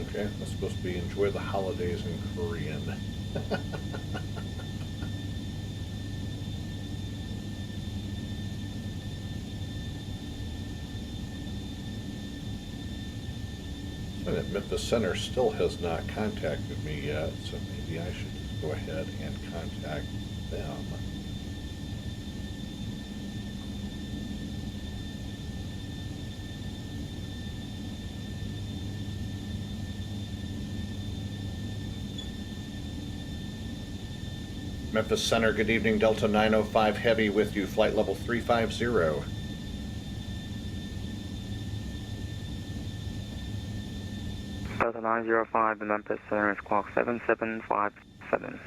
Okay, that's supposed to be enjoy the holidays in Korean. And admit the center still has not contacted me yet, so maybe I should just go ahead and contact them. Memphis Center, good evening, Delta 905 Heavy with you, flight level 350. Delta 905, the Memphis Center is clock 7757.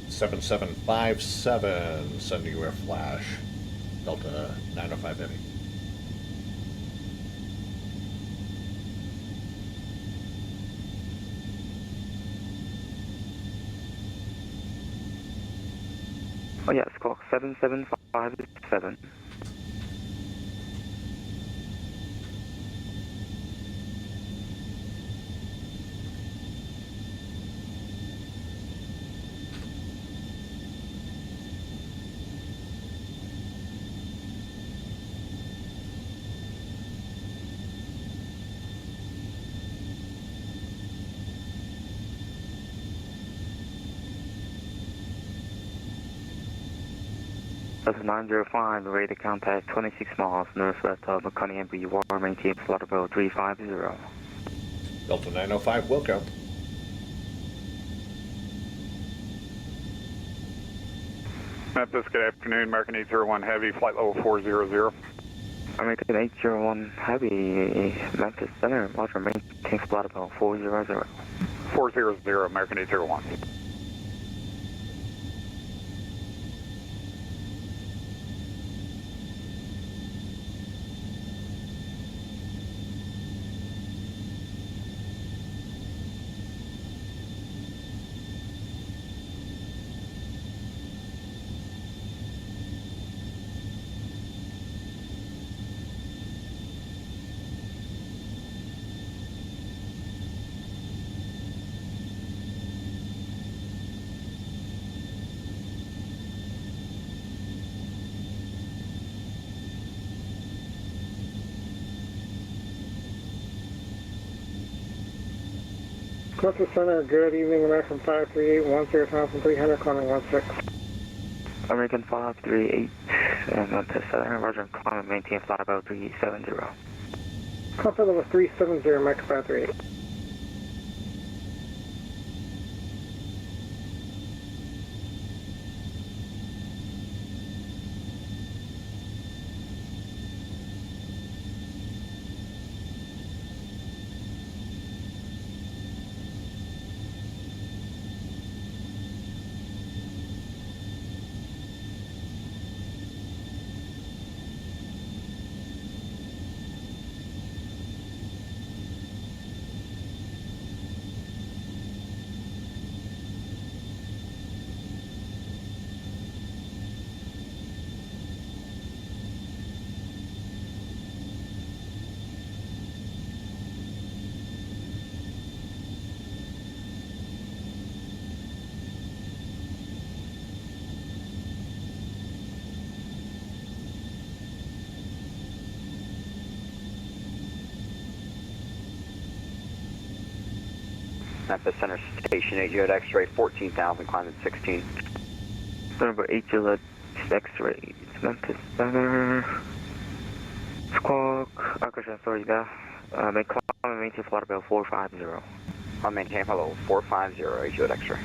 7757, sending you a flash. Delta 905 Heavy. Oh yes, clock 7757. That's 905, ready to contact 26 miles northwest of McConney and B1, maintain flight level 350. Delta 905, Wilco. Memphis, good afternoon. American 801 Heavy, flight level 400. American 801 Heavy, Memphis Center, roger, maintain flight level 400. 400, American 801. Memphis Center, good evening, American 538-10,300, climbing 16. American 538, Memphis Center, roger, climb, maintain flight level 370. Comfort level 370, American 538. Memphis Center Station 8, Juliet X-ray 14,000, climbing 16. Number 8, Juliet X-ray, Memphis Center, squawk, sorry, may climb and maintain flight level 450. I'll maintain hello, 450, Juliet X-ray.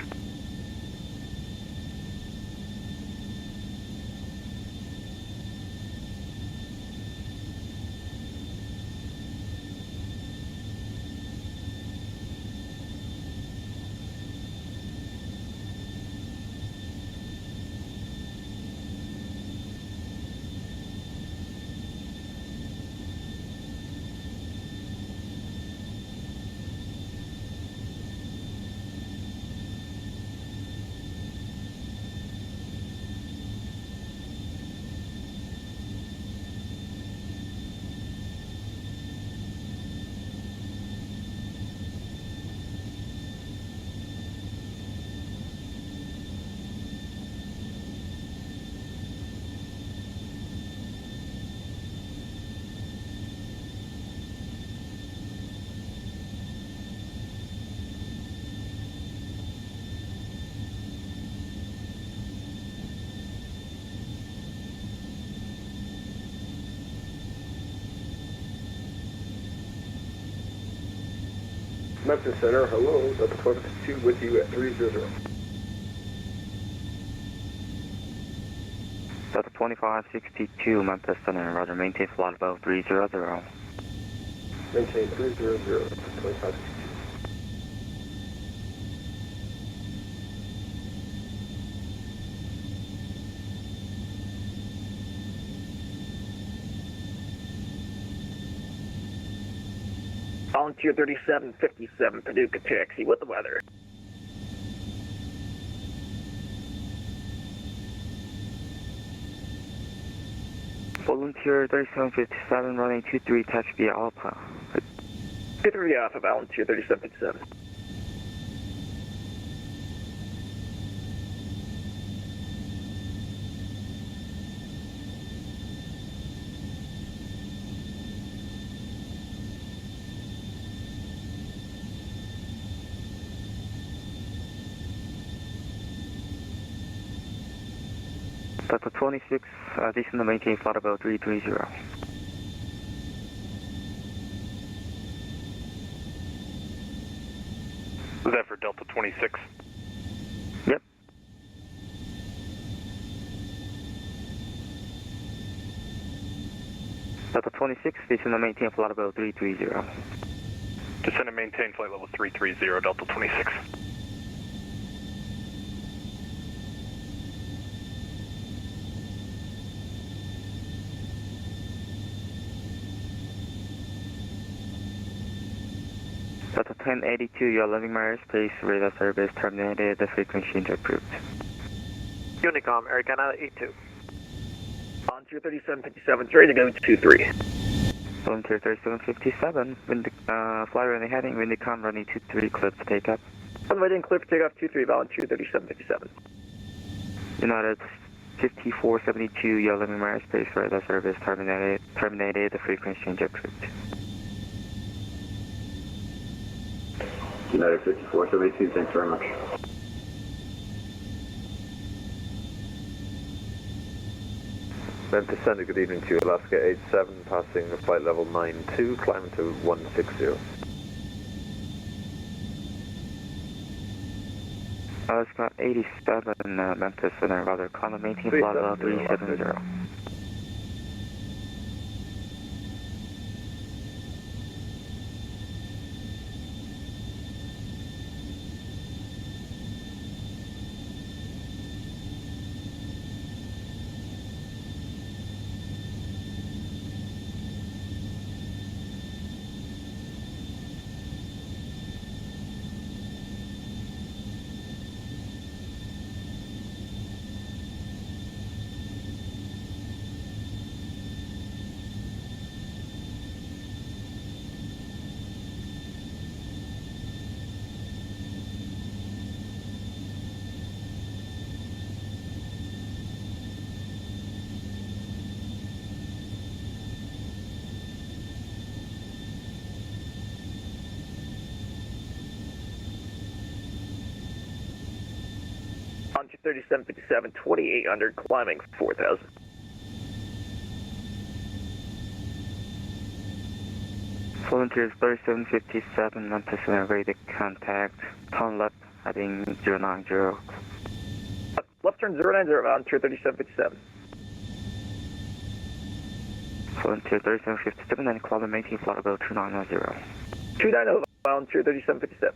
Memphis Center, hello, Delta 1252 with you at 300. Delta 2562, Memphis Center, roger, maintain flight above 300. Maintain 300, 2562. Volunteer 3757, Paducah taxi, with the weather. Volunteer 3757, running 23, taxi via Alpha. 23 Alpha, Volunteer 3757. Delta 26, descend to maintain flight above 330. Was that for Delta 26? Yep. Delta 26, descend to maintain flight above 330. Descend and maintain flight level 330, Delta 26. Delta 1082, you're leaving my airspace, radar service terminated, the frequency change approved. Unicom, Air Canada 82. Volunteer 3757, ready to go 23. Volunteer 3757, flyer running heading, Unicom running 23, clear to take up. Runway and clear for takeoff 23, Volunteer 3757. United 5472, you're leaving my airspace, radar service terminated, the frequency change approved. United 5472, thanks very much. Memphis Center, good evening to you. Alaska 87, passing flight level 92, climbing to 160. Alaska 87, Memphis Center, rather, climb maintain flight level 370. Volunteer 3757, 2800, climbing 4000. Volunteers 3757, Memphis Center, ready to contact, turn left, heading 090. Left turn 090, Volunteer 3757. Volunteer 3757, and climb maintain flight above 290. 290, Volunteer 3757.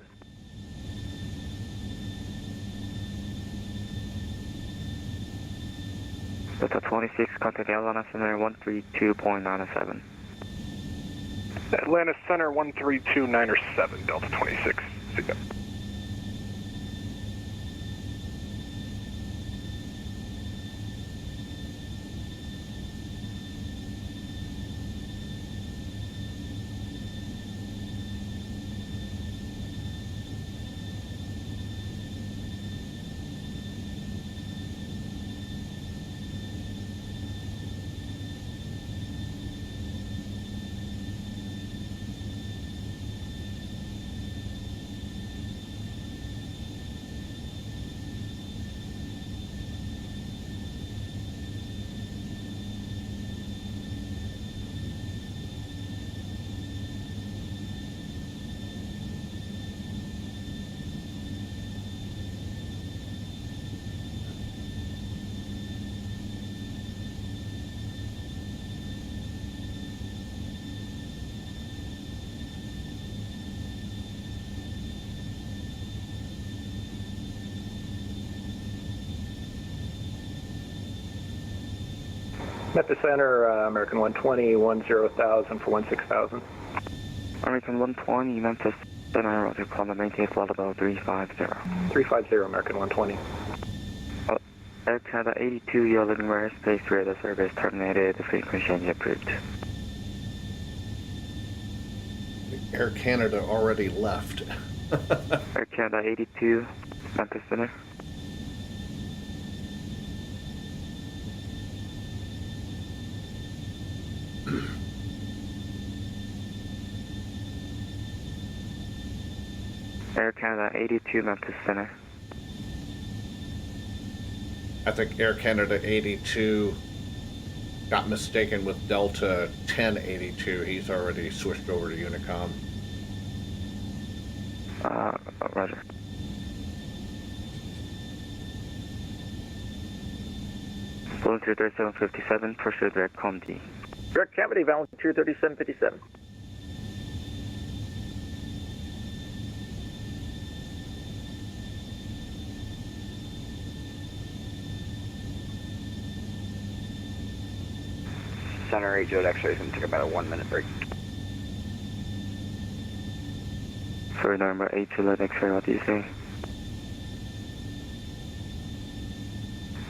Delta 26, contact Airline Center 132.97. Atlanta Center 132.97, Delta 26. See ya. Memphis Center, American 120, 10,000 for 16,000. American 120, Memphis Center, roger, climb maintain flight level 350. 350, American 120. Air Canada 82, you're leaving airspace, radar service terminated, frequency change approved. Air Canada already left. Air Canada 82, Memphis Center. Air Canada 82, Memphis Center. I think Air Canada 82 got mistaken with Delta 1082. He's already switched over to Unicom. Roger. Volunteer 3757, pursue direct ComD. Direct cavity, Volunteer 3757. Center 8 Jet X-ray is going to take about a 1 minute break. For number 8 Jet X-ray, what do you say?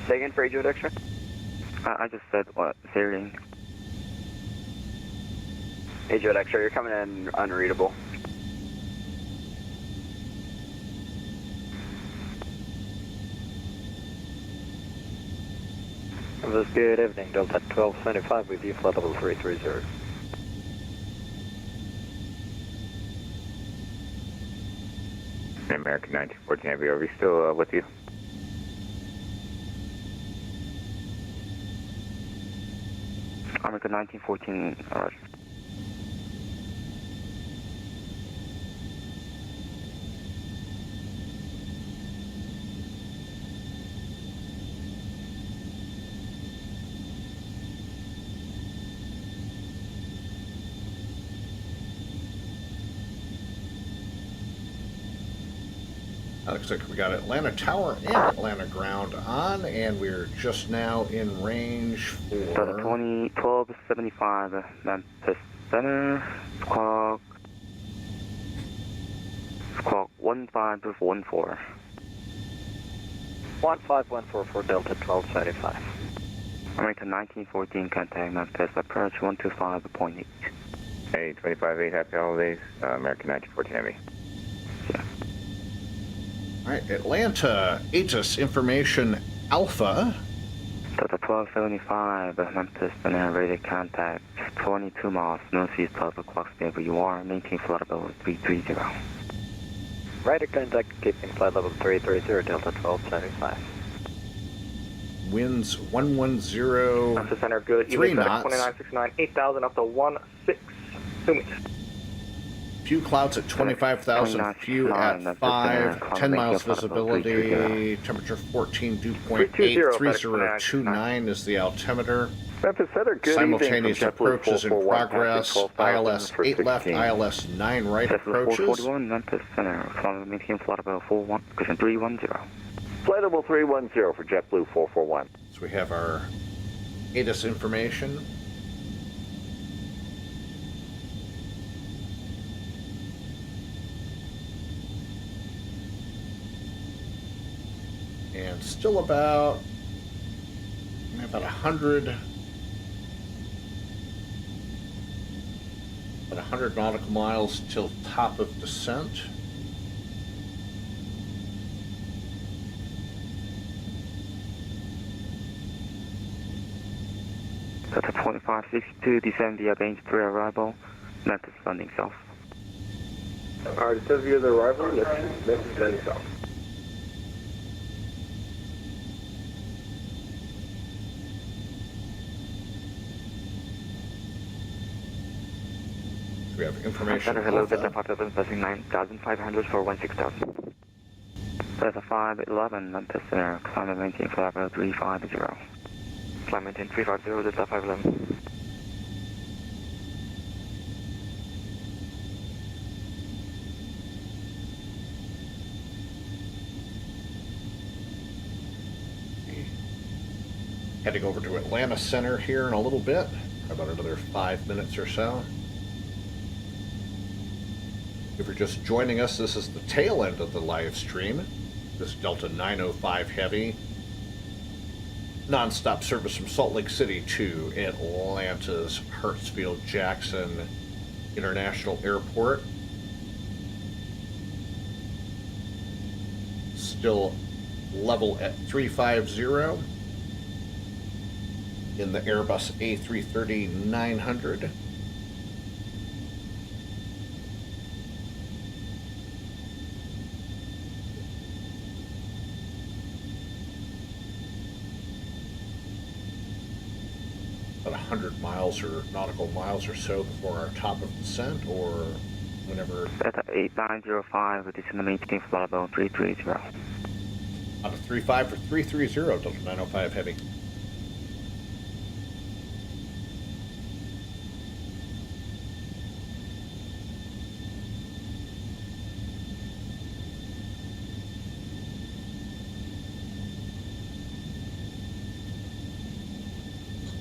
Say again for 8 Jet X-ray? I just said what? Syrian. 8 Jet X-ray, you're coming in unreadable. Good evening, Delta 1275 with you, flight level 330. American 1914 Heavy, are we still with you? American 1914, roger. Looks like we got Atlanta Tower and Atlanta Ground on, and we're just now in range for... 1275, Memphis Center, squawk 1514. 1514 for Delta 1275. American 1914, contact Memphis, approach 125.8. Hey, 25-8, happy holidays, American 1914 Heavy. Yeah. All right, Atlanta, Aegis Information Alpha. Delta 1275, Memphis Center, radar contact 22 miles, northeast 12 o'clock, WR, maintain flight level 330. Radar contact, keeping flight level 330, Delta 1275. Winds 110. Memphis Center, good. 3 knots. 2969, 8,000 up to 16. 2 meters. Few clouds at 25,000, few at 5, 10 miles visibility, temperature 14 dew point 8, 3029 is the altimeter. Memphis Center, good. Simultaneous approach is in progress. ILS 8 left, ILS 9 right approaches. 441, Memphis Center, maintain flight level 310. Flight level 310 for JetBlue 441. So we have our ATIS information. And still about 100 nautical miles till top of descent. Delta 2562, descend via range 3 arrival, Memphis landing south. Alright, descend via the arrival, Memphis landing south. We have information. Center, hello, Delta 5000, passing 9,500 for 16,000. Delta 511, Memphis Center, climb and maintain flight level 350. Climb maintain 350, Delta 511. heading over to Atlanta Center here in a little bit, about another 5 minutes or so. If you're just joining us, this is the tail end of the live stream. This Delta 905 Heavy. Non-stop service from Salt Lake City to Atlanta's Hartsfield-Jackson International Airport. Still level at 350 in the Airbus A330-900. About 100 miles or nautical miles or so before our top of descent, or whenever. Delta 8905, it is in the maintain flight level 330. Out of 35 for 330, Delta 905 Heavy.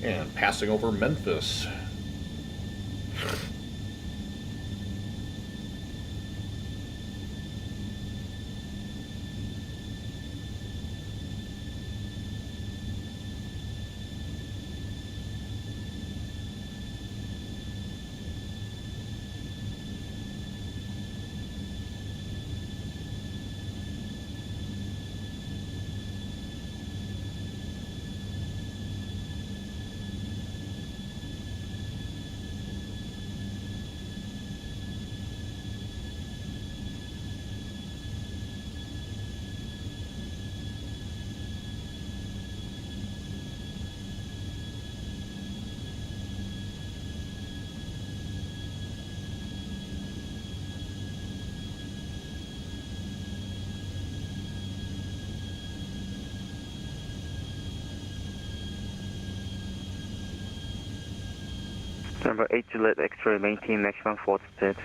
And passing over Memphis. Number 8 Juliet X-ray, maintain maximum forward speed.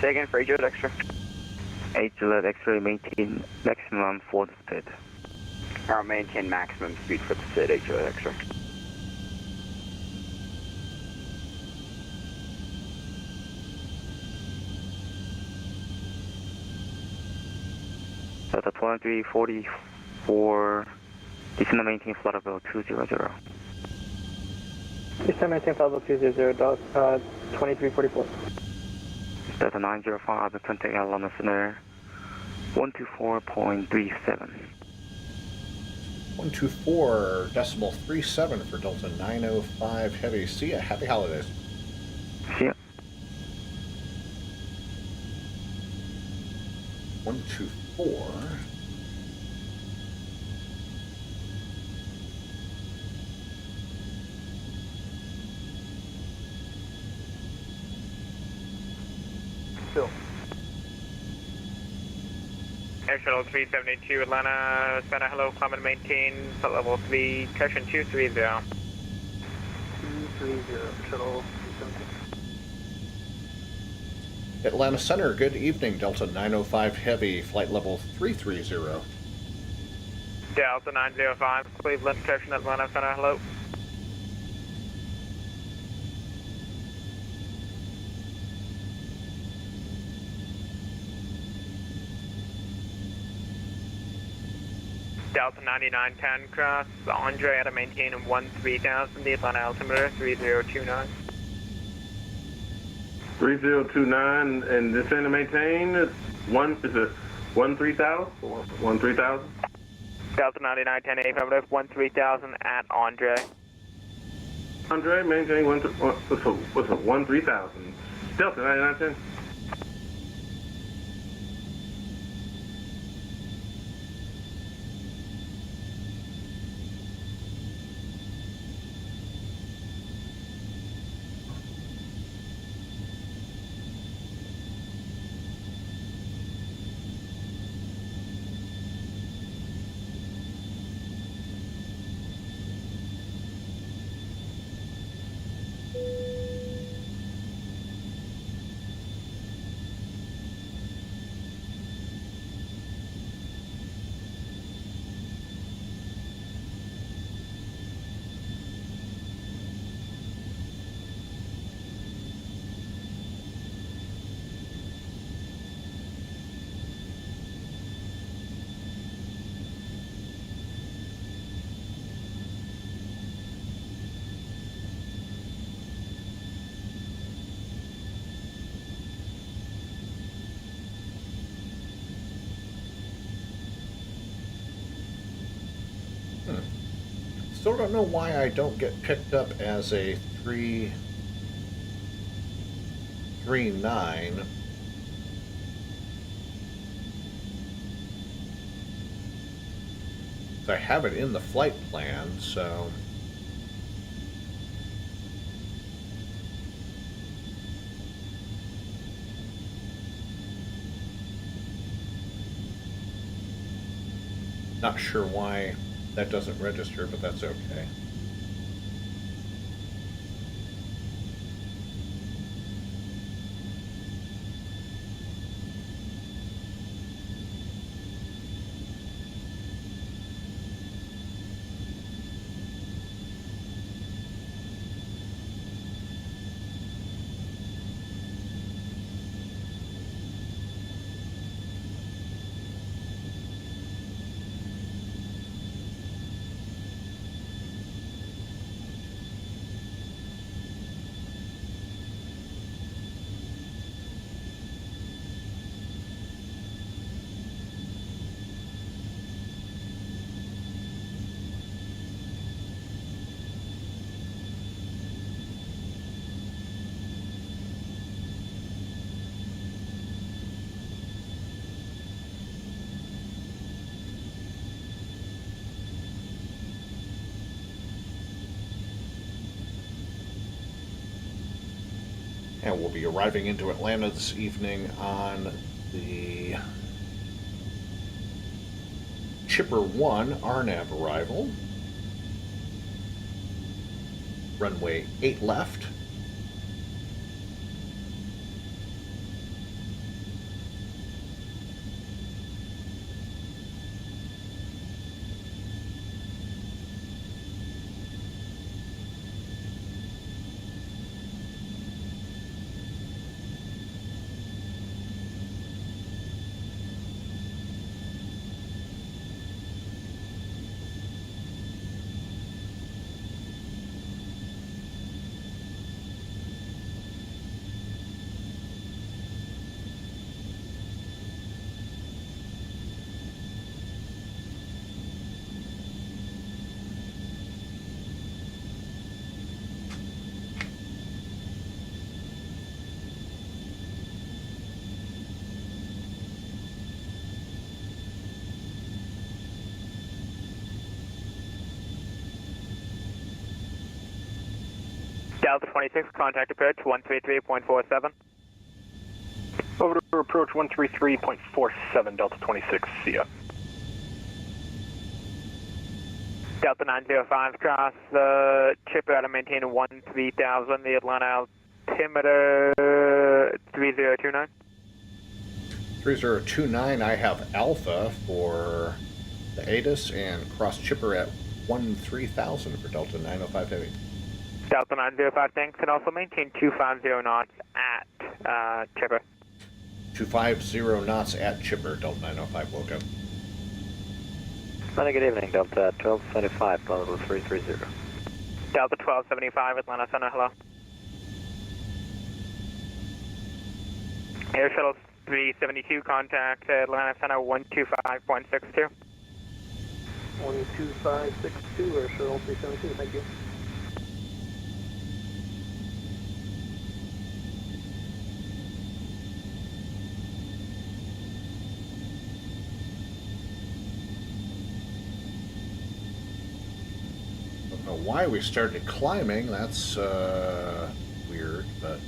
Say again for 8 Juliet X-ray. 8 Juliet X-ray, maintain maximum forward speed. Alright, maintain maximum speed for the SID, 8 Juliet X-ray. Delta 2344, descend and maintain flight level 200. Descend maintain flight level 200, 2344. Delta 905, contact Atlanta Center 124.37. 124.37 for Delta 905 Heavy. See ya. Happy holidays. See ya. 124. Phil. Air Shuttle 372 Atlanta Center, hello, climb and maintain flight level 3, correction 230. 230, Shuttle 372. Atlanta Center, good evening. Delta 905 Heavy, flight level 330. Delta 905, Cleveland, correction Atlanta Center, hello. Delta 9910 cross, Andre at a maintain 13,000, the Atlanta altimeter 3029. 3029 and descend and maintain, is it 13,000? 13,000? Delta 9910 affirmative, 13,000 at Andre. Andre, maintain what's it, 13,000? Delta 9910. Still don't know why I don't get picked up as a 339. I have it in the flight plan, so... Not sure why that doesn't register, but that's okay. And we'll be arriving into Atlanta this evening on the Chipper 1 RNAV arrival. Runway 8 left. Delta 26, contact approach 133.47. Over to approach 133.47, Delta 26, see ya. Delta 905, cross the chipper out of maintain 13,000, the Atlanta altimeter 3029. 3029, I have Alpha for the ATIS and cross chipper at 13,000 for Delta 905 Heavy. Delta 905, thanks, and also maintain 250 knots at chipper. 250 knots at chipper, Delta 905, welcome. Good evening, Delta 1275, level 330. Delta 1275, Atlanta Center, hello. Air Shuttle 372, contact Atlanta Center 125.62. 12562, Air Shuttle 372, thank you. Why we started climbing, that's weird, but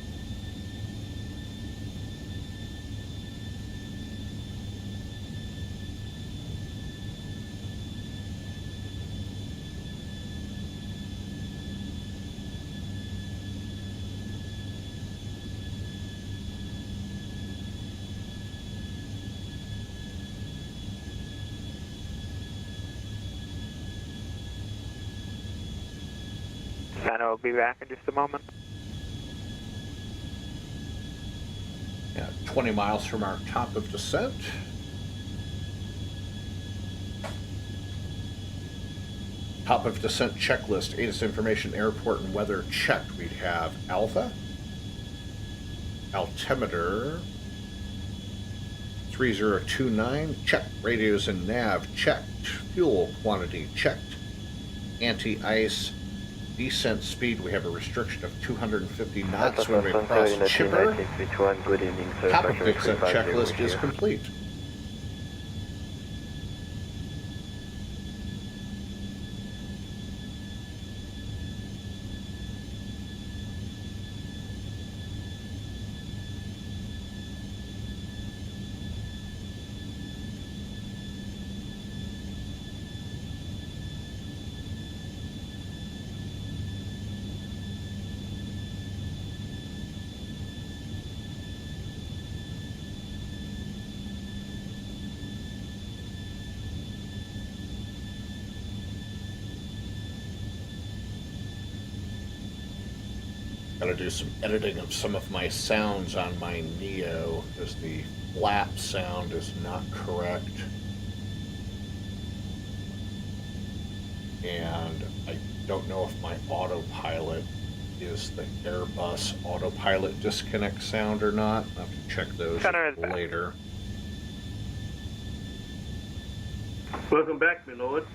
Santa will be back in just a moment. yeah, 20 miles from our top of descent. Top of descent checklist, ATIS information, airport and weather checked. We have Alpha, altimeter 3029, checked. Radios and nav checked. Fuel quantity checked. anti-ice. Descent speed, we have a restriction of 250 knots when we cross Chipper. Good evening, sir. Topic descent checklist is complete. Gotta do some editing of some of my sounds on my NEO because the flap sound is not correct. And I don't know if my autopilot is the Airbus autopilot disconnect sound or not. I'll have to check those later. Welcome back, my lord.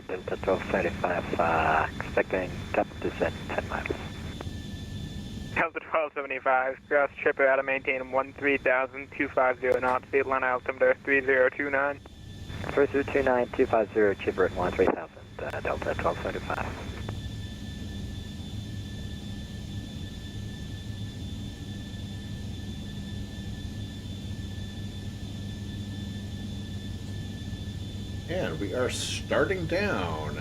Delta 1235, expecting top descent 10 miles. Delta 1275, cross Chipper out of maintain 13,250 knots, the Atlanta altimeter 3029. 3029, 250, Chipper at 13,000, Delta 1275. And we are starting down.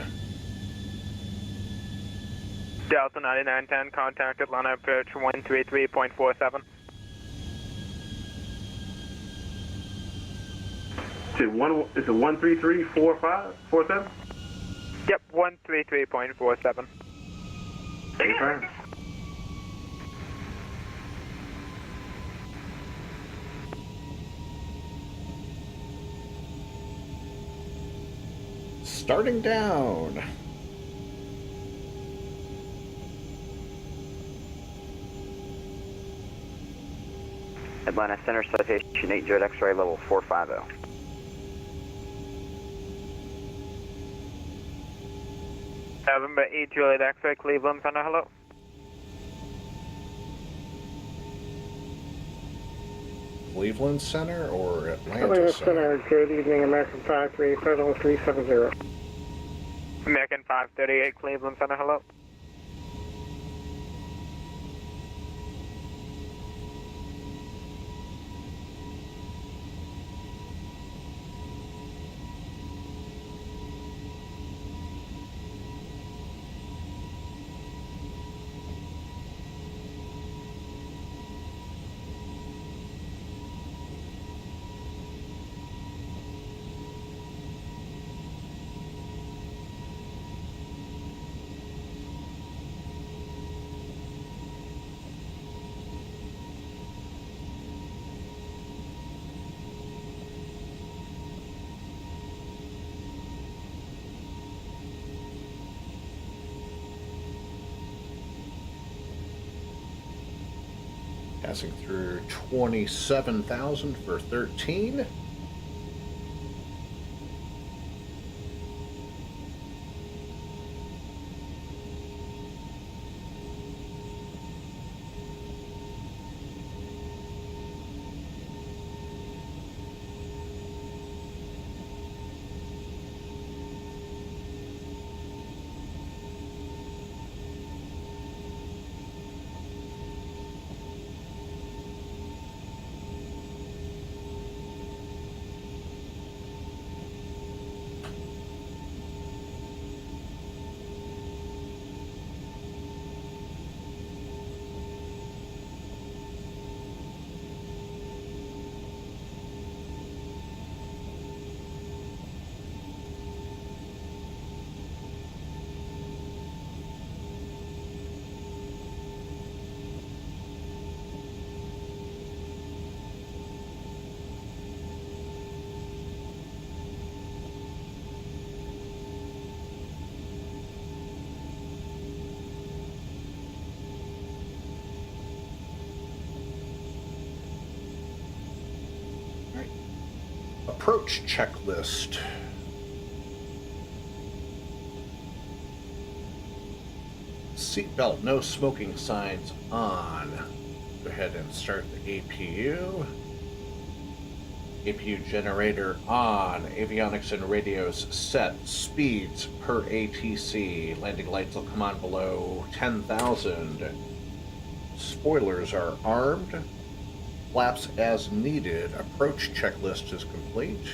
Delta 9910, contact Atlanta approach 133.47. Is it 133.47? Yep, 133.47. Confirm. Starting down. Atlanta Center Citation 8 Jet X-ray level 450. November 8 Juliet X-ray Cleveland Center, hello. Cleveland Center or Atlanta Atlanta Center? Center, good evening, American 538, Federal 370. American 538 Cleveland Center, hello. Passing through 27,000 for 13. approach checklist. Seatbelt, no smoking signs on. Go ahead and start the APU. APU generator on. Avionics and radios set. Speeds per ATC. Landing lights will come on below 10,000. Spoilers are armed. Flaps as needed. Approach checklist is complete.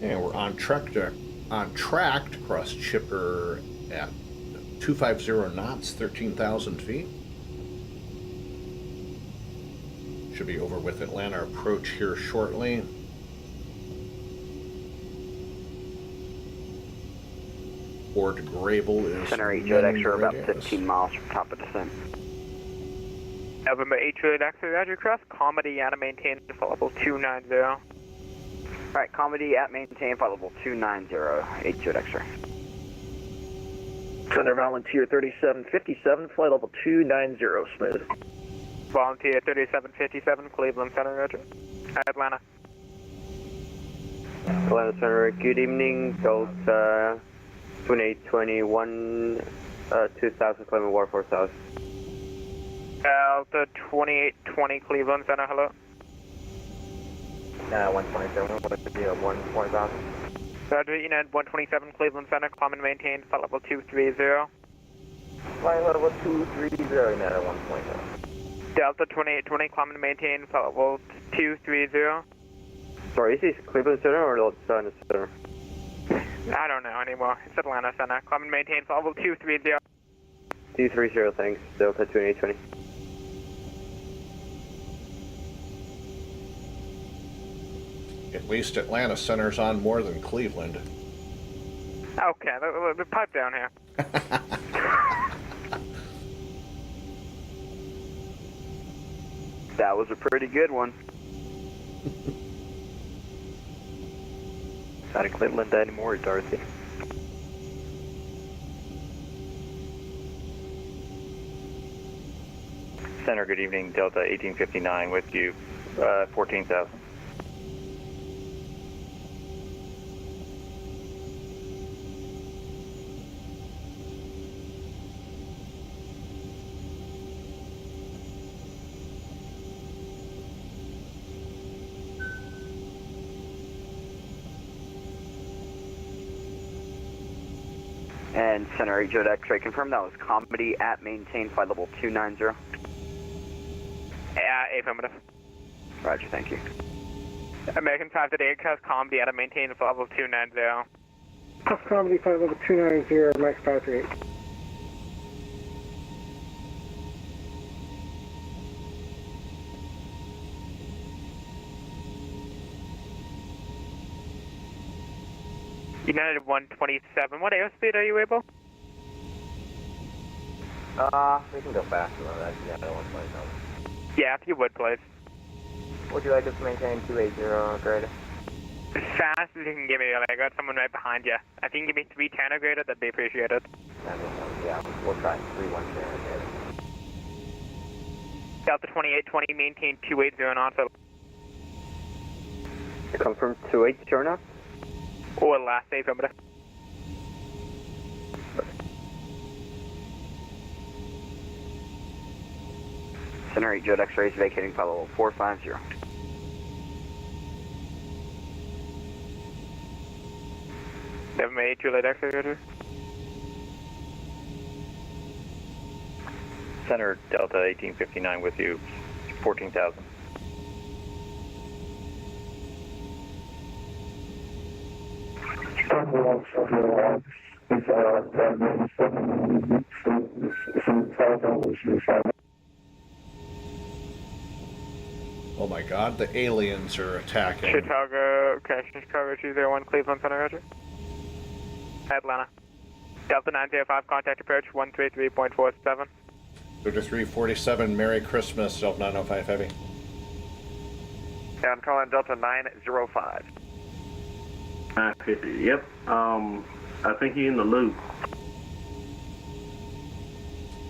And we're on track to cross Chipper at 250 knots, 13,000 feet. Should be over with Atlanta approach here shortly. Fort Grable is Center 8 Jet X-ray about 15 miles from top of descent. November 8 Jet X-ray, Roger, cross Comedy at maintain flight level 290. Alright, Comedy at maintain flight level 290, 8 Jet X-ray. Center Volunteer 3757, flight level 290, smooth. Volunteer 3757, Cleveland Center, Roger. Atlanta. Atlanta Center, good evening. Delta 2821, 2000, Cleveland Warfare South. Delta 2820, Cleveland Center, hello. 127, what is the 140,000? Roger, Unit 127, Cleveland Center, climb and maintain flight level 230. Flight level 230, United 1.0. Delta 2820, climb and maintain flight level 230. Sorry, is this Cleveland Center or Atlanta Center? I don't know anymore. It's Atlanta Center. Climb and maintain flight level 230. 230, thanks. Delta 2820. At least Atlanta Center's on more than Cleveland. Okay, the pipe down here. That was a pretty good one. Not in Cleveland anymore, Dorothy. Center, good evening. Delta 1859 with you, 14,000. And Center 8 Jet X-ray, confirm that was Comedy at maintain flight level 290. Affirmative. Roger, thank you. American 538, cross Comedy at maintain flight level 290. Cross Comedy flight level 290, Mike 538. United 127, what airspeed are you able? We can go faster than that, yeah, 127. Yeah, if you would, please. Would you like us to maintain 280 or greater? As fast as you can give me, I got someone right behind you. If you can give me 310 or greater, that'd be appreciated. Yeah, we'll try 310 or greater. Delta 2820, maintain 280 knots. Confirm 280 knots? Or last day, affirmative. Center 8 Jet X-rays vacating flight level 450. Seven eight, two light X-ray, roger. Center Delta 1859 with you, 14,000. Oh my god, the aliens are attacking. Chicago, okay, Chicago 201, Cleveland Center, roger. Atlanta. Delta 905, contact approach 133.47. 3347, Merry Christmas, Delta 905 Heavy. Yeah, I'm calling Delta 905. 950, yep. I think he's in the loop.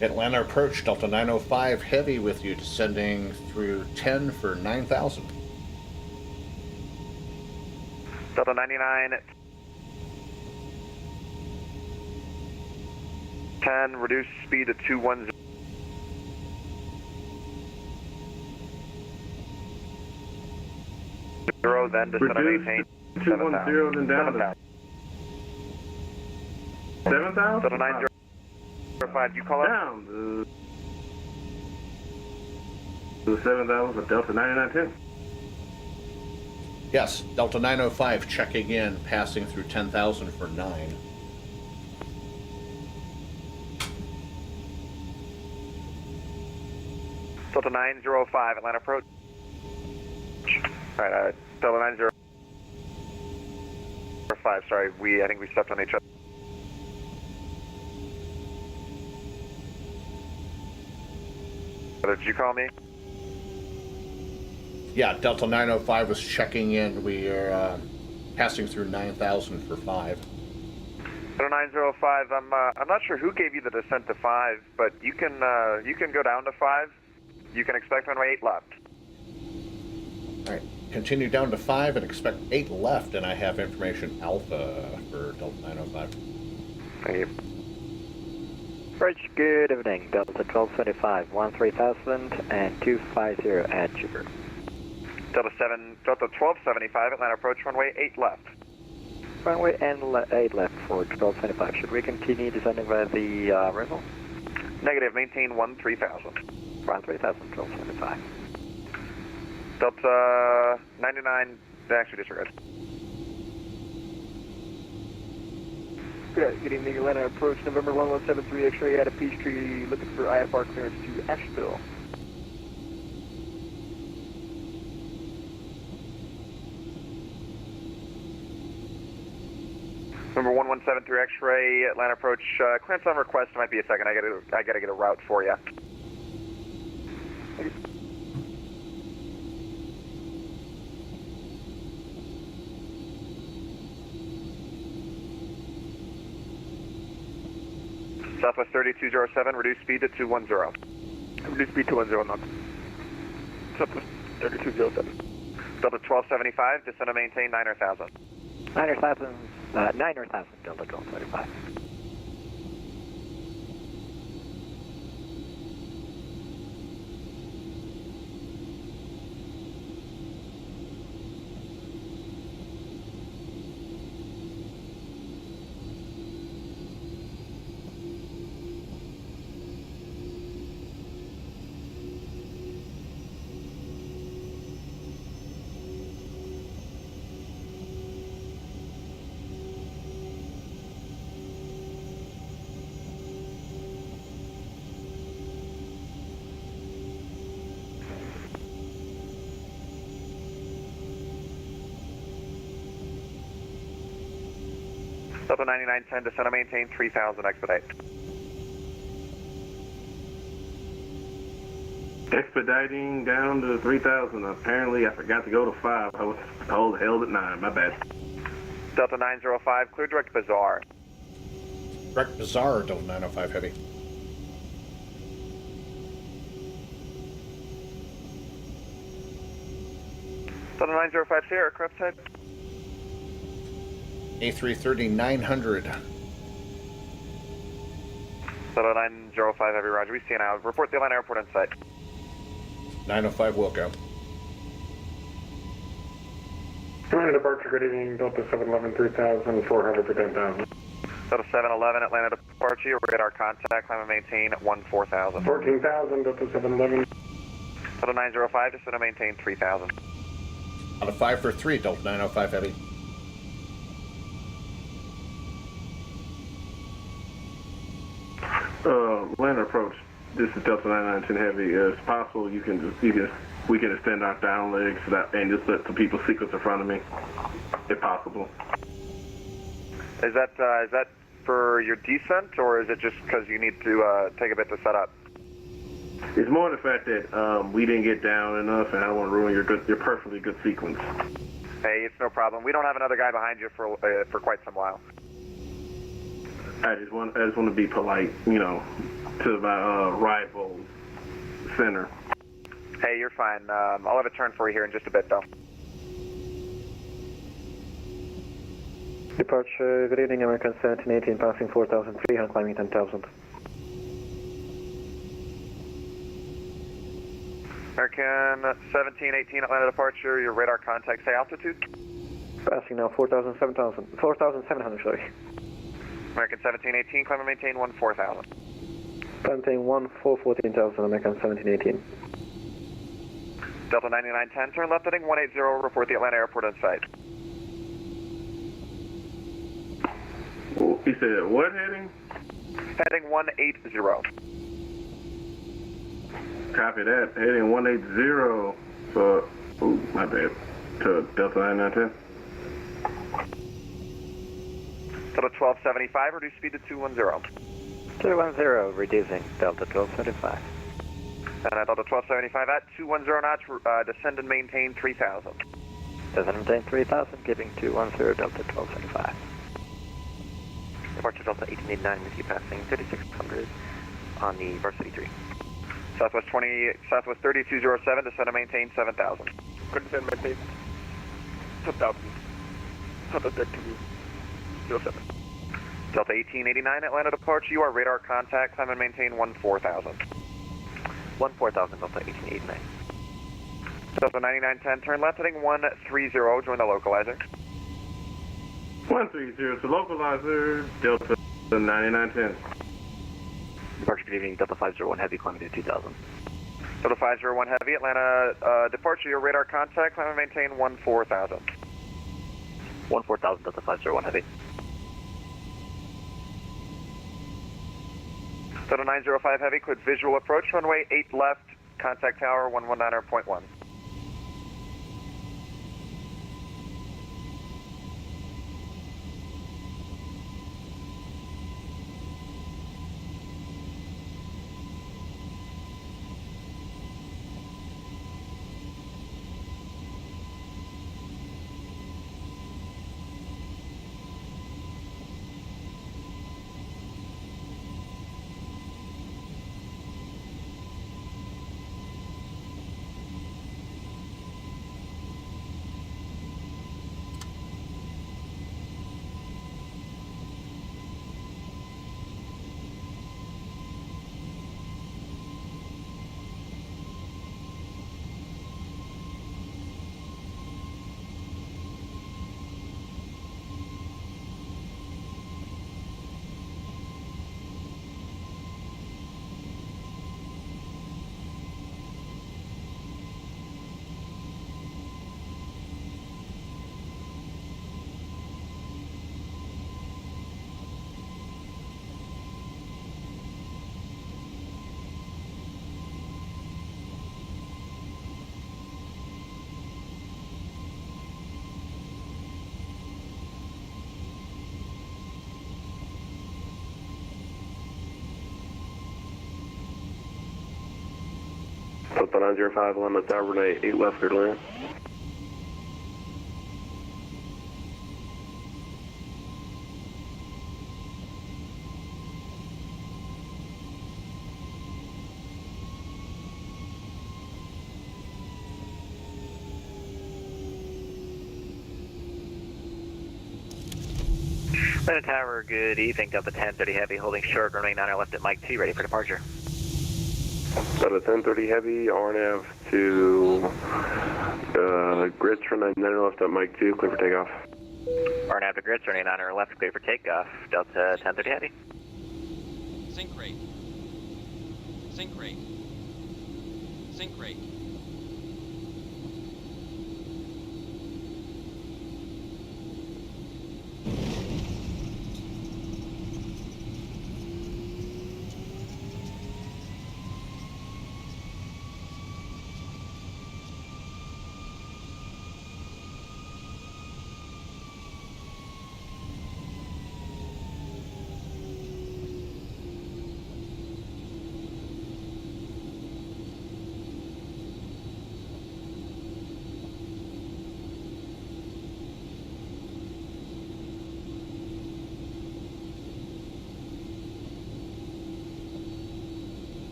Atlanta approach, Delta 905 Heavy with you, descending through 10 for 9,000. Delta 99. 10, reduce speed to 210. Then descend and maintain 210, then down to 7,000? Delta 905, you call down to 7,000 for Delta 9910. Yes, Delta 905 checking in, passing through 10,000 for 9. Delta 905, Atlanta approach. Alright, Delta 905, sorry, I think we stepped on each other. Did you call me? Yeah, Delta 905 was checking in. We are passing through 9,000 for 5. Delta 905, I'm not sure who gave you the descent to 5, but you can go down to 5. You can expect runway 8 left. Alright, continue down to 5 and expect 8 left, and I have information Alpha for Delta 905. Thank you. Bridge, good evening. Delta 1275, 13,000 and 250 at Jupiter. Delta 1275, Atlanta approach, runway 8 left. Runway 8 left for 1275. Should we continue descending via the runway? Negative, maintain 13,000. 13,000, 1275. Delta 99, actually disregard. Good evening, Atlanta approach, November 1173 X-ray out of Peachtree, looking for IFR clearance to Asheville. Number 1173 X-ray, Atlanta approach, clearance on request. Might be a second. I gotta get a route for you. Southwest 3207, reduce speed to 210. Reduce speed to 210 knots. Southwest 3207. Delta 1275, descend and maintain 9,000. 9,000, Delta 1275. Delta 9910, descend and maintain 3,000, expedite. Expediting down to 3,000. Apparently, I forgot to go to 5. I was held at 9. My bad. Delta 905, clear direct Bazaar. Direct Bazaar, Delta 905 Heavy. Delta 905, say aircraft type. A330-900. Delta 905, heavy roger. We see you now. Report the Atlanta airport in sight. 905 Wilco. Atlanta departure, good evening, Delta 711 3000, 400 for 10,000. Delta 711, Atlanta departure, your radar contact, climb and maintain 14,000. 14,000, Delta 711. Delta 905, descend and maintain 3,000. On a 5 for 3, Delta 905 Heavy. Land approach. This is Delta 910 Heavy. If possible, we can extend our down legs so that, and just let some people sequence in front of me, if possible. Is that for your descent, or is it just because you need to take a bit to set up? It's more the fact that we didn't get down enough, and I don't want to ruin your perfectly good sequence. Hey, it's no problem. We don't have another guy behind you for quite some while. I just want to be polite, to my rival center. Hey, you're fine. I'll have a turn for you here in just a bit, though. Departure, good evening, American 1718, passing 4,300, climbing 10,000. American 1718, Atlanta departure, your radar contact, say altitude? Passing now 4,700, sorry. American 1718, climb and maintain 14,000. Maintain 14,000, American 1718. Delta 9910, turn left heading 180, report the Atlanta airport in sight. He said, what heading? Heading 180. Copy that. Heading 180 for, my bad, to Delta 9910. Delta 1275, reduce speed to 210. 210, reducing, Delta 1275. And Delta 1275 at 210 knots, descend and maintain 3,000. Descend and maintain 3,000, giving 210, Delta 1275. Departure Delta 1889 with you passing 3,600 on the Varsity 3. Southwest 3207, descend and maintain 7,000. Good descend and maintain 7,000. Delta 3207. Delta 1889, Atlanta departure, you are radar contact, climb and maintain 14,000. 14,000, Delta 1889. Delta 9910, turn left heading 130, join the localizer. 130 to localizer, Delta 9910. Departure, good evening, Delta 501 Heavy, climbing to 2,000. Delta 501 Heavy, Atlanta departure, your radar contact, climb and maintain 14,000. 14,000, Delta 501 Heavy. Delta 905 Heavy, quit visual approach, runway 8 left, contact tower 119.1. Delta 905, limit tower 8 left, clear to land. Atlanta Tower, good evening, Delta 1030 Heavy, holding short, runway 9 left at Mike 2, ready for departure. Delta 1030 Heavy, RNAV to grids for 99 left at Mike 2, clear for takeoff. RNAV to grids, 99 left, clear for takeoff. Delta 1030 Heavy. Sync rate. Sync rate. Sync rate.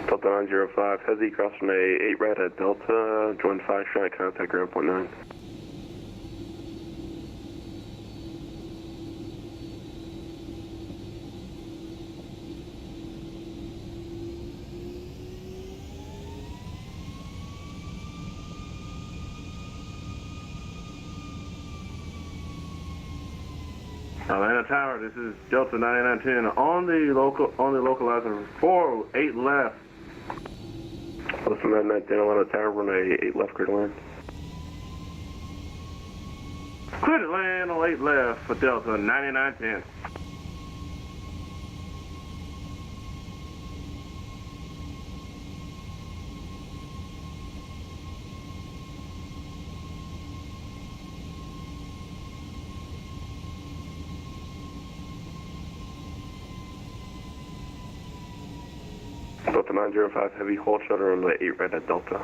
Delta 905 Heavy, crossing a 8 red at Delta, join 5 strike, contact ground point 9. Atlanta Tower, this is Delta 9910 on the localizer 408 left. Delta 9910 Atlanta Tower, run a 8 left grid line. Clear to land on 8 left for Delta 9910. Delta 905 Heavy, hold shutter on the 8 red at Delta.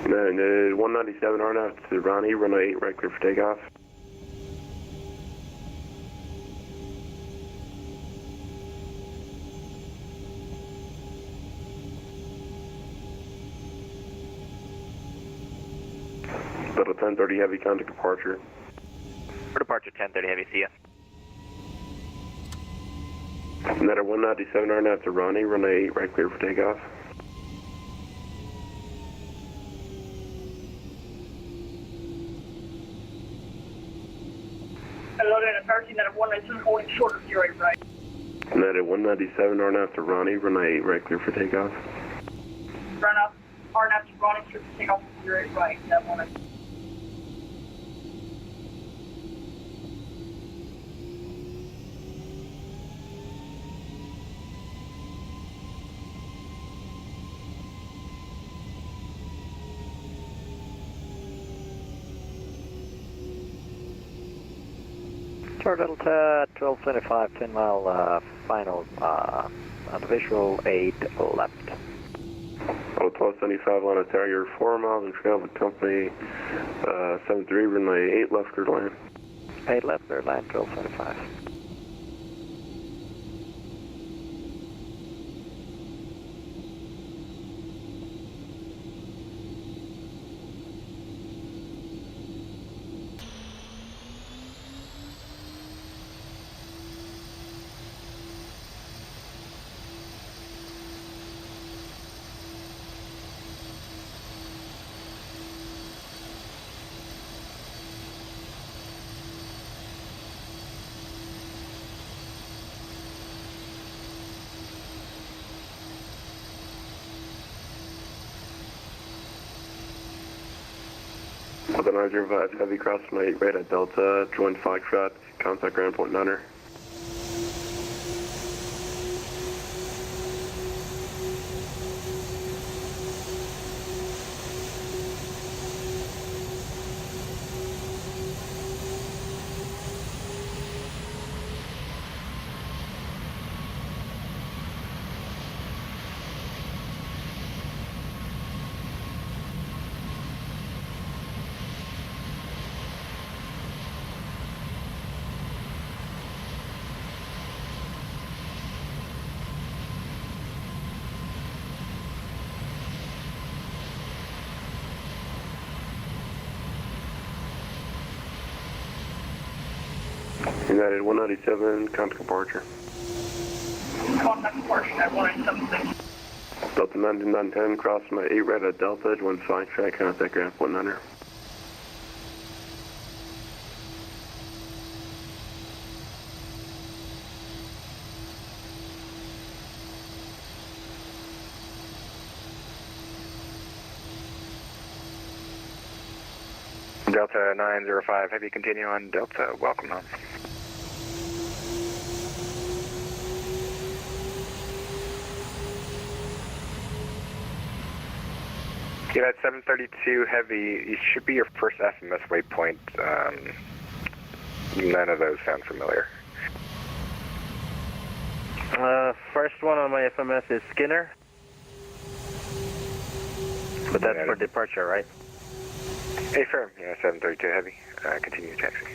Then 197 RNAV to Ronnie, runway 8 right, clear for takeoff. Delta 1030 Heavy, contact departure. For departure 1030 Heavy, see ya. Net 197 RNAV to Ronnie, runway 8 right, clear for takeoff. Hello, Net 13, Net 192, holding short of 08 right. Net 197 RNAV to Ronnie, runway 8 right, clear for takeoff. Run up, RNAV to Ronnie, clear for takeoff of 08 right, Net 192. Tower Delta 1225, 10 mile final on the visual 8 left. 1275 Atlanta Tower, you're 4 miles and trail with company 73, runway 8 left grid line. 8 left grid line, 1225. Delta 905 Heavy, crossing 8 right at Delta, join Foxtrot, contact ground point 9er. United 197, contact departure. Contact departure at 197. Delta 9910, crossing my 8 red at Delta, edge 1 flying track, contact ground 100. Delta 905, heavy continue on Delta, welcome home. Yeah, that 732 heavy, it should be your first SMS waypoint. None of those sound familiar. First one on my FMS is Skinner. But that's for departure, right? Hey, firm, yeah, 732 heavy. Continue taxi.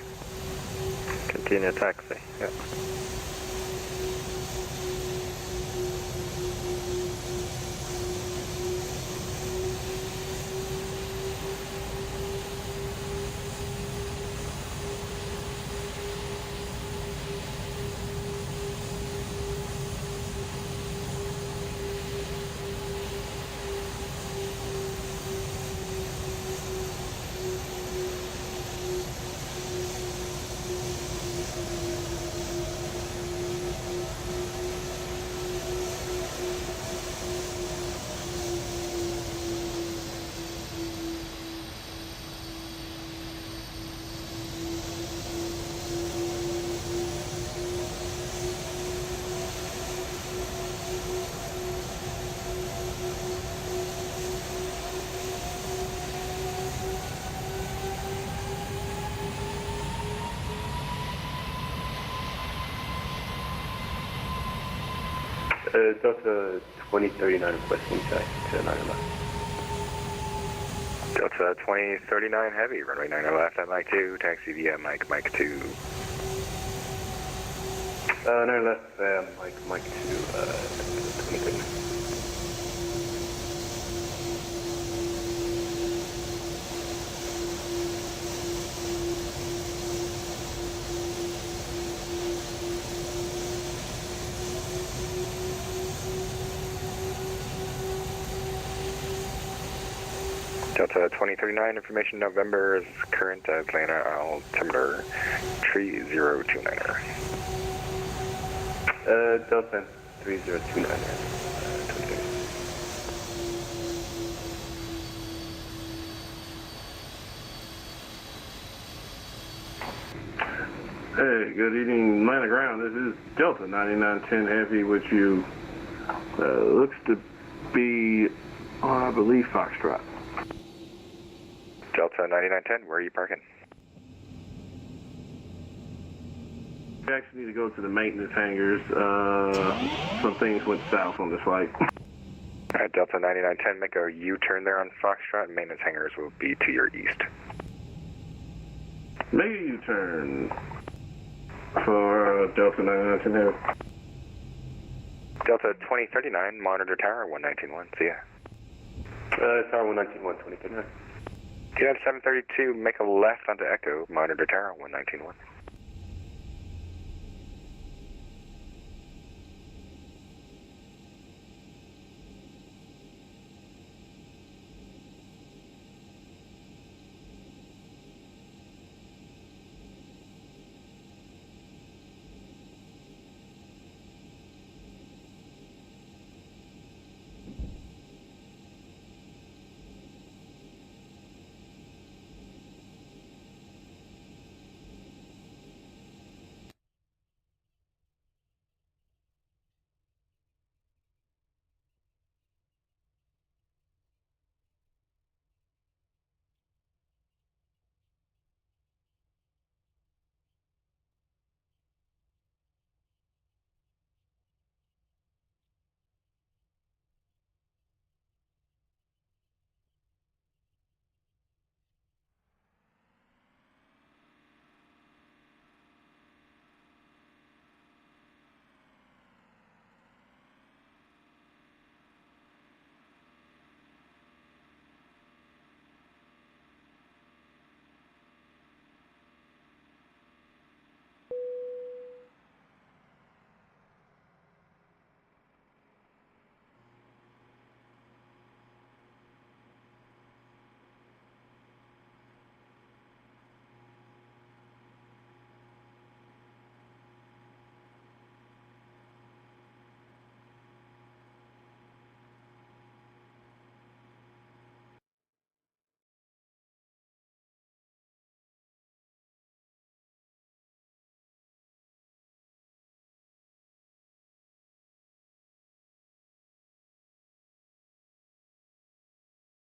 Continue taxi. Yep. Delta 2039 requesting taxi to 9 left. Delta 2039 heavy, runway 9 left at Mike 2, taxi via Mike 2. 9 left, Mike 2, 2039. Delta 2039, information November is current Atlanta altimeter 3029er. Delta 3029er. Hey, good evening, Atlanta ground. This is Delta 9910 heavy, which you looks to be on, I believe, Foxtrot. Delta 9910, where are you parking? We actually need to go to the maintenance hangars. Some things went south on this flight. Alright, Delta 9910, make a U-turn there on Foxtrot, and maintenance hangars will be to your east. Make a U-turn for Delta 9910 heavy. Delta 2039, monitor tower 1911, see ya. Tower 191, 2039. Unit 732, make a left onto Echo, monitor tower 1911.